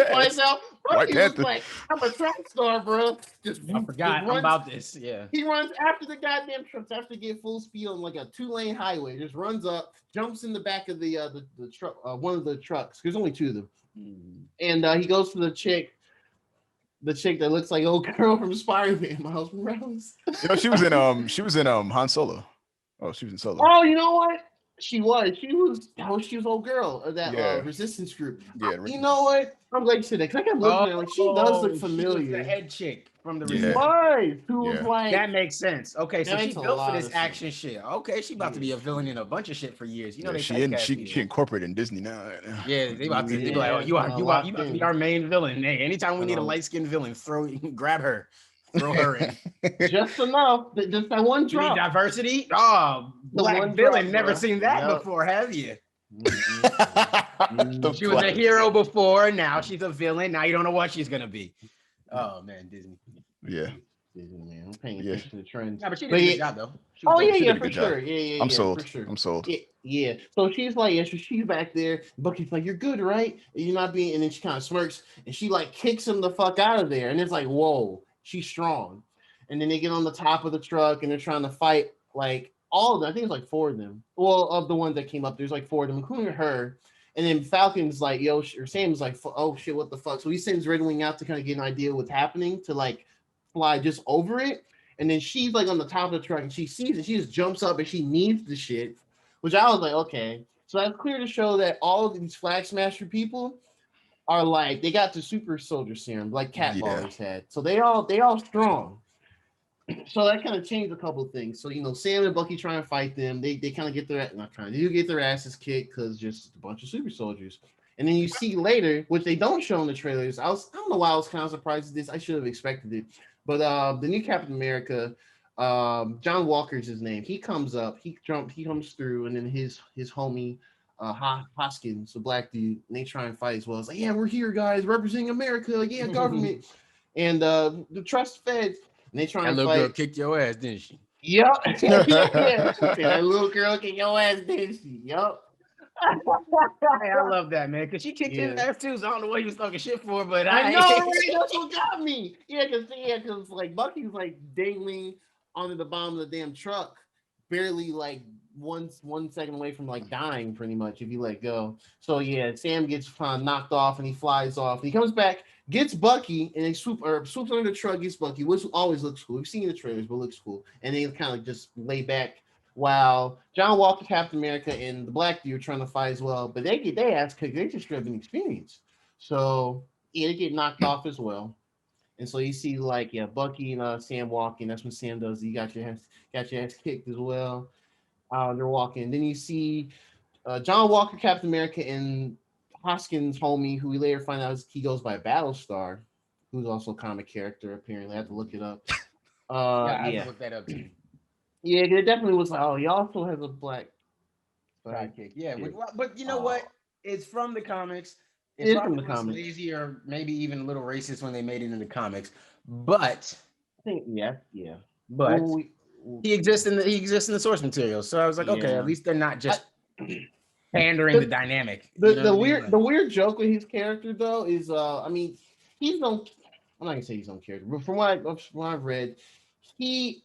was like, I'm a track star, bro. I forgot about this. Yeah. He runs after the goddamn trucks after get full speed on like a 2-lane highway. Just runs up, jumps in the back of the truck, one of the trucks. There's only 2 of them. And he goes to the chick that looks like old girl from Spider-Man, Miles Morales. She was in Han Solo. Oh, she was in Solo. Oh, you know what? She was old girl of that resistance group. Yeah. You know what? I'm glad you said that because I kept looking at her like she does look familiar. She was the head chick from the resistance. Who was like that makes sense. Okay, so she's built for this action sense. Shit. Okay, she about to be a villain in a bunch of shit for years. She incorporated in Disney now. Yeah, they about to be like, oh, you about to be our main villain. Hey, anytime we need a light skinned villain, grab her. Throw her in. Just enough. Just that one drop. Diversity? Oh, black villain. Never seen that before, have you? She was a hero before. Now she's a villain. Now you don't know what she's going to be. Oh, man, Disney. Yeah. Disney, man. I'm paying attention to the trends. Yeah, but she did a good job, though. For sure. Yeah, I'm sold. For sure. I'm sold. Yeah. So she's like, she's back there. Bucky's like, you're good, right? You're not being, and then she kind of smirks, and she like kicks him the fuck out of there. And it's like, whoa. She's strong. And then they get on the top of the truck and they're trying to fight like all of them. I think it's like 4 of them. Well, of the ones that came up, there's like 4 of them, including her. And then Falcon's like, yo, or Sam's like, oh shit, what the fuck? So he sends Red Wing out to kind of get an idea what's happening, to like fly just over it. And then she's like on the top of the truck and she sees it. She just jumps up and she needs the shit, which I was like, okay. So that's clear to show that all of these Flag Smasher people are like, they got the super soldier serum like Cat always had. So they all strong. So that kind of changed a couple of things. So Sam and Bucky try and fight them. They kind of get their asses kicked because just a bunch of super soldiers. And then you see later, which they don't show in the trailers. I don't know why I was kind of surprised at this. I should have expected it. But the new Captain America, John Walker's his name. He comes up, he comes through, and then his homie Hoskins, the black dude, and they try and fight as well. It's like, yeah, we're here, guys, representing America. Yeah, government. And the trust feds, and they try and fight. That little girl kicked your ass, didn't she? Yep. That little girl kicked your ass, didn't she? Yep. Hey, I love that, man, because she kicked his ass too. So I don't know what he was talking shit for, but I know, right? That's what got me. Yeah, because like Bucky's like dangling onto the bottom of the damn truck, barely like one second away from like dying pretty much if you let go. So yeah, Sam gets kind of knocked off and he flies off. And he comes back, gets Bucky, and they swoops under the truck, gets Bucky, which always looks cool. We've seen the trailers, but it looks cool. And they kind of just lay back while John Walker, Captain America, and the Black Dude are trying to fight as well. But they get their ass kicked. They just driven experience. So yeah, they get knocked off as well. And so you see like Bucky and Sam walking. That's when Sam does. You got your ass kicked as well. They're walking. Then you see John Walker, Captain America, and Hoskins' homie, who we later find out he goes by Battlestar, who's also a comic character. Apparently, I have to look it up. I have to look that up too. Yeah, it definitely was like, oh, he also has a black sidekick. Yeah, but you know what? It's from the comics. It's from the comics. Lazy or maybe even a little racist when they made it in the comics. But I think yeah. But he exists in the source material. So I was like, okay, at least they're not just pandering the dynamic. The weird joke with his character though is I mean, I'm not gonna say he's on character, but from what I've read, he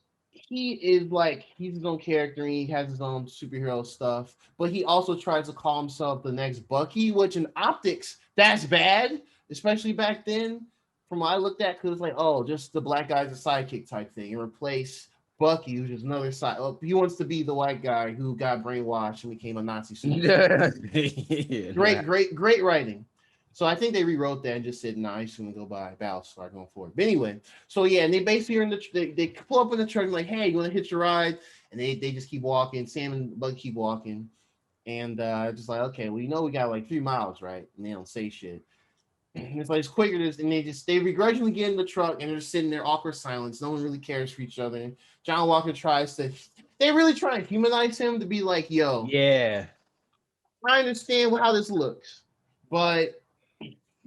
is like he's his own character and he has his own superhero stuff, but he also tries to call himself the next Bucky, which in optics that's bad, especially back then. From what I looked at, because it's like, oh, just the black guy's a sidekick type thing, and replace Bucky, who's just another side. Oh, he wants to be the white guy who got brainwashed and became a Nazi soldier. Great writing. So I think they rewrote that and just said, nah, he's gonna go by Battlestar going forward. But anyway, so yeah, and they basically are in they pull up in the truck and like, hey, you want to hitch a ride? And they just keep walking. Sam and Bucky keep walking, and just like, okay, well, we got like 3 miles, right? And they don't say shit. And it's like it's quicker, and they begrudgingly get in the truck and they're sitting there, awkward silence. No one really cares for each other. John Walker they really try and humanize him to be like, yo, yeah, I understand how this looks, but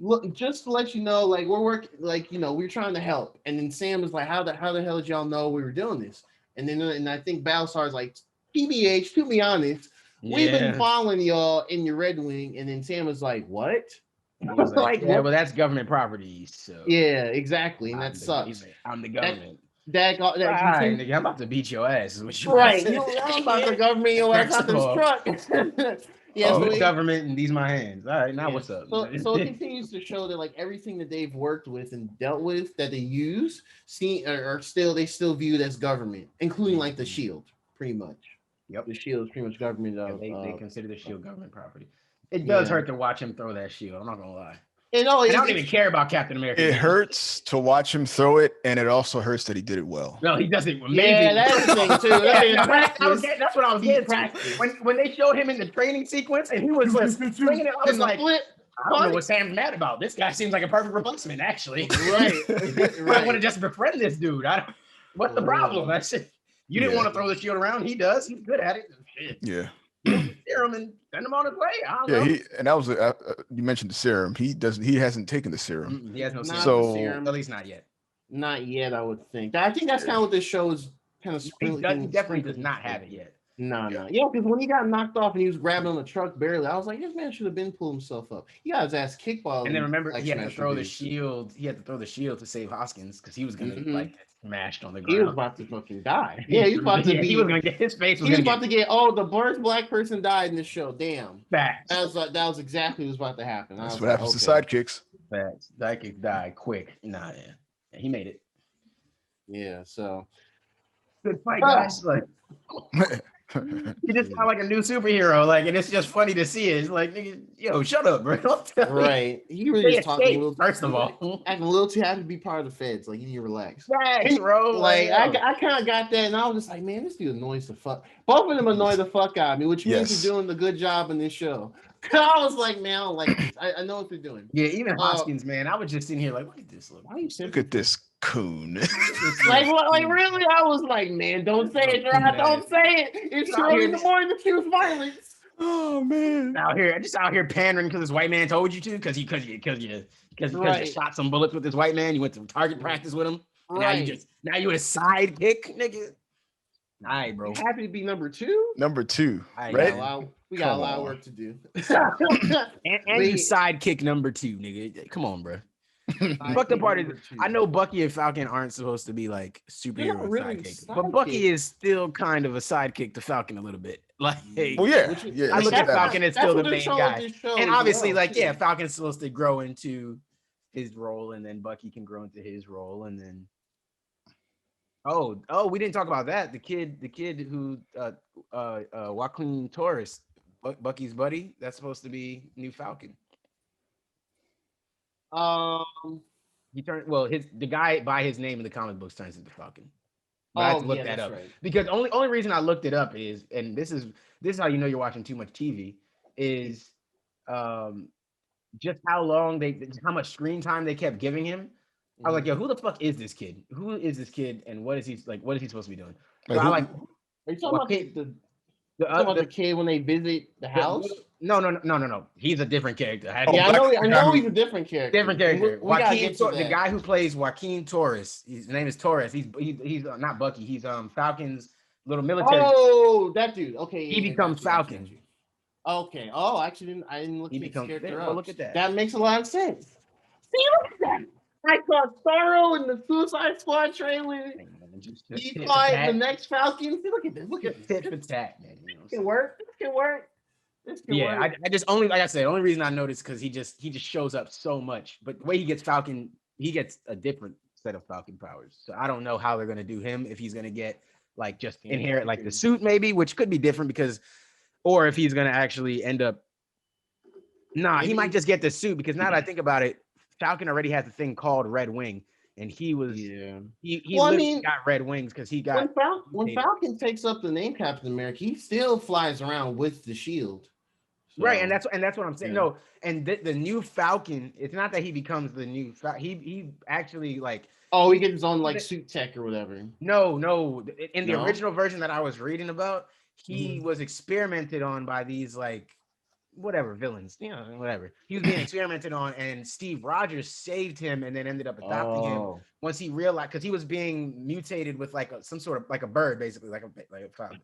look, just to let you know, like we're working, like we're trying to help. And then Sam is like, how the hell did y'all know we were doing this? And then I think Battlestar is like, TBH, to be honest, we've been following y'all in your Red Wing. And then Sam is like, what? Like, yeah, well, that's government property. So yeah, exactly, and that sucks. I'm the government. Nigga, I'm about to beat your ass. Is what you right? I'm about to government your ass out this truck. Yeah, so government and these my hands. All right, now what's up? So it continues to show that like everything that they've worked with and dealt with that they use, they still viewed as government, including like the Shield, pretty much. Yep, the Shield is pretty much government. They consider the Shield government property. It does hurt to watch him throw that shield. I'm not gonna lie. I don't even care about Captain America. It hurts to watch him throw it, and it also hurts that he did it well. No, he does it amazing. Yeah, that's the thing too. That's what I was getting to. When they showed him in the training sequence, and he was swinging it, I was like, I don't know what Sam's mad about. This guy seems like a perfect replacement, actually. Right. I want to just befriend this dude. What's the problem? That's it. You didn't want to throw the shield around. He does. He's good at it. Yeah. Serum and send him on his way. I don't know. And that was you mentioned the serum. He hasn't taken the serum. He has no serum. So serum. At least not yet. Not yet, I would think. I think that's kind of what this show is kind of. He definitely does not have it yet. No. Yeah, because when he got knocked off and he was grabbing on the truck barely, I was like, this man should have been pulling himself up. He got his ass kicked by. And then remember, he had to throw the shield. He had to throw the shield to save Hoskins because he was gonna like smashed on the ground. He was about to fucking die. Yeah, he was about to be. He was gonna get his face. He was about to get. Oh, the first black person died in this show. Damn. Facts. That was exactly what was about to happen. That's what happens to sidekicks. Facts. Sidekicks die quick. Nah, yeah, he made it. Yeah. So good fight, guys. Like. He just sound like a new superhero, like, and it's just funny to see it. It's like, nigga, yo, shut up, bro. Right. He really is talking a little. First of all, acting a little too happy to be part of the feds. Like, you need to relax. Right, bro. Like, I kind of got that, and I was just like, man, this dude annoys the fuck. Both of them annoy the fuck out of me, which means they're doing a good job in this show. I was like, man, I don't like this. I know what they're doing. Yeah, even Hoskins, man. I was just sitting here like, look at this. Look at this coon. like really? I was like, man, don't say it, Gerard. Don't say it. It's early in the morning to choose violence. Oh man. Out here pandering because this white man told you to, because you shot some bullets with this white man. You went to target practice with him. Right. Now you a sidekick, nigga. All right, bro. Happy to be number 2. Number 2. Right. We got a lot of work to do. and you sidekick number 2, nigga. Come on, bro. Fuck the part is, Number two. I know Bucky and Falcon aren't supposed to be like superhero really sidekicks, but Bucky is still kind of a sidekick to Falcon a little bit. Like, Well, yeah, Which is- yeah. I it's look at established. Falcon as That's still what the they're main showing guy, this show and as obviously, well, like, too. yeah, Falcon's supposed to grow into his role, and then Bucky can grow into his role, and then. Oh, we didn't talk about that. The kid who Joaquin Torres, Bucky's buddy, that's supposed to be new Falcon. He turned the guy by his name in the comic books turns into Falcon. But I have to look that up because only reason I looked it up is, and this is how you know you're watching too much TV, is just how much screen time they kept giving him. I was like, yo, who the fuck is this kid? Who is this kid? And what is he supposed to be doing? So Like, are you talking about the kid when they visit the house? No. He's a different character. I know he's a different character. Different character. Joaquin, the guy who plays Joaquin Torres. His name is Torres. He's not Bucky. He's Falcon's little military. Oh, that dude. Okay. He becomes Falcon. Okay. Oh, I didn't look at his character up. Look at that. That makes a lot of sense. See, look at that. I saw Starro in the Suicide Squad trailer. He fight the next Falcon. See, look at this. Look at this. Tit for tat, man. This can work. This can work. I just only, like I said, only reason I noticed because he just shows up so much. But the way he gets Falcon, he gets a different set of Falcon powers. So I don't know how they're gonna do him, if he's gonna get like just inherit like the suit maybe, which could be different because, or if he's gonna actually end up. He might just get the suit because now that I think about it, Falcon already has a thing called Red Wing, and he was he got red wings because he got when Falcon takes up the name Captain America, he still flies around with the shield. So, right, and that's what I'm saying. Yeah. No, and the new Falcon, it's not that he becomes the new Falcon. He actually like he gets his own like suit tech or whatever. No. In the original version that I was reading about, he was experimented on by these like whatever villains, whatever. He was being experimented on, and Steve Rogers saved him, and then ended up adopting him once he realized, because he was being mutated with like some sort of like a bird, basically like a falcon.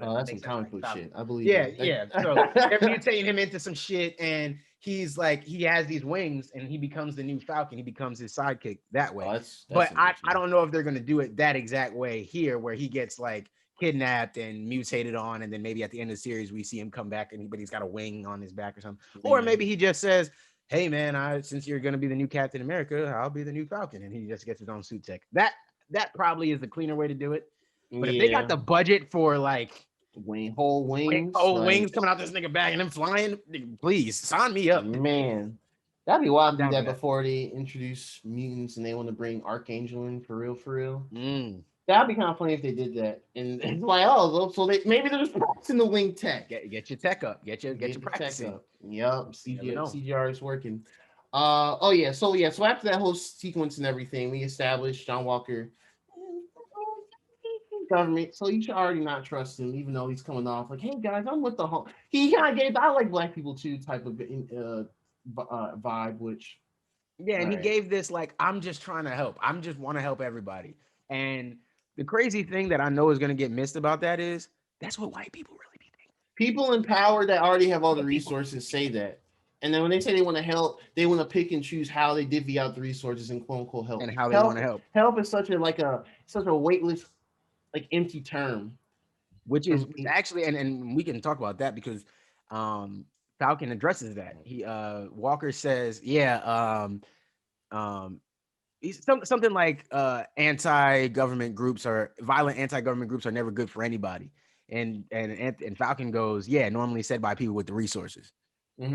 That's some comic book shit. I believe. Yeah. So they're mutating him into some shit, and he's like he has these wings, and he becomes the new Falcon. He becomes his sidekick that way. But I don't know if they're gonna do it that exact way here, where he gets like kidnapped and mutated on, and then maybe at the end of the series we see him come back, but he's got a wing on his back or something. Or maybe he just says, "Hey man, since you're gonna be the new Captain America, I'll be the new Falcon," and he just gets his own suit tech. That probably is the cleaner way to do it. But if they got the budget for like whole wings coming out this nigga back and then flying, please sign me up. Man, that'd be wild to do that before they introduce mutants and they want to bring Archangel in for real. That'd be kind of funny if they did that. And it's like, so maybe they're just practicing the wing tech. Get your tech up. Get your practice up. Yep. CGR is working. So after that whole sequence and everything, we established John Walker government, so you should already not trust him, even though he's coming off like, "Hey guys, I'm with the whole." He kind of gave I like black people too type of vibe, which and he gave this like, I'm just trying to help. I'm just want to help everybody. And the crazy thing that I know is going to get missed about that is that's what white people really be thinking. People in power that already have all the resources say that. And then when they say they want to help, they want to pick and choose how they divvy out the resources and quote unquote help. And how they want to help. Help is such a weightless, like empty term. Which is actually, and we can talk about that because Falcon addresses that. He Walker says, something like anti-government groups or violent anti-government groups are never good for anybody. And Falcon goes, normally said by people with the resources.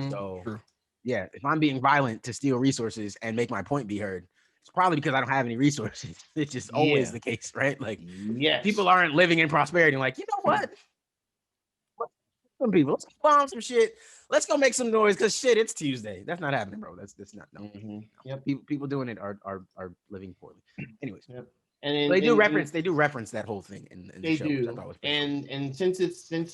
So if I'm being violent to steal resources and make my point be heard, it's probably because I don't have any resources. It's just always the case, right? Like, people aren't living in prosperity. And like, you know what? Some people, let's bomb some shit. Let's go make some noise because shit, it's Tuesday. That's not happening, bro. That's not. No. People doing it are living poorly. Anyways, and they do reference that whole thing in the show. They do. And since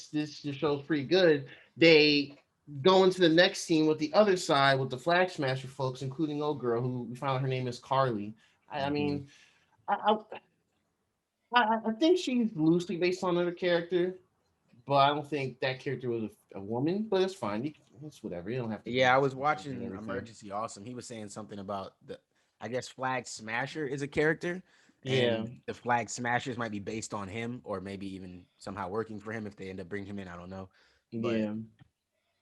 this show's pretty good, they go into the next scene with the other side with the Flag Smasher folks, including old girl who we found out her name is Carly. I mean, I think she's loosely based on another character, but I don't think that character was a woman. But it's fine. It's whatever. You don't have to. Yeah, I was watching Emergency Awesome. He was saying something about I guess Flag Smasher is a character. And the Flag Smashers might be based on him, or maybe even somehow working for him if they end up bringing him in. I don't know. But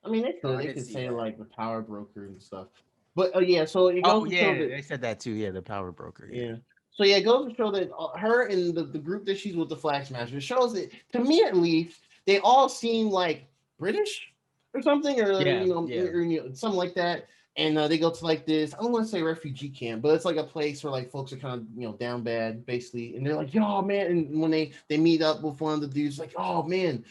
I mean, they could say like the power broker and stuff. But so it goes to show that they said that too. Yeah, the power broker. Yeah. So it goes to show that her and the group that she's with, the Flag Smashers, shows that, to me at least, they all seem like British or something, or something like that. And they go to like this, I don't want to say refugee camp, but it's like a place where like folks are kind of down bad basically, and they're like, "Yo, man!" And when they meet up with one of the dudes, like, "Oh man,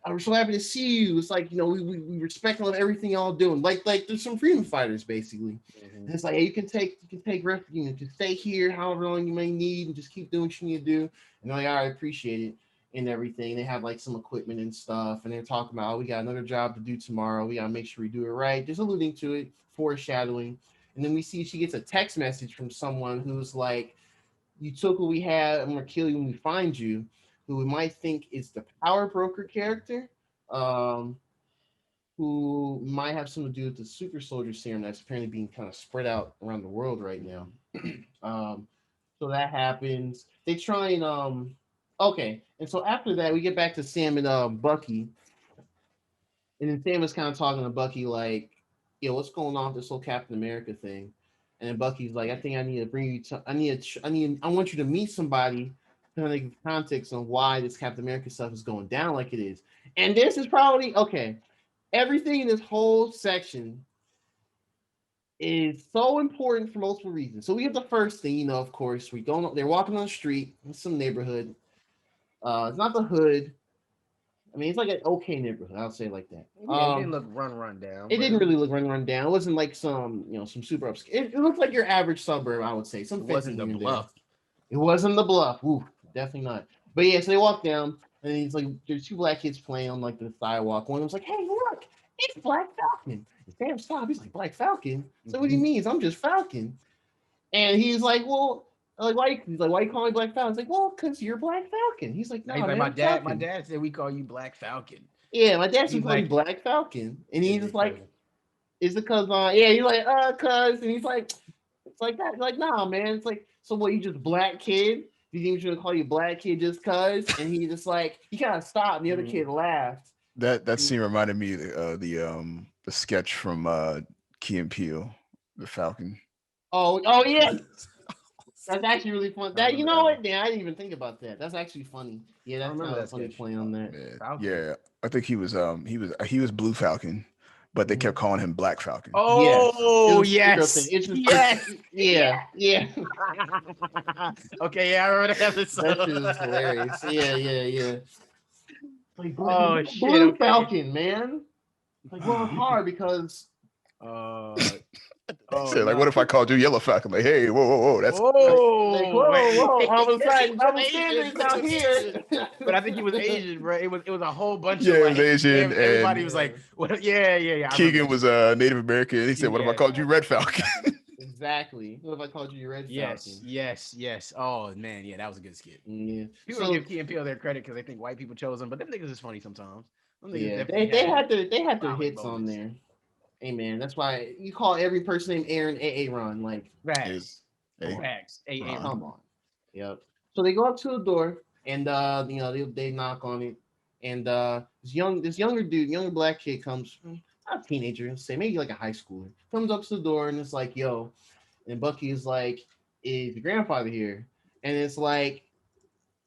I'm so happy to see you." It's like, we respect and love everything y'all doing. Like there's some freedom fighters basically. And it's like, hey, you can take refuge, just stay here however long you may need, and just keep doing what you need to do. And they're like, I appreciate it and everything. They have like some equipment and stuff, and they're talking about, we got another job to do tomorrow. We gotta make sure we do it right. Just alluding to it, foreshadowing. And then we see she gets a text message from someone who's like, "You took what we had. I'm gonna kill you when we find you." Who we might think is the power broker character, who might have something to do with the super soldier serum that's apparently being kind of spread out around the world right now. So that happens. They try and okay, and so after that we get back to Sam and Bucky, and then Sam is kind of talking to Bucky like, "Yo, what's going on with this whole Captain America thing?" And then Bucky's like, "I think I need to bring you to. I want you to meet somebody to kind of give context on why this Captain America stuff is going down like it is." And this is probably okay. Everything in this whole section is so important for multiple reasons. So we have the first thing, of course, they're walking on the street in some neighborhood. It's not the hood. I mean, it's like an okay neighborhood. I'll say it like that. Yeah, it didn't look run down. It didn't really look run down. It wasn't like some super upscale. It looked like your average suburb, I would say. It wasn't the Bluff. It wasn't the Bluff. Ooh, definitely not. But yeah, so they walk down, and he's like, there's two black kids playing on like the sidewalk. One of them's like, "Hey, look, it's Black Falcon." And Sam stop. He's like, "Black Falcon?" So what do you mean? I'm just Falcon. And he's like, "Well, like why?" He's like, "Why you call me Black Falcon?" He's like, "Well, because you're Black Falcon." He's like, "No, he's like, man, my dad said we call you Black Falcon." Yeah, my dad said call you Black Falcon, and he's just like, "Is it because yeah?" He's like, cuz," and he's like, "It's like that." He's like, "Nah, man." It's like, "So what? You just black kid? You think we're gonna call you black kid just cuz?" And he just like he kind of stopped, and the other kid laughed. That scene reminded me of the sketch from Key and Peele, the Falcon. Oh yeah. That's actually really fun. That, you know what? Yeah, I didn't even think about that. That's actually funny. Yeah, that's kind of funny playing on that. Yeah, I think he was Blue Falcon, but they kept calling him Black Falcon. Oh yes, it's just, yeah. Okay, yeah, I remember that episode. That shit was hilarious. Yeah. Like, oh shit, Blue Falcon, man. Like, well, it's hard because. Said, like, what if I called you Yellow Falcon? Like, hey, whoa, that's whoa. All of a sudden, double standards out here. But I think he was Asian, bro. It was a whole bunch of like, it was Asian. Everybody was like, what? Yeah. Keegan was Native American. He said, what if I called you Red Falcon? Exactly. What if I called you Red Falcon? Yes. Oh man, yeah, that was a good skit. Yeah. People give Key and Peele their credit because they think white people chose them, but them niggas is funny sometimes. Yeah, they had their hits on there. Hey man, that's why you call every person named Aaron Aaron. Like facts. Come on. Yep. So they go up to the door and they knock on it, and this younger black kid comes, not a teenager, say maybe like a high schooler, comes up to the door and it's like, "Yo," and Bucky is like, "Is your grandfather here?" And it's like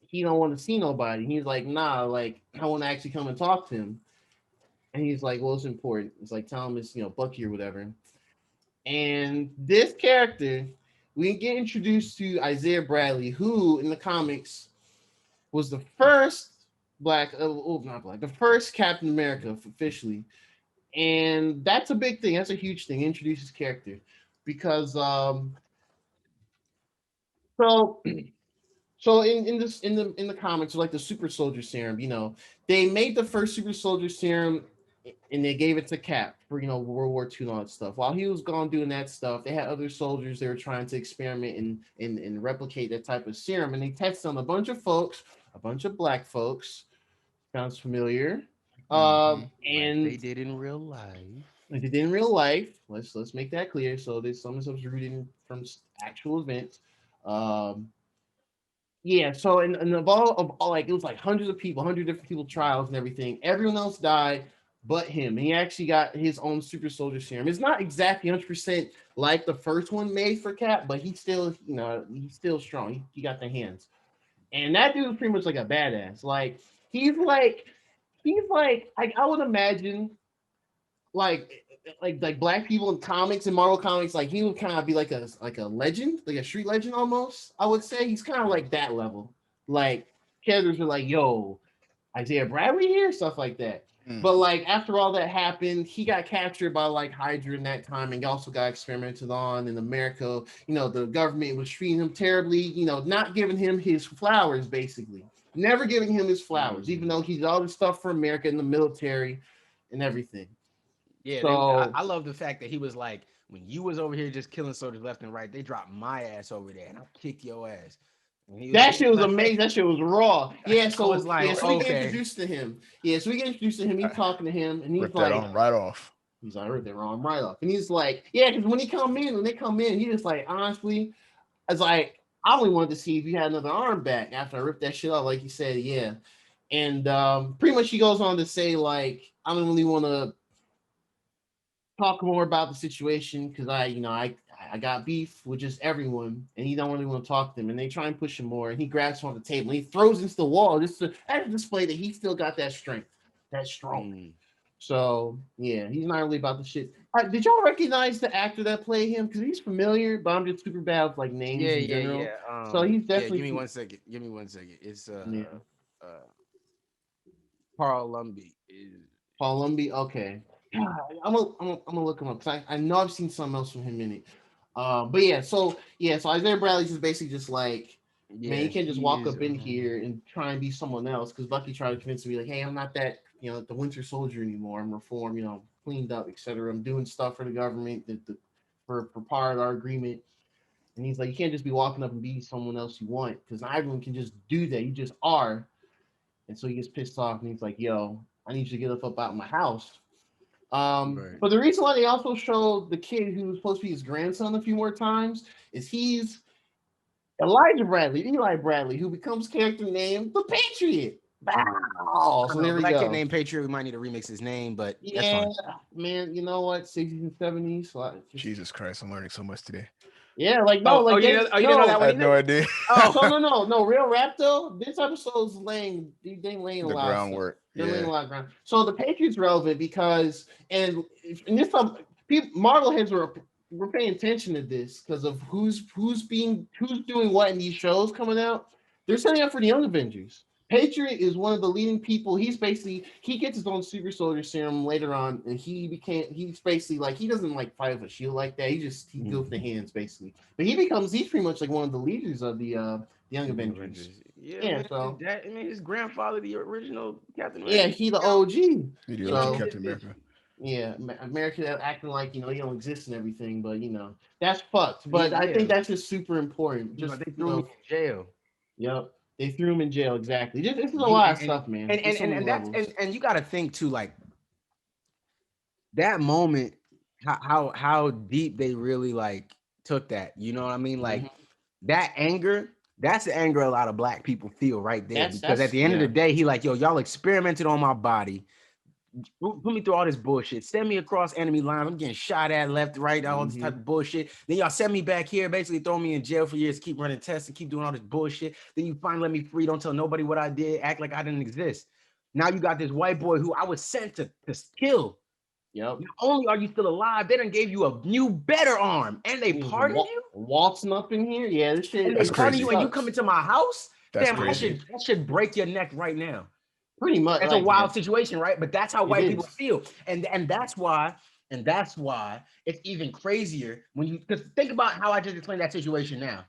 he don't want to see nobody. He's like, "Nah, like I want to actually come and talk to him." And he's like, "Well, it's important." It's like, tell him it's, Bucky or whatever. And this character, we get introduced to Isaiah Bradley, who in the comics was the first the first Captain America officially. And that's a big thing. That's a huge thing. Introduce his character. Because so in the comics, like the super soldier serum, they made the first super soldier serum and they gave it to Cap for World War II and all that stuff. While he was gone doing that stuff, they had other soldiers they were trying to experiment and replicate that type of serum, and they tested on a bunch of folks, a bunch of black folks. Sounds familiar. And they did in real life. Like it did in real life. Let's make that clear. So there's some stuff's rooted from actual events. Um, yeah. So in of all, like it was like hundreds of people, 100 different people trials and everything. Everyone else died but him. And he actually got his own super soldier serum. It's not exactly 100% like the first one made for Cap, but he's still, he's still strong. He got the hands. And that dude is pretty much like a badass. Like he's like I would imagine like black people in comics and Marvel comics, like he would kind of be like a legend, like a street legend almost. I would say he's kind of like that level. Like characters are like, yo, Isaiah Bradley here, stuff like that. But like after all that happened, he got captured by like Hydra in that time, and he also got experimented on in America. The government was treating him terribly. Not giving him his flowers, basically, never giving him his flowers, even though he's all this stuff for America in the military and everything. Yeah, I love the fact that he was like, when you was over here just killing soldiers left and right, they dropped my ass over there, and I kicked your ass. That shit was amazing. That shit was raw. Yeah, so was like, so we get introduced to him. Yeah, so we get introduced to him. He's talking to him, and he's ripped like, that arm right off. He's like, I ripped that arm right off. And he's like, yeah, because when they come in, he just like, honestly, I was like, I only wanted to see if you had another arm back after I ripped that shit off. Like you said, yeah. And pretty much he goes on to say, like, I don't really want to talk more about the situation because I got beef with just everyone, and he don't really want to talk to them. And they try and push him more, and he grabs him on the table, and he throws into the wall just to display that he still got that strength, that strong. So yeah, he's not really about the shit. Did y'all recognize the actor that played him? Because he's familiar, but I'm just super bad with like names in general. So he's definitely. Give me 1 second. It's Paul Lumbly. Paul Lumbly. Okay. I'm gonna look him up because I know I've seen something else from him in it. But yeah, so Isaiah Bradley's just basically just like, man, you can't just walk up in here and try and be someone else. Because Bucky tried to convince me like, hey, I'm not that the Winter Soldier anymore. I'm reformed, cleaned up, etc. I'm doing stuff for the government for part of our agreement. And he's like, you can't just be walking up and be someone else you want because not everyone can just do that. You just are. And so he gets pissed off and he's like, yo, I need you to get up out of my house. But the reason why they also showed the kid who was supposed to be his grandson a few more times is he's Eli Bradley, who becomes character named the Patriot. Wow. So there we go. Kid named Patriot. We might need to remix his name, but that's fine. Man, you know what? 60s and 70s. So Jesus Christ, I'm learning so much today. Yeah, like no, you didn't know that one? I had no idea. No, real rap though. This episode's laying a lot of groundwork. They're laying a lot of ground. So the Patriots relevant because in this time, Marvel heads were paying attention to this because of who's doing what in these shows coming out. They're setting up for the Young Avengers. Patriot is one of the leading people. He gets his own super soldier serum later on, and he's basically like, he doesn't like fight with a shield like that. He goes with the hands basically. But he's pretty much like one of the leaders of the Young Avengers. Yeah, so his grandfather, the original Captain America. Yeah, he the OG. The OG Captain America. Yeah, America acting like he don't exist and everything, but that's fucked. But I think that's just super important. Just they threw him in jail. Yep. They threw him in jail, exactly. This is a lot of stuff, man. And you got to think too, like that moment, how deep they really like took that. You know what I mean? Like that anger. That's the anger a lot of black people feel right there. Because at the end of the day, he like, yo, y'all experimented on my body. Put me through all this bullshit. Send me across enemy lines. I'm getting shot at left, right, all this type of bullshit. Then y'all send me back here, basically throw me in jail for years, keep running tests and keep doing all this bullshit. Then you finally let me free. Don't tell nobody what I did. Act like I didn't exist. Now you got this white boy who I was sent to kill. Yep. Not only are you still alive, they done gave you a new, better arm, and they pardoned you. Waltzing up in here, yeah, this shit. And they pardon you, and you come into my house. That's damn, crazy. That should break your neck right now. Pretty much. That's a wild situation, right? But that's how white people feel. And that's why it's even crazier when you, because think about how I just explained that situation now.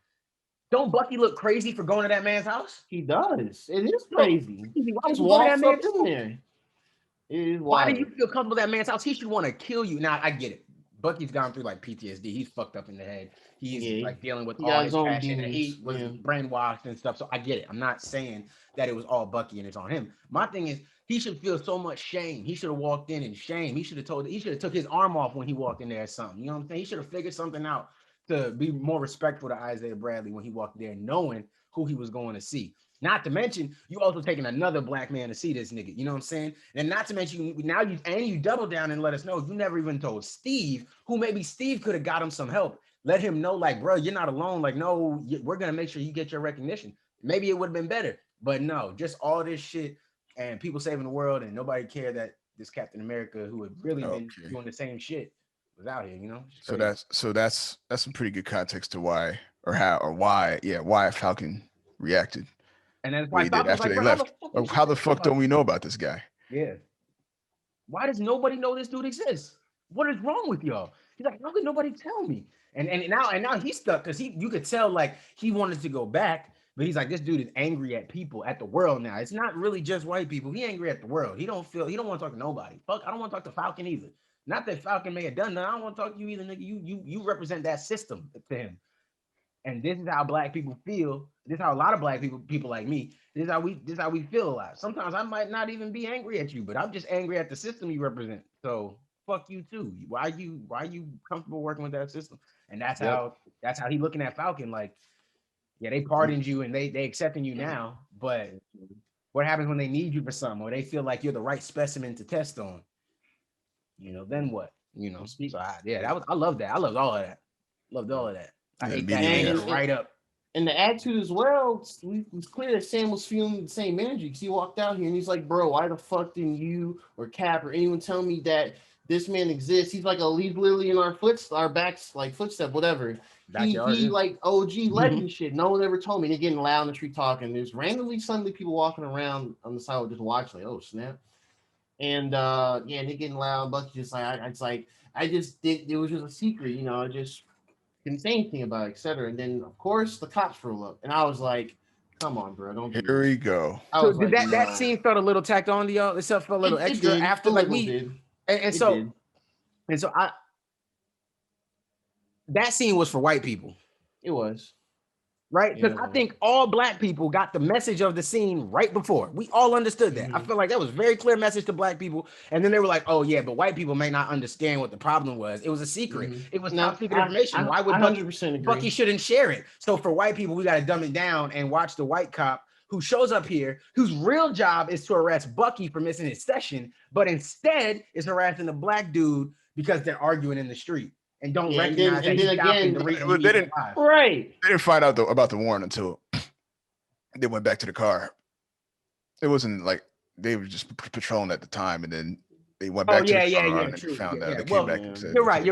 Don't Bucky look crazy for going to that man's house? He does. It is crazy. Why just walks up in there. Why do you feel comfortable at that man's house? He should want to kill you. Now, I get it. Bucky's gone through like PTSD. He's fucked up in the head. He's like dealing with all his passion, and he was brainwashed and stuff. So I get it. I'm not saying that it was all Bucky and it's on him. My thing is, He should feel so much shame. He should have walked in shame. He should have took his arm off when he walked in there or something. You know what I'm saying? He should have figured something out to be more respectful to Isaiah Bradley when he walked there, knowing who he was going to see. Not to mention, you also taking another black man to see this nigga. You know what I'm saying? And not to mention, you double down and let us know you never even told Steve, who maybe Steve could have got him some help. Let him know, like, bro, you're not alone. Like, no, we're gonna make sure you get your recognition. Maybe it would have been better, but no, just all this shit. And people saving the world, and nobody cared that this Captain America, who had really been doing the same shit, was out here. You know. So that's some pretty good context to why Falcon reacted. And that's why Falcon after they left. How the fuck don't we know about this guy? Yeah. Why does nobody know this dude exists? What is wrong with y'all? He's like, how could nobody tell me? And now he's stuck because you could tell like he wanted to go back. But he's like, this dude is angry at people, at the world now. It's not really just white people. He angry at the world. He don't want to talk to nobody. Fuck, I don't want to talk to Falcon either. Not that Falcon may have done that. I don't want to talk to you either, nigga. You represent that system to him. And this is how black people feel. This is how a lot of black people like me, this is how we feel a lot. Sometimes I might not even be angry at you, but I'm just angry at the system you represent. So fuck you too. Why are you comfortable working with that system? And that's how he looking at Falcon like, yeah, they pardoned you and they accepting you now, but what happens when they need you for something or they feel like you're the right specimen to test on? You know, then what? You know, so I love that. I loved all of that. Loved all of that. I ate that right up. And the attitude as well, it's clear that Sam was feeling the same energy because he walked out here and he's like, bro, why the fuck didn't you or Cap or anyone tell me that this man exists? He's literally in our backs, like footstep, whatever. He like OG legend shit. No one ever told me. They're getting loud in the street talking. There's suddenly people walking around on the sidewalk just watching, like, oh snap. And they're getting loud. Bucky just like it was just a secret, you know, I just didn't say anything about it, etc. And then of course the cops roll up. And I was like, come on, bro, don't do Here we go. So did that scene felt a little tacked on to y'all? It felt a little extra after like we did. And so that scene was for white people. It was. Right? Because I think all black people got the message of the scene right before. We all understood that. I feel like that was a very clear message to black people. And then they were like, oh, yeah, but white people may not understand what the problem was. It was a secret. It was not secret information. Why would Bucky shouldn't share it? So for white people, we got to dumb it down and watch the white cop who shows up here, whose real job is to arrest Bucky for missing his session, but instead is harassing the black dude because they're arguing in the street. And don't recognize that he's stopping the reason he didn't find out about the warrant until they went back to the car. It wasn't like they were just patrolling at the time, and then they went back to the car and found out. They came back and said, You're right.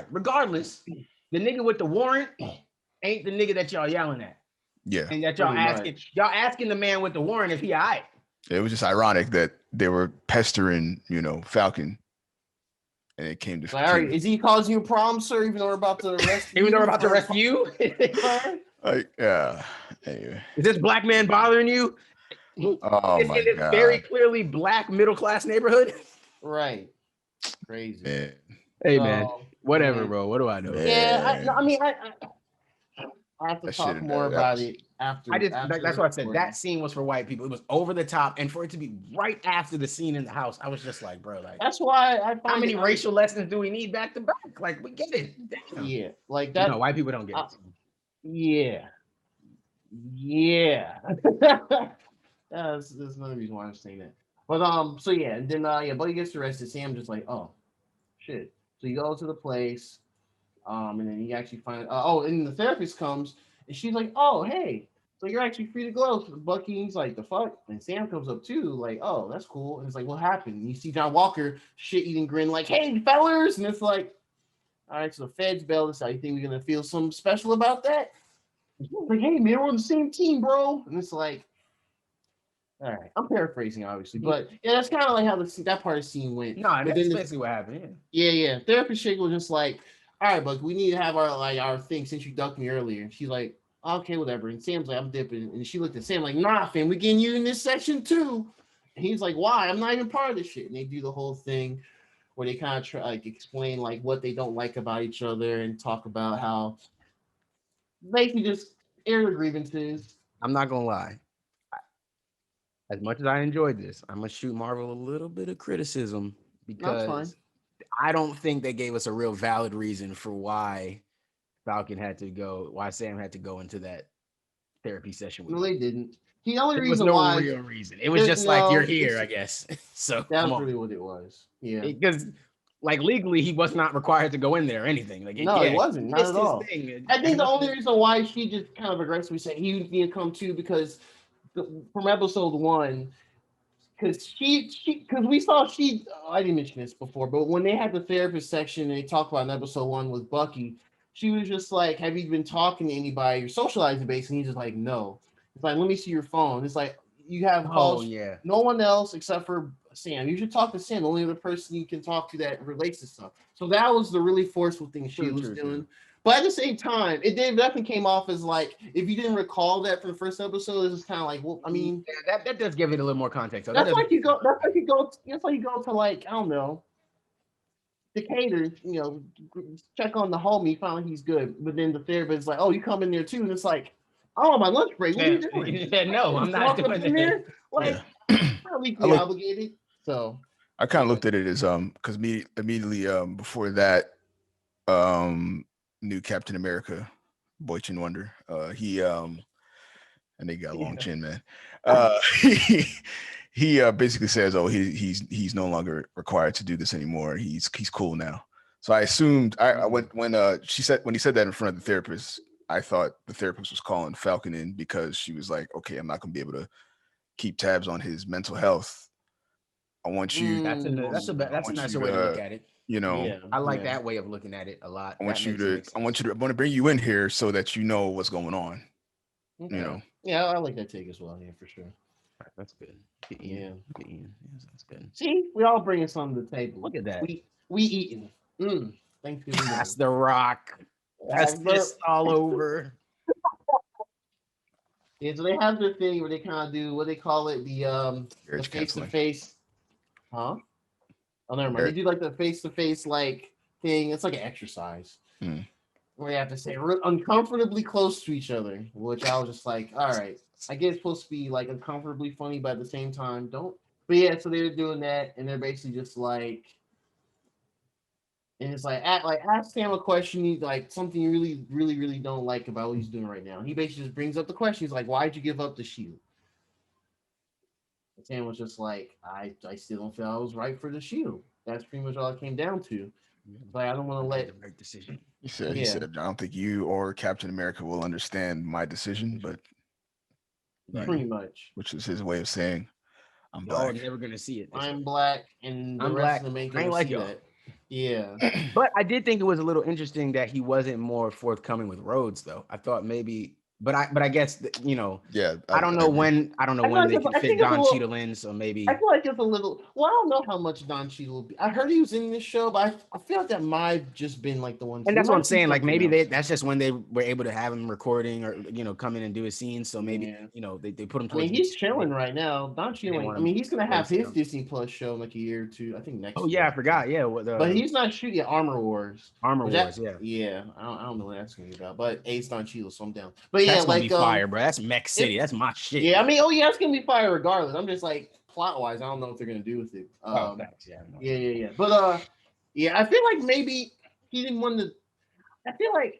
Regardless, the nigga with the warrant ain't the nigga that y'all yelling at. Yeah, and that y'all asking the man with the warrant if he all right. It was just ironic that they were pestering, Falcon. And it came to all right, is he causing you a problem, sir? Even though we're about to arrest you? Even though we're about to arrest you? Anyway. Is this black man bothering you? Oh my God. Very clearly black middle class neighborhood. Right. Crazy. Man. Hey man. Whatever, bro. What do I know? Yeah, I have to talk more about it after. That's what I said. That scene was for white people. It was over the top, and for it to be right after the scene in the house, I was just like, bro, like that's why I. How many racial lessons do we need back to back? Like we get it. Damn. Yeah, like that. No, white people don't get it. Yeah. There's another reason why I'm saying that. But so yeah, and then Buddy gets arrested. Sam just like, oh, shit. So you go to the place. And then he actually finds and the therapist comes and she's like, oh, hey, so you're actually free to go. So Bucky, he's like, the fuck? And Sam comes up too, like, oh, that's cool. And it's like, what happened? And you see John Walker shit-eating grin, like, hey, fellas. And it's like, all right, so the feds bailed us out. You think we're going to feel something special about that? Like, hey, man, we're on the same team, bro. And it's like, all right, I'm paraphrasing, obviously, but yeah, that's kind of like how that part of the scene went. No, that's basically what happened. Yeah. Therapist chick was just like, all right, but we need to have our thing since you ducked me earlier. And she's like, okay, whatever. And Sam's like, I'm dipping. And she looked at Sam like, nah, fam, we getting you in this section too. And he's like, why? I'm not even part of this shit. And they do the whole thing where they kind of try explain like what they don't like about each other and talk about how basically just air their grievances. I'm not gonna lie. as much as I enjoyed this, I'm gonna shoot Marvel a little bit of criticism That's fine. because I don't think they gave us a real valid reason for why why Sam had to go into that therapy session with No, him. they didn't. The only There was reason no why real reason. It was just like, you're here, I guess. So that's come on. really what it was. Yeah. Because like legally he was not required to go in there or anything. Like No, it wasn't. Not at all. Thing. I think the only reason why she just kind of aggressively said he would need to come too because from episode 1, because because we saw I didn't mention this before, but when they had the therapist section and they talked about in episode 1 with Bucky, she was just like, "Have you been talking to anybody? You're socializing base," and he's just like, "No." It's like, "Let me see your phone." It's like you have calls. Yeah. No one else except for Sam. You should talk to Sam. The only other person you can talk to that relates to stuff. So that was the really forceful thing she was doing. True. But at the same time, it definitely came off as like, if you didn't recall that from the first episode, this is kind of like, well, I mean, yeah, that does give it a little more context. So that's like you go to like, I don't know, Decatur, check on the homie, find he's good. But then the therapist is like, oh, you come in there too, and it's like, oh, my lunch break. What are you doing? Yeah, no, I'm not doing that. There. Like, not legally obligated. So I kind of looked at it as because immediately before that, new Captain America, Boy Chin Wonder, he and they got a long chin, man. He basically says, oh, he's no longer required to do this anymore. He's cool now. So I assumed when he said that in front of the therapist, I thought the therapist was calling Falcon in because she was like, okay, I'm not gonna be able to keep tabs on his mental health. I want you. That's a nicer way to look at it. I like that way of looking at it a lot. I want to bring you in here so that you know what's going on. Okay. Yeah, I like that take as well. Yeah, for sure. That's good. Yeah, that's good. See, we all bringing something to the table. Look at that. We eating. Thanksgiving. That's the Rock. That's this all over. Yeah, so they have their thing where they kind of do what they call it, the face-to-face. Huh? Oh, never mind. They do like the face-to-face like thing. It's like an exercise where you have to stay uncomfortably close to each other, which I was just like, all right. I guess it's supposed to be like uncomfortably funny, but at the same time, don't. But yeah, so they're doing that, and they're basically just like, and it's like, ask Sam a question, like something you really, really, really don't like about what he's doing right now. And he basically just brings up the question. He's like, why'd you give up the shield? And Sam was just like, I still don't feel I was right for the shield. That's pretty much all it came down to. But I don't want to let the right decision. He said, I don't think you or Captain America will understand my decision, but pretty much, which is his way of saying, I'm black. You're never gonna see it. I'm black, and the rest of them ain't like that. Yeah. But I did think it was a little interesting that he wasn't more forthcoming with Rhodes, though. I thought maybe, but I guess I don't know when they can fit Don Cheadle in, so maybe I feel like it's a little. Well, I don't know how much Don Cheadle will be. I heard he was in this show, but I feel like that might have just been like the one. And that's what I'm saying. Like maybe that's just when they were able to have him recording or come in and do a scene. So maybe they put him. I mean, he's chilling right now. Don Cheadle. I mean, he's gonna have his Disney Plus show in like a year or two. I think next. Oh yeah, I forgot. Yeah, but he's not shooting Armor Wars. Yeah. I don't know what that's gonna be about. But Ace Don Cheadle, so I'm down. But yeah, like fire, bro. That's Mech City. That's my shit. Yeah, I mean, it's gonna be fire regardless. I'm just like plot wise, I don't know what they're gonna do with it. Yeah. But I feel like maybe he didn't want to. I think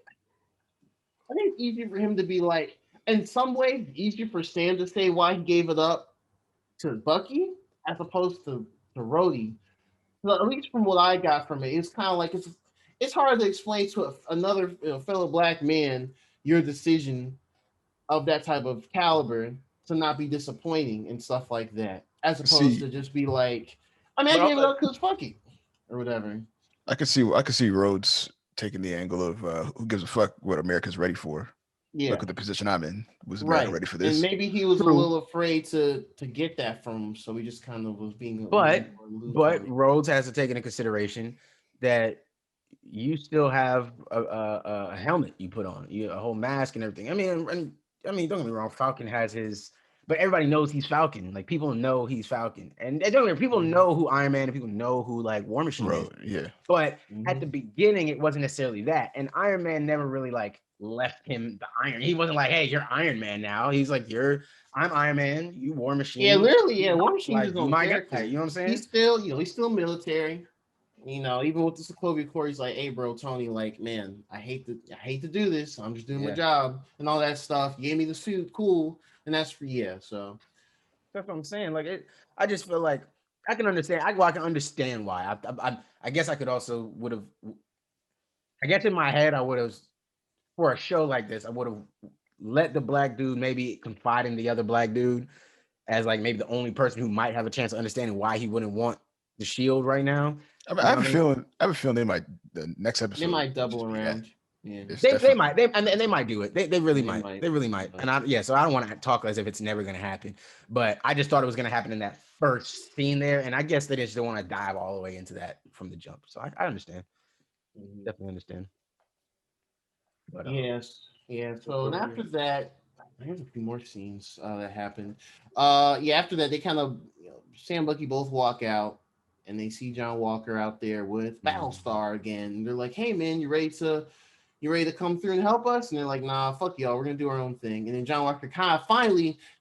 it's easier for him to be like, in some ways, easier for Sam to say why he gave it up to Bucky as opposed to Rhodey. So at least from what I got from it, it's kind of like it's hard to explain to another fellow black man your decision of that type of caliber to not be disappointing and stuff like that, as opposed to just be like, I mean, I gave it up because fuck it or whatever. I could see Rhodes taking the angle of who gives a fuck what America's ready for. Yeah, look at the position I'm in. Was America ready for this? And maybe he was a little afraid to get that from him, so he just kind of was being. But Rhodes has to take into consideration that you still have a helmet you put on, a whole mask and everything. I mean, don't get me wrong. Falcon has his but everybody knows he's Falcon. Like people know he's Falcon, and people know who Iron Man and people know who like War Machine is. Yeah. But at the beginning, it wasn't necessarily that, and Iron Man never really like left him the Iron. He wasn't like, "Hey, you're Iron Man now." He's like, I'm Iron Man. You War Machine. Yeah, literally. Yeah, War Machine like, is on my character. guy. You know what I'm saying? He's still military. Even with the Sokovia Accord, he's like, "Hey, bro, Tony, like, man, I hate to do this. I'm just doing my job and all that stuff. You gave me the suit, cool, and that's for So that's what I'm saying. Like, I just feel like I can understand. I can understand why. I guess I could also would have. I guess in my head, I would have for a show like this, I would have let the black dude maybe confide in the other black dude as like maybe the only person who might have a chance of understanding why he wouldn't want the shield right now. I have a feeling they might the next episode. They might double around. Yeah, they might. They might do it. They really might. They really might. And so I don't want to talk as if it's never going to happen. But I just thought it was going to happen in that first scene there, and I guess they just don't want to dive all the way into that from the jump. So I understand. Definitely understand. But, yes. So and after that, there's a few more scenes that happened. After that, they kind of Sam Bucky both walk out. And they see John Walker out there with Battlestar again. And they're like, "Hey man, you ready to come through and help us?" And they're like, "Nah, fuck y'all. We're gonna do our own thing." And then John Walker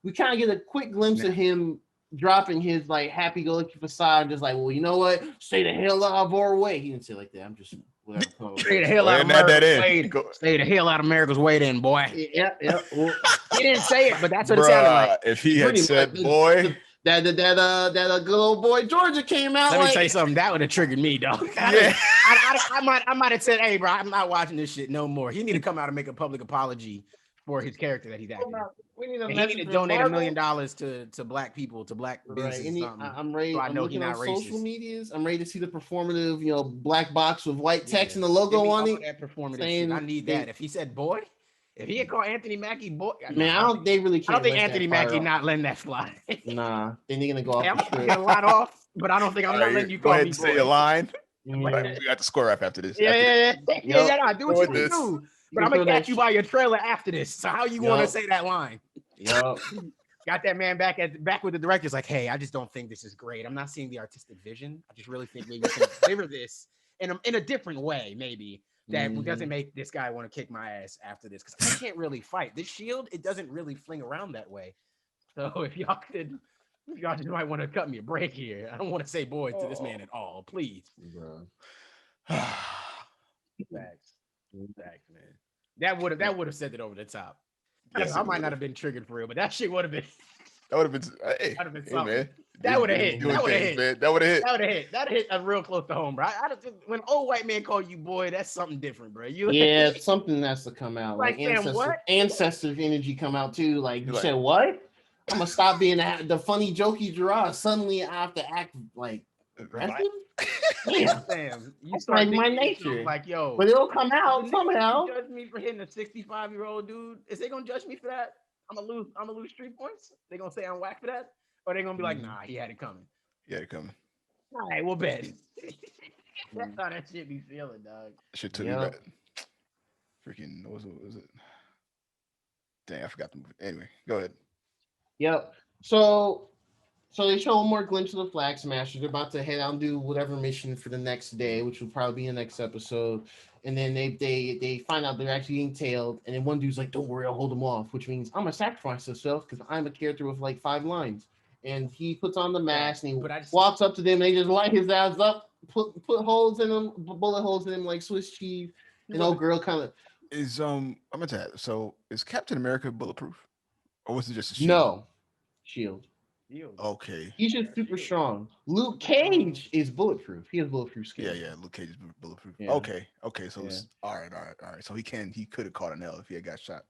we get a quick glimpse of him dropping his like happy-go-lucky facade, just like, "Well, you know what? Stay the hell out of our way." He didn't say it like that. I'm just whatever. Stay the hell out of America's way. Stay the hell out of America's way, then, boy. Yeah. Well, he didn't say it, but that's what it sounded like. If he had said, "Boy." That good old boy Georgia came out. Let me tell you something. That would have triggered me, dog. Yeah. I might have said, "Hey, bro, I'm not watching this shit no more." He need to come out and make a public apology for his character that he's acting. He need to donate $1 million to black people, to black businesses. I'm ready. So I'm looking on social medias. I'm ready to see the performative, black box with white text and the logo on it. That performative. I need that. If he said "boy," if he had called Anthony Mackie "boy," man, I don't think Anthony Mackie not letting that fly. Nah, then they're gonna go off. I'm gonna get a lot off, but I don't think I'm not letting you call me boy. Say a line. We got the score up after this. Yeah. Do what you do. But I'm gonna catch you by your trailer after this. So how you want to say that line? Yep. Got that man back with the directors. Like, "Hey, I just don't think this is great. I'm not seeing the artistic vision. I just really think maybe we can deliver this in a different way, maybe that doesn't make this guy want to kick my ass after this, because I can't really fight this shield. It doesn't really fling around that way. So if y'all just might want to cut me a break here. I don't want to say boy to this man at all, please." Facts, man. That would have sent it over the top. Yes, I might not have been triggered for real, but that shit would have been. That would have been. Hey, man. That would have hit. That would have hit. That hit real close to home, bro. When old white man call you boy, that's something different, bro. Something has to come out. Like ancestor energy come out too. Like you said, what? I'm gonna stop being the funny jokey Gerard. Suddenly I have to act like aggressive. Damn, you start like my nature. Like, yo, but it'll come out somehow. Judge me for hitting a 65-year-old dude. Is they gonna judge me for that? I'm gonna lose 3 points. They gonna say I'm whack for that, or they gonna be like, "Nah, he had it coming." All right, we'll bet. That's how that shit be feeling, dog. Shit took me back. Freaking, what was it? Dang, I forgot the movie. Anyway, go ahead. Yep. So they show one more glimpse of the Flag Smashers. They're about to head out and do whatever mission for the next day, which will probably be in the next episode. And then they find out they're actually being tailed. And then one dude's like, "Don't worry, I'll hold them off," which means I'm gonna sacrifice myself because I'm a character with like 5 lines. And he puts on the mask and he walks up to them. And they just light his ass up, put holes in them, bullet holes in him like Swiss cheese. And old girl kind of is I'm gonna tell you. So is Captain America bulletproof, or was it just a shield? No, shield. Okay. He's just super strong. Luke Cage is bulletproof. He has bulletproof skin. Yeah. Luke Cage is bulletproof. Yeah. Okay. So it's all right. So he could have caught an L if he had got shot.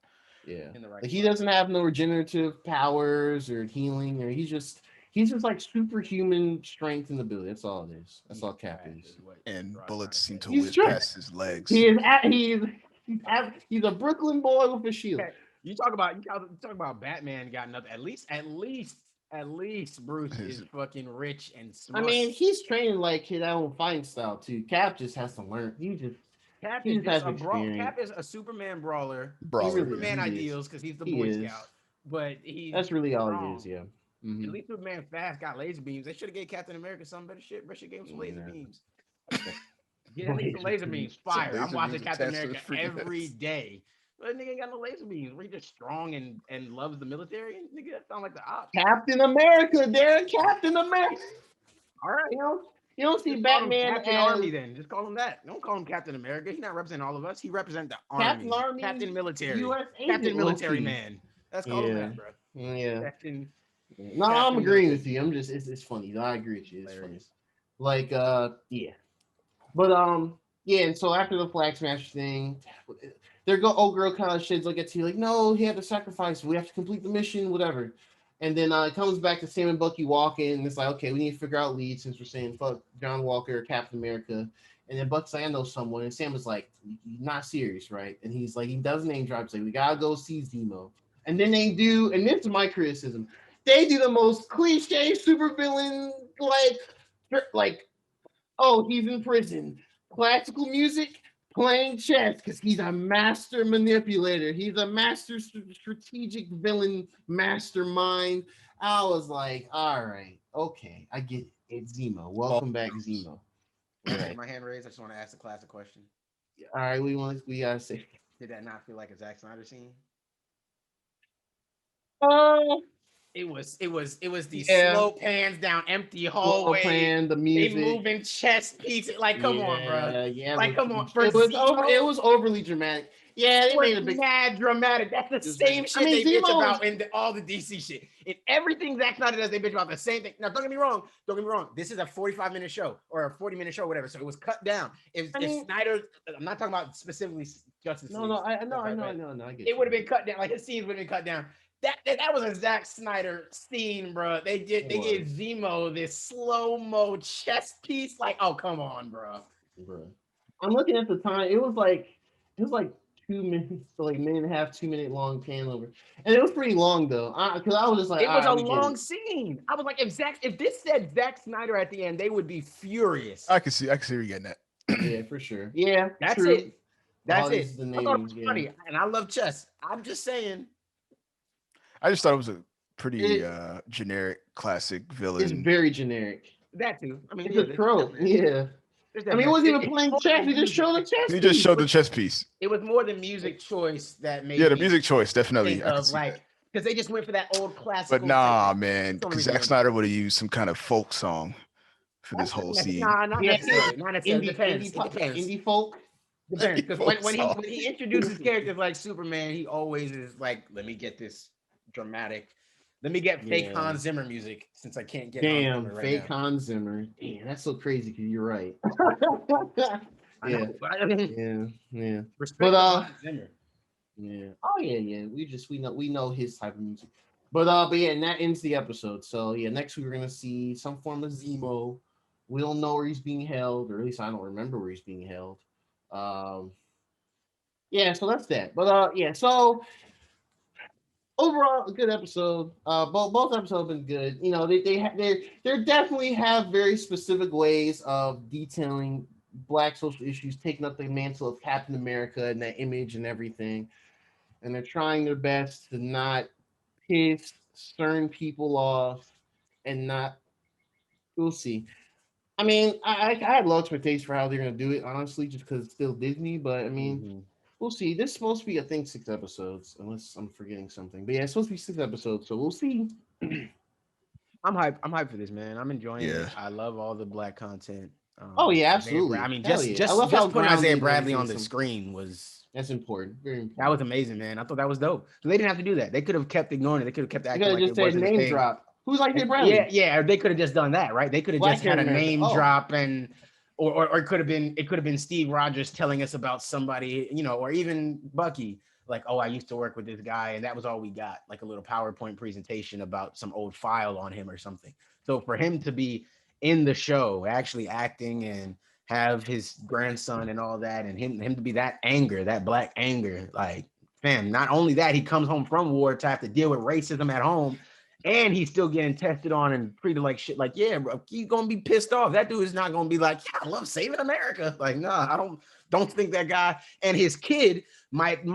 Yeah. Like he doesn't have no regenerative powers or healing, or he's just like superhuman strength and ability. That's all it is. That's all Cap is. And bullets seem to whip past his legs. He's a Brooklyn boy with a shield. You talk about Batman got nothing. At least Bruce is fucking rich and smart. I mean, he's training like his own fighting style too. Cap just has to learn. Cap is a Superman brawler. Superman ideals because he's the Boy Scout. but he's That's really all strong. it is. Yeah. At least Superman fast got laser beams. They should have gave Captain America some better shit. Bro, should gave him some laser beams. Get that nigga some laser beams. Fire. I'm watching Captain America every day. But that nigga ain't got no laser beams. We're just strong and loves the military. Nigga, that sound like the ops. Captain America, Derek. Captain America. All right. You don't see Just call him Batman Captain as Army then. Just call him that. Don't call him Captain America. He's not representing all of us. He represents the army. Captain Army, Captain Military. US Captain Military agent, Man. Let's call him that, bro. Yeah. Captain. No, I'm agreeing with you. I'm just it's funny. I agree with you. It's funny. Like yeah. But yeah, and so after the flag smash thing, old girl kind of sheds like at you, like, no, he had to sacrifice. We have to complete the mission, whatever. And then it comes back to Sam and Bucky walking, and it's like, okay, we need to figure out leads since we're saying fuck John Walker, Captain America. And then Buck's like, I know someone. And Sam is like, you're not serious, right? And he's like, he does name drop. He's like, we gotta go see Zemo. And then they do, and this is my criticism. They do the most cliche supervillain, like, oh, he's in prison. Classical music, playing chess, because he's a master manipulator. He's a master strategic villain mastermind. I was like, all right, okay, I get it. It's Zemo. Welcome back, Zemo. Right. My hand raised. I just want to ask a classic question. All right, we gotta say. Did that not feel like a Zack Snyder scene? It was the slow pans down empty hallway. The music, they moving chess pieces. Like, come on, bro. Yeah, like, come on. It was overly dramatic. Yeah, they made a big mad dramatic. That's the same shit they bitch about in all the DC shit. In everything Zack Snyder does, they bitch about the same thing. Now, don't get me wrong. This is a 45-minute show or a 40-minute show, whatever. So it was cut down. If Snyder, I'm not talking about specifically Justice League. I know. I get it would have been cut down. Like, his scenes would have been cut down. That was a Zack Snyder scene, bro. They gave Zemo this slow-mo chess piece. Like, oh, come on, bro. I'm looking at the time. It was like 2 minutes, so like minute and a half, 2 minute long pan over, and it was pretty long though. Because I was just like, it was a long scene. I was like, if this said Zack Snyder at the end, they would be furious. I can see where you're getting at. Yeah, for sure. Yeah, that's true. it. That's it. I thought it was funny, and I love chess. I'm just saying. I just thought it was a pretty generic classic villain. It's very generic. That too. I mean, it's a trope. Yeah. I mean, he wasn't even playing chess. He just showed the chess. He just showed the chess piece. It was more the music choice that made. Yeah, the music choice definitely. Because they just went for that old classical. But nah, man, because Zack Snyder would have used some kind of folk song for this whole scene. Nah, not necessarily. Not necessarily. Depends. Indie folk. Depends. Because when he introduces characters like Superman, he always is like, let me get this dramatic. Let me get fake Hans Zimmer music since I can't get. Damn, fake Hans Zimmer. Damn, that's so crazy because you're right. Yeah. But Zimmer. Yeah. Oh yeah. We know his type of music. But yeah, and that ends the episode. So yeah, next week we're gonna see some form of Zemo. We don't know where he's being held, or at least I don't remember where he's being held. Yeah. So that's that. But yeah. So. Overall, a good episode. Both episodes have been good. You know, they definitely have very specific ways of detailing Black social issues, taking up the mantle of Captain America and that image and everything. And they're trying their best to not piss certain people off and not. We'll see. I mean, I had low expectations for how they're gonna do it, honestly, just because it's still Disney. But I mean. We'll see. This is supposed to be, I think, 6 episodes, unless I'm forgetting something. But yeah, it's supposed to be 6 episodes, so we'll see. I'm hyped for this, man. I'm enjoying it. I love all the Black content. Oh yeah, absolutely. I mean, just putting Isaiah Bradley on the screen that's important. Very important. That was amazing, man. I thought that was dope. So they didn't have to do that. They could have kept ignoring it. They could have kept acting like it wasn't name drop. Who's Isaiah Bradley? Yeah. They could have just done that, right? They could have just had a name drop and. Or it could have been Steve Rogers telling us about somebody, you know, or even Bucky, like, oh, I used to work with this guy, and that was all we got, like a little PowerPoint presentation about some old file on him or something. So for him to be in the show, actually acting and have his grandson and all that, and him to be that Black anger, like, fam, not only that, he comes home from war to have to deal with racism at home. And he's still getting tested on and treated like shit. Like, yeah, bro, he's gonna be pissed off. That dude is not gonna be like, yeah, I love saving America. Like, nah, I don't think that guy and his kid might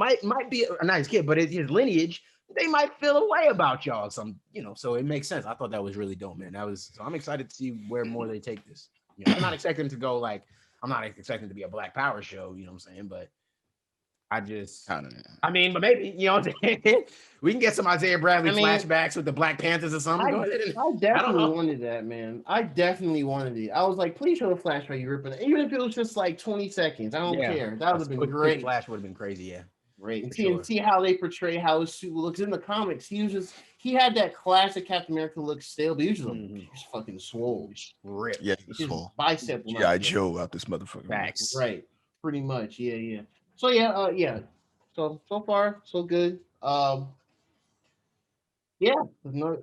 be, or not his kid, but his lineage they might feel a way about y'all. So it makes sense. I thought that was really dope, man. So I'm excited to see where more they take this. I'm not expecting to go like, I'm not expecting to be a Black Power show, you know what I'm saying? But I don't know. I mean, but maybe, what I'm saying? We can get some Isaiah Bradley flashbacks with the Black Panthers or something. I definitely wanted that, man. I definitely wanted it. I was like, please show a flashback you ripping it. Even if it was just like 20 seconds. I don't care. That would have been great. Flash would have been crazy, yeah. Great. And see how they portray how his suit looks in the comics. He had that classic Captain America look still, but he was just fucking swole. Ripped. Yeah, he was swole. Bicep. G.I. Joe out this motherfucker. Facts. Right. Pretty much. Yeah. So yeah. So far, so good. Yeah,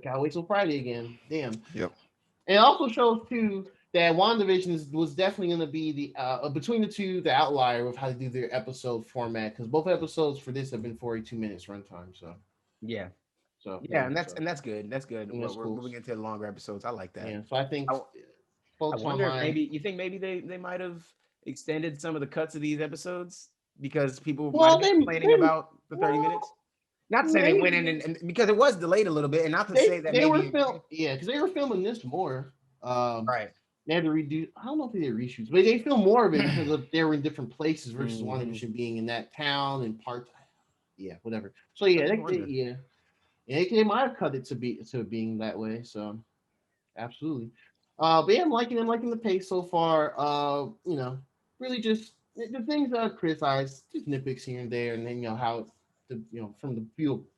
gotta wait till Friday again. Damn. Yep. And it also shows too that WandaVision was definitely going to be the between the two, the outlier of how to do their episode format, because both episodes for this have been 42 minutes runtime. So yeah. So yeah, and that's good. That's good. We're moving into the longer episodes. I like that. Yeah. So I think I wonder if maybe they might have extended some of the cuts of these episodes because people might be complaining about the 30 minutes. Not to say they went in and because it was delayed a little bit, and not to say that they were because they were filming this more. Right. They had to redo. I don't know if they did reshoots, but they filmed more of it because they were in different places versus WandaVision being in that town and part. Yeah, whatever. So yeah, they might have cut it to being that way. So absolutely. But yeah, I'm liking the pace so far. Really just the things that I criticize, just nitpicks here and there, and then how. From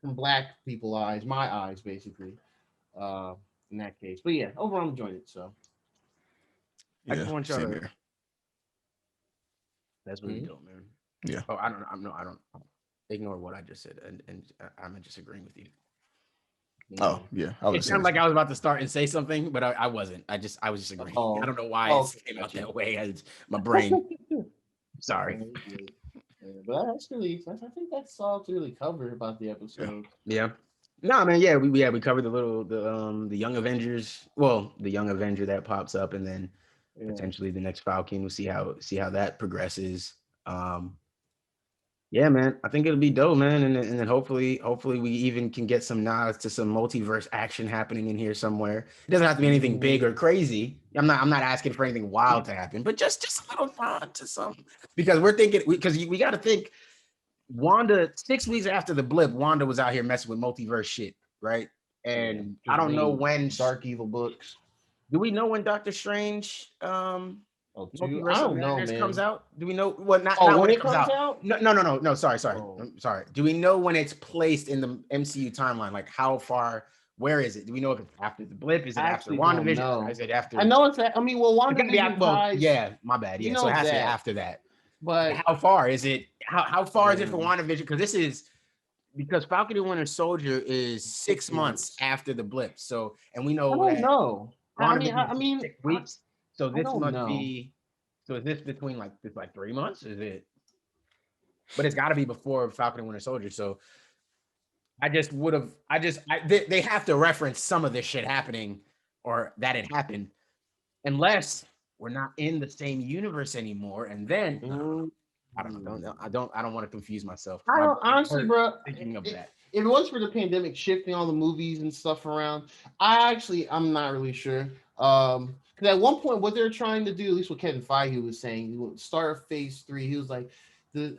Black people eyes, my eyes, basically, in that case. But yeah, overall, I'm enjoying it. So yeah, I just want y'all to. That's really dope, man. Yeah. Oh, I don't ignore what I just said, and I'm just agreeing with you. Oh yeah, it sounded like I was about to start and say something, but I wasn't. I was just agreeing. I don't know why it came out that way. My brain. Sorry. But I think that's all to really cover about the episode. Yeah. No, man. Yeah, we covered the Young Avengers. Well, the Young Avenger that pops up, and then potentially the next Falcon. We'll see how that progresses. Yeah, man. I think it'll be dope, man, and then hopefully we even can get some nods to some multiverse action happening in here somewhere. It doesn't have to be anything big or crazy. I'm not asking for anything wild to happen, but just a little nod to some, because we're thinking because we got to think. Wanda 6 weeks after the blip, Wanda was out here messing with multiverse shit, right? And I don't know when Dark Evil books. Do we know when Doctor Strange Multiverse I don't know, man. comes out? Do we know what? Not when it comes out? No. Sorry. Do we know when it's placed in the MCU timeline? Like how far? Where is it? Do we know if it's after the blip? Is it after WandaVision? Is it after? I know it's. WandaVision. Yeah, my bad. Yeah, so it has to be after that. But how far is it? How far is it for WandaVision? Because Falcon and Winter Soldier is 6 months after the blip. So, and we know. I don't know. I mean, 6 weeks. So this must be. So is this between like 3 months? Is it? But it's got to be before Falcon and Winter Soldier. So they have to reference some of this shit happening, or that it happened, unless we're not in the same universe anymore. And then I don't know. I don't want to confuse myself. Honestly, bro. Thinking of that. If it was for the pandemic shifting all the movies and stuff around, I'm not really sure. Because at one point, what they're trying to do, at least what Kevin Feige was saying, he would start phase 3. He was like, the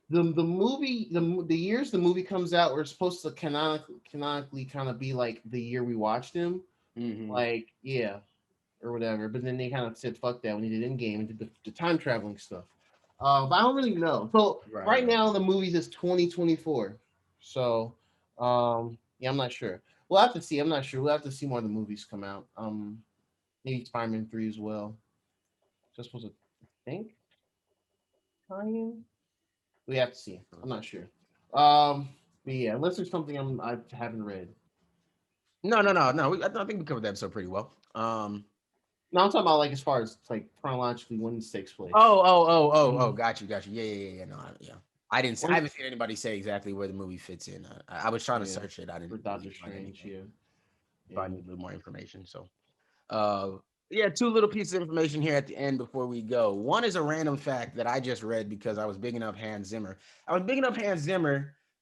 movie, the years the movie comes out, we're supposed to canonically kind of be like the year we watched him, like or whatever. But then they kind of said fuck that when he did Endgame and did the time traveling stuff. But I don't really know. So right now the movie is 2024. So I'm not sure. We'll have to see. I'm not sure. We'll have to see more of the movies come out. Maybe Spider-Man 3 as well. Just supposed to think. We have to see. I'm not sure. But yeah, unless there's something I haven't read. No. I think we covered that episode pretty well. No, I'm talking about like as far as like chronologically when this takes place. Oh, got you. Yeah. I haven't seen anybody say exactly where the movie fits in. I was trying to search it. I didn't. For Doctor Strange, I need a little more information. So, two little pieces of information here at the end before we go. One is a random fact that I just read because I was bigging up Hans Zimmer.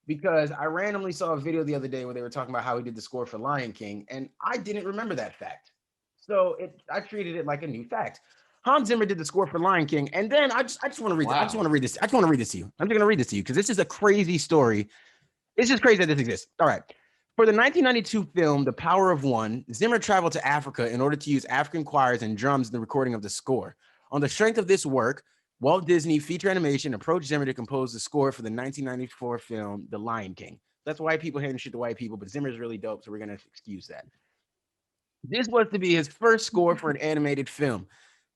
because I randomly saw a video the other day where they were talking about how he did the score for Lion King, and I didn't remember that fact. So I treated it like a new fact. Hans Zimmer did the score for Lion King, and then I just want to read this. I just want to read this. I just want to read this to you. I'm just going to read this to you because this is a crazy story. It's just crazy that this exists. All right. For the 1992 film, The Power of One, Zimmer traveled to Africa in order to use African choirs and drums in the recording of the score. On the strength of this work, Walt Disney Feature Animation approached Zimmer to compose the score for the 1994 film, The Lion King. That's white people handing shit to white people, but Zimmer's really dope, so we're going to excuse that. This was to be his first score for an animated film.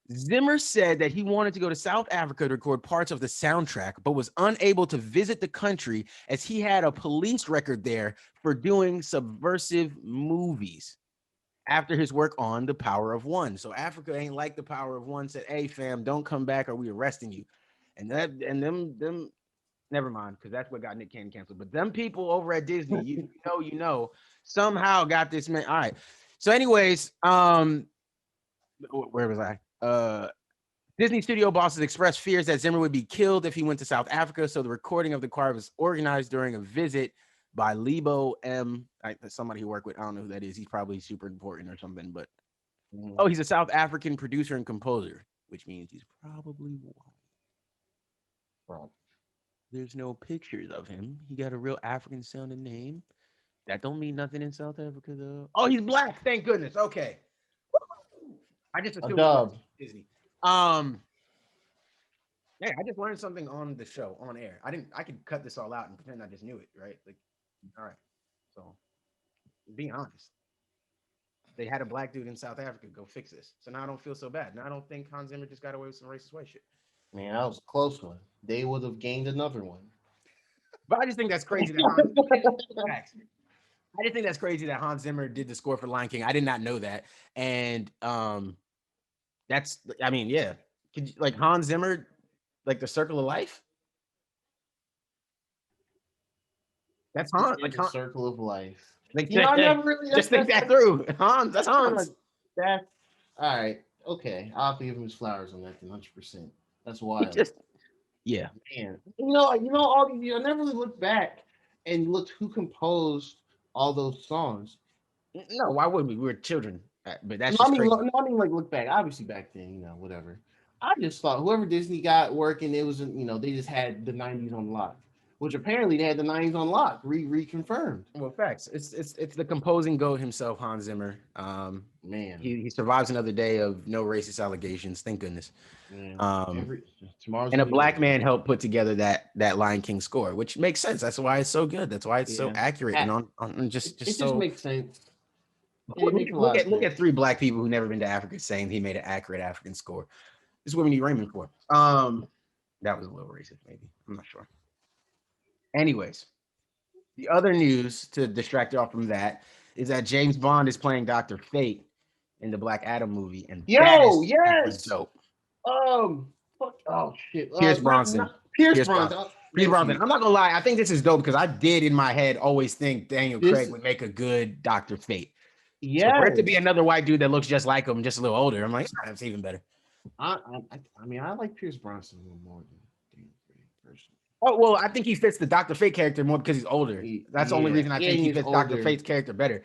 Zimmer said that he wanted to go to South Africa to record parts of the soundtrack, but was unable to visit the country as he had a police record there for doing subversive movies after his work on The Power of One. So Africa ain't like The Power of One, said, hey fam, don't come back or we arresting you. And them never mind, because that's what got Nick Cannon canceled. But them people over at Disney, you know, somehow got this man. All right. So anyways, where was I? Disney studio bosses expressed fears that Zimmer would be killed if he went to South Africa. So the recording of the choir was organized during a visit by Lebo M. Somebody he worked with. I don't know who that is. He's probably super important or something. But he's a South African producer and composer, which means he's probably white. There's no pictures of him. He got a real African sounding name. That don't mean nothing in South Africa though. Oh, he's black. Thank goodness. Okay. I just assumed Disney. Yeah, I just learned something on the show on air. I could cut this all out and pretend I just knew it, right? Like, all right. So being honest. They had a black dude in South Africa go fix this. So now I don't feel so bad. Now I don't think Hans Zimmer just got away with some racist white shit. Man, that was a close one. They would have gained another one. But I just think that's crazy that I just think that's crazy that Hans Zimmer did the score for Lion King. I did not know that. And that's, I mean, yeah. Could you, like Hans Zimmer, like The Circle of Life? That's Hans. Like The Circle of Life. Like, I never really just think that through. Hans, that's Hans. That's all right. Okay, I'll have to give him his flowers on that 100%. That's wild. Yeah, man. You know, all these years, I never really looked back and looked who composed all those songs. No, why would we? We were children. But that's I mean, like look back. Obviously, back then, whatever. I just thought whoever Disney got working, it was, they just had the 90s on lock, which apparently they had the 90s on lock. Reconfirmed. Well, facts. It's the composing goat himself, Hans Zimmer. Man, he survives another day of no racist allegations. Thank goodness. And a black man helped put together that Lion King score, which makes sense. That's why it's so good. That's why it's so accurate and on just it just makes sense. Look at three black people who never been to Africa saying he made an accurate African score. This is what we need Raymond for. That was a little racist, maybe. I'm not sure. Anyways, the other news to distract you off from that is that James Bond is playing Dr. Fate in the Black Adam movie, and yes, dope. Shit. Pierce Bronson. Pierce Bronson. I'm not gonna lie. I think this is dope because I did in my head always think Daniel Craig would make a good Dr. Fate. Yeah, so for it to be another white dude that looks just like him, just a little older, I'm like, that's even better. I mean, I like Pierce Bronson a little more than Daniel Craig personally. Oh well, I think he fits the Dr. Fate character more because he's older. That's the only reason I think he fits Dr. Fate's character better.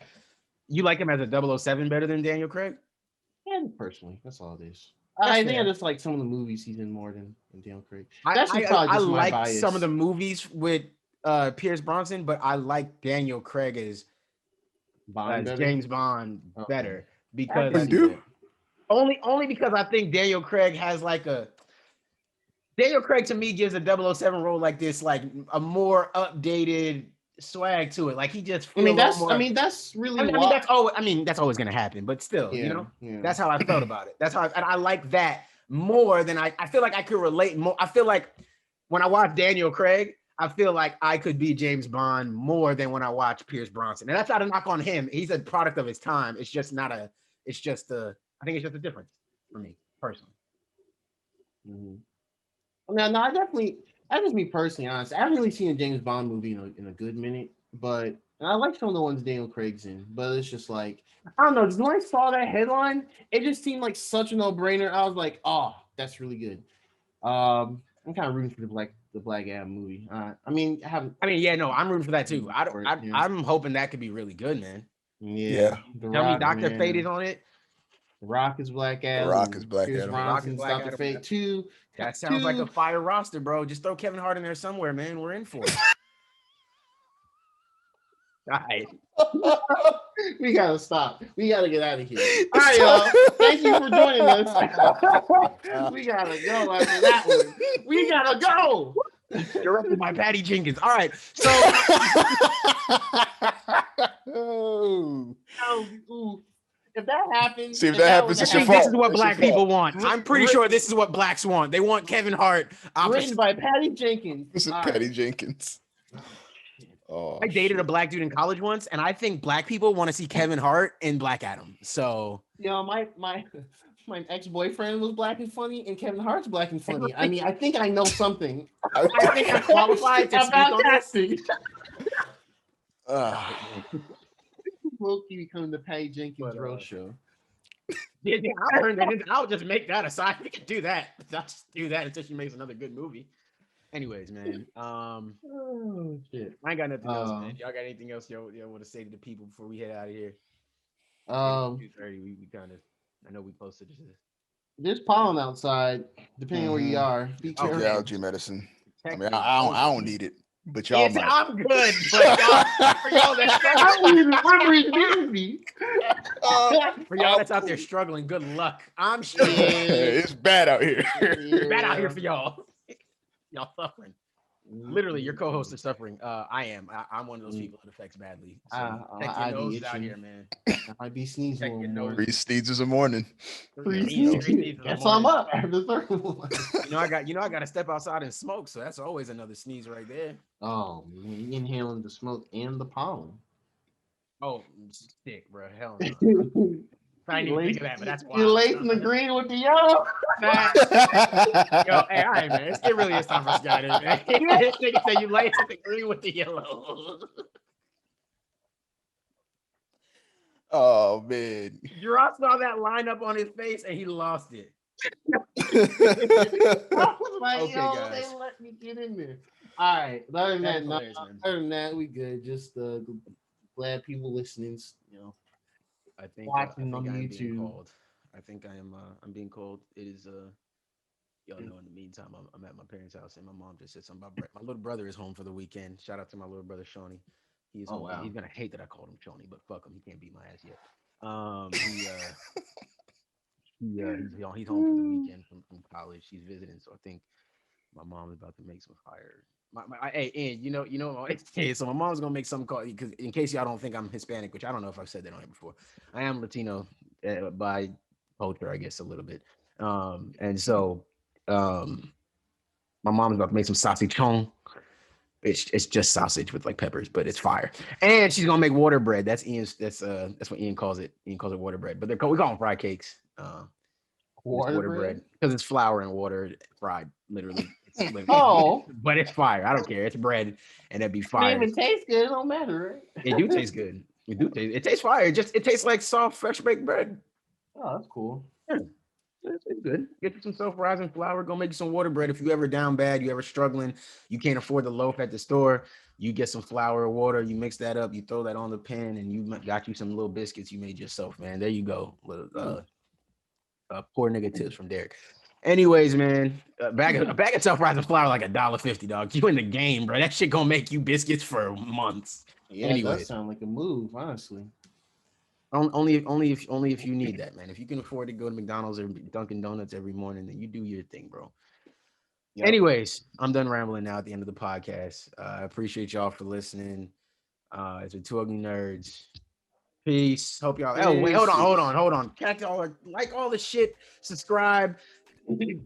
You like him as a 007 better than Daniel Craig? Yeah, personally, that's all it is. I think I just like some of the movies he's in more than Daniel Craig. I like some of the movies with Pierce Bronson, but I like Daniel Craig as James Bond better because only because I think Daniel Craig has Daniel Craig to me gives a 007 role like this like a more updated swag to it. Like he just that's always gonna happen, but still, that's how I felt about it. That's how and I like that more than I feel like I could relate more. I feel like when I watch Daniel Craig, I feel like I could be James Bond more than when I watch Pierce Bronson. And that's not a knock on him. He's a product of his time. I think it's just a difference for me personally. Mm-hmm. No, that's just me personally, honestly. I haven't really seen a James Bond movie in a good minute, but I like some of the ones Daniel Craig's in, but it's just like, I don't know, just when I saw that headline, it just seemed like such a no-brainer. I was like, oh, that's really good. I'm kind of rooting for the Black Adam movie. I'm rooting for that too. I'm hoping that could be really good, man. Yeah. Tell me Dr. Fate is on it. The Rock is Black Adam. The Rock is Black Pierce Adam. Brosnan's Dr. Adam. Fate 2. That sounds like a fire roster, bro. Just throw Kevin Hart in there somewhere, man. We're in for it. All right. We gotta stop. We gotta get out of here. All right, y'all. Thank you for joining us. We gotta go after that one. We gotta go. Directed by Patty Jenkins. All right. So if that happens, see if that happens, it's your fault. This is what black people want. I'm pretty sure this is what blacks want. They want Kevin Hart. Written by Patty Jenkins. This is Patty Jenkins. Oh, I dated a black dude in college once, and I think black people want to see Kevin Hart and Black Adam. So, my ex-boyfriend was Black and funny, and Kevin Hart's Black and funny. I mean, I think I know something. I think I'm qualified to speak on this. Low-key becoming the Patty Jenkins roast show. Yeah, I'll just make that aside. We can do that. I'll just do that until she makes another good movie. Anyways, man. Oh shit! I ain't got nothing else, man. Y'all got anything else y'all want to say to the people before we head out of here? 2:30. We kind of. I know we posted this. There's pollen outside. Depending on where you are, be careful. Allergy medicine. I mean, I don't need it, but y'all might. I'm good. But for y'all that's out there struggling, good luck. I'm sure. It's bad out here. It's bad out here for y'all. Y'all suffering. Literally, your co-hosts are suffering. I am. I'm one of those people that affects badly. So check your nose out here, man. I'd be sneezing. 3 sneezes a morning. 3 sneezes. Guess I'm up after the third one. I got to step outside and smoke, so that's always another sneeze right there. Oh, man, you inhaling the smoke and the pollen. Oh, sick, bro. Hell no. I didn't even think of that, but that's wild. You're lacing the green with the yellow. Yo, hey, all right, man. It really is time for us to get out of here, man. Nigga say you lacing the green with the yellow. Oh, man. Gerard saw that line up on his face, and he lost it. I was like, okay, guys. They let me get in there. All right. Other than that, we good. Just glad people listening, I think watching on I'm YouTube. Being called. I think I'm being called. It is y'all know. In the meantime, I'm at my parents' house, and my mom just said something about my little brother is home for the weekend. Shout out to my little brother Shawnee. He's home. Wow. He's gonna hate that I called him Shawnee, but fuck him. He can't beat my ass yet. He's home for the weekend from college. He's visiting, so I think my mom is about to make some fire. Hey, and so my mom's gonna make some call because in case y'all don't think I'm Hispanic, which I don't know if I've said that on here before, I am Latino by culture, I guess a little bit. And so my mom's about to make some sausage. It's just sausage with like peppers, but it's fire. And she's gonna make water bread. That's Ian's. That's what Ian calls it. Ian calls it water bread, but we call them fried cakes. Water bread because it's flour and water fried, literally. But it's fire. I don't care. It's bread, and it'd be fire. It tastes good. It don't matter, right? It do taste good. It tastes fire. It tastes like soft, fresh baked bread. Oh, that's cool. Yeah. It's good. Get you some self-rising flour. Go make you some water bread. If you ever down bad, you ever struggling, you can't afford the loaf at the store. You get some flour or water. You mix that up. You throw that on the pan, and you got you some little biscuits you made yourself, man. There you go. Poor nigga tips from Derek. Anyways, man, a bag of self-rising flour like $1.50, dog. You in the game, bro. That shit gonna make you biscuits for months. Yeah, anyways, that sounds like a move, honestly. Only if you need that, man. If you can afford to go to McDonald's or Dunkin' Donuts every morning, then you do your thing, bro. Yep. Anyways, I'm done rambling now at the end of the podcast. I appreciate y'all for listening. It's the Two Ugly Nerds. Peace. Hope y'all. Oh, wait, hold on. Catch all, like all the shit. Subscribe.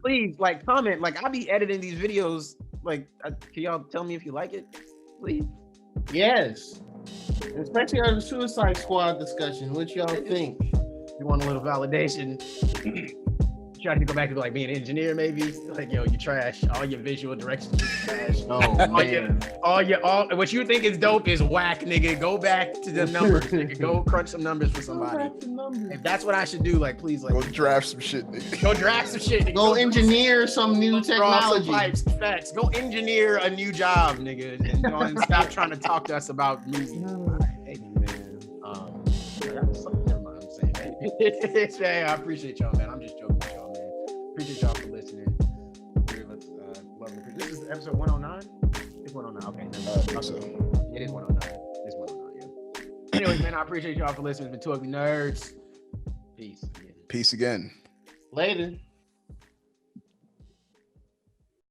Please, like, comment. Like, I'll be editing these videos. Like, can y'all tell me if you like it, please? Yes. Especially our Suicide Squad discussion. What y'all think? You want a little validation? What try to go back to like being an engineer, maybe. Like, yo, you trash. All your visual directions is trash. Oh man. All what you think is dope is whack, nigga. Go back to the numbers, nigga. Go crunch some numbers for somebody. If that's what I should do, like, please, like, Go draft some shit, nigga. go draft some shit. Nigga. Go engineer some new technology. Pipes, facts. Go engineer a new job, nigga, and stop trying to talk to us about movies. Hey, man. Never mind. I'm saying, hey, I appreciate y'all, man. I'm just joking with y'all, man. Appreciate y'all for listening. This is episode 109. It's 109. Okay, I think so. it is 109. It's 109. Yeah. Anyways, man, I appreciate y'all for listening. It's been Two Ugly Nerds. Peace. Peace again. Later.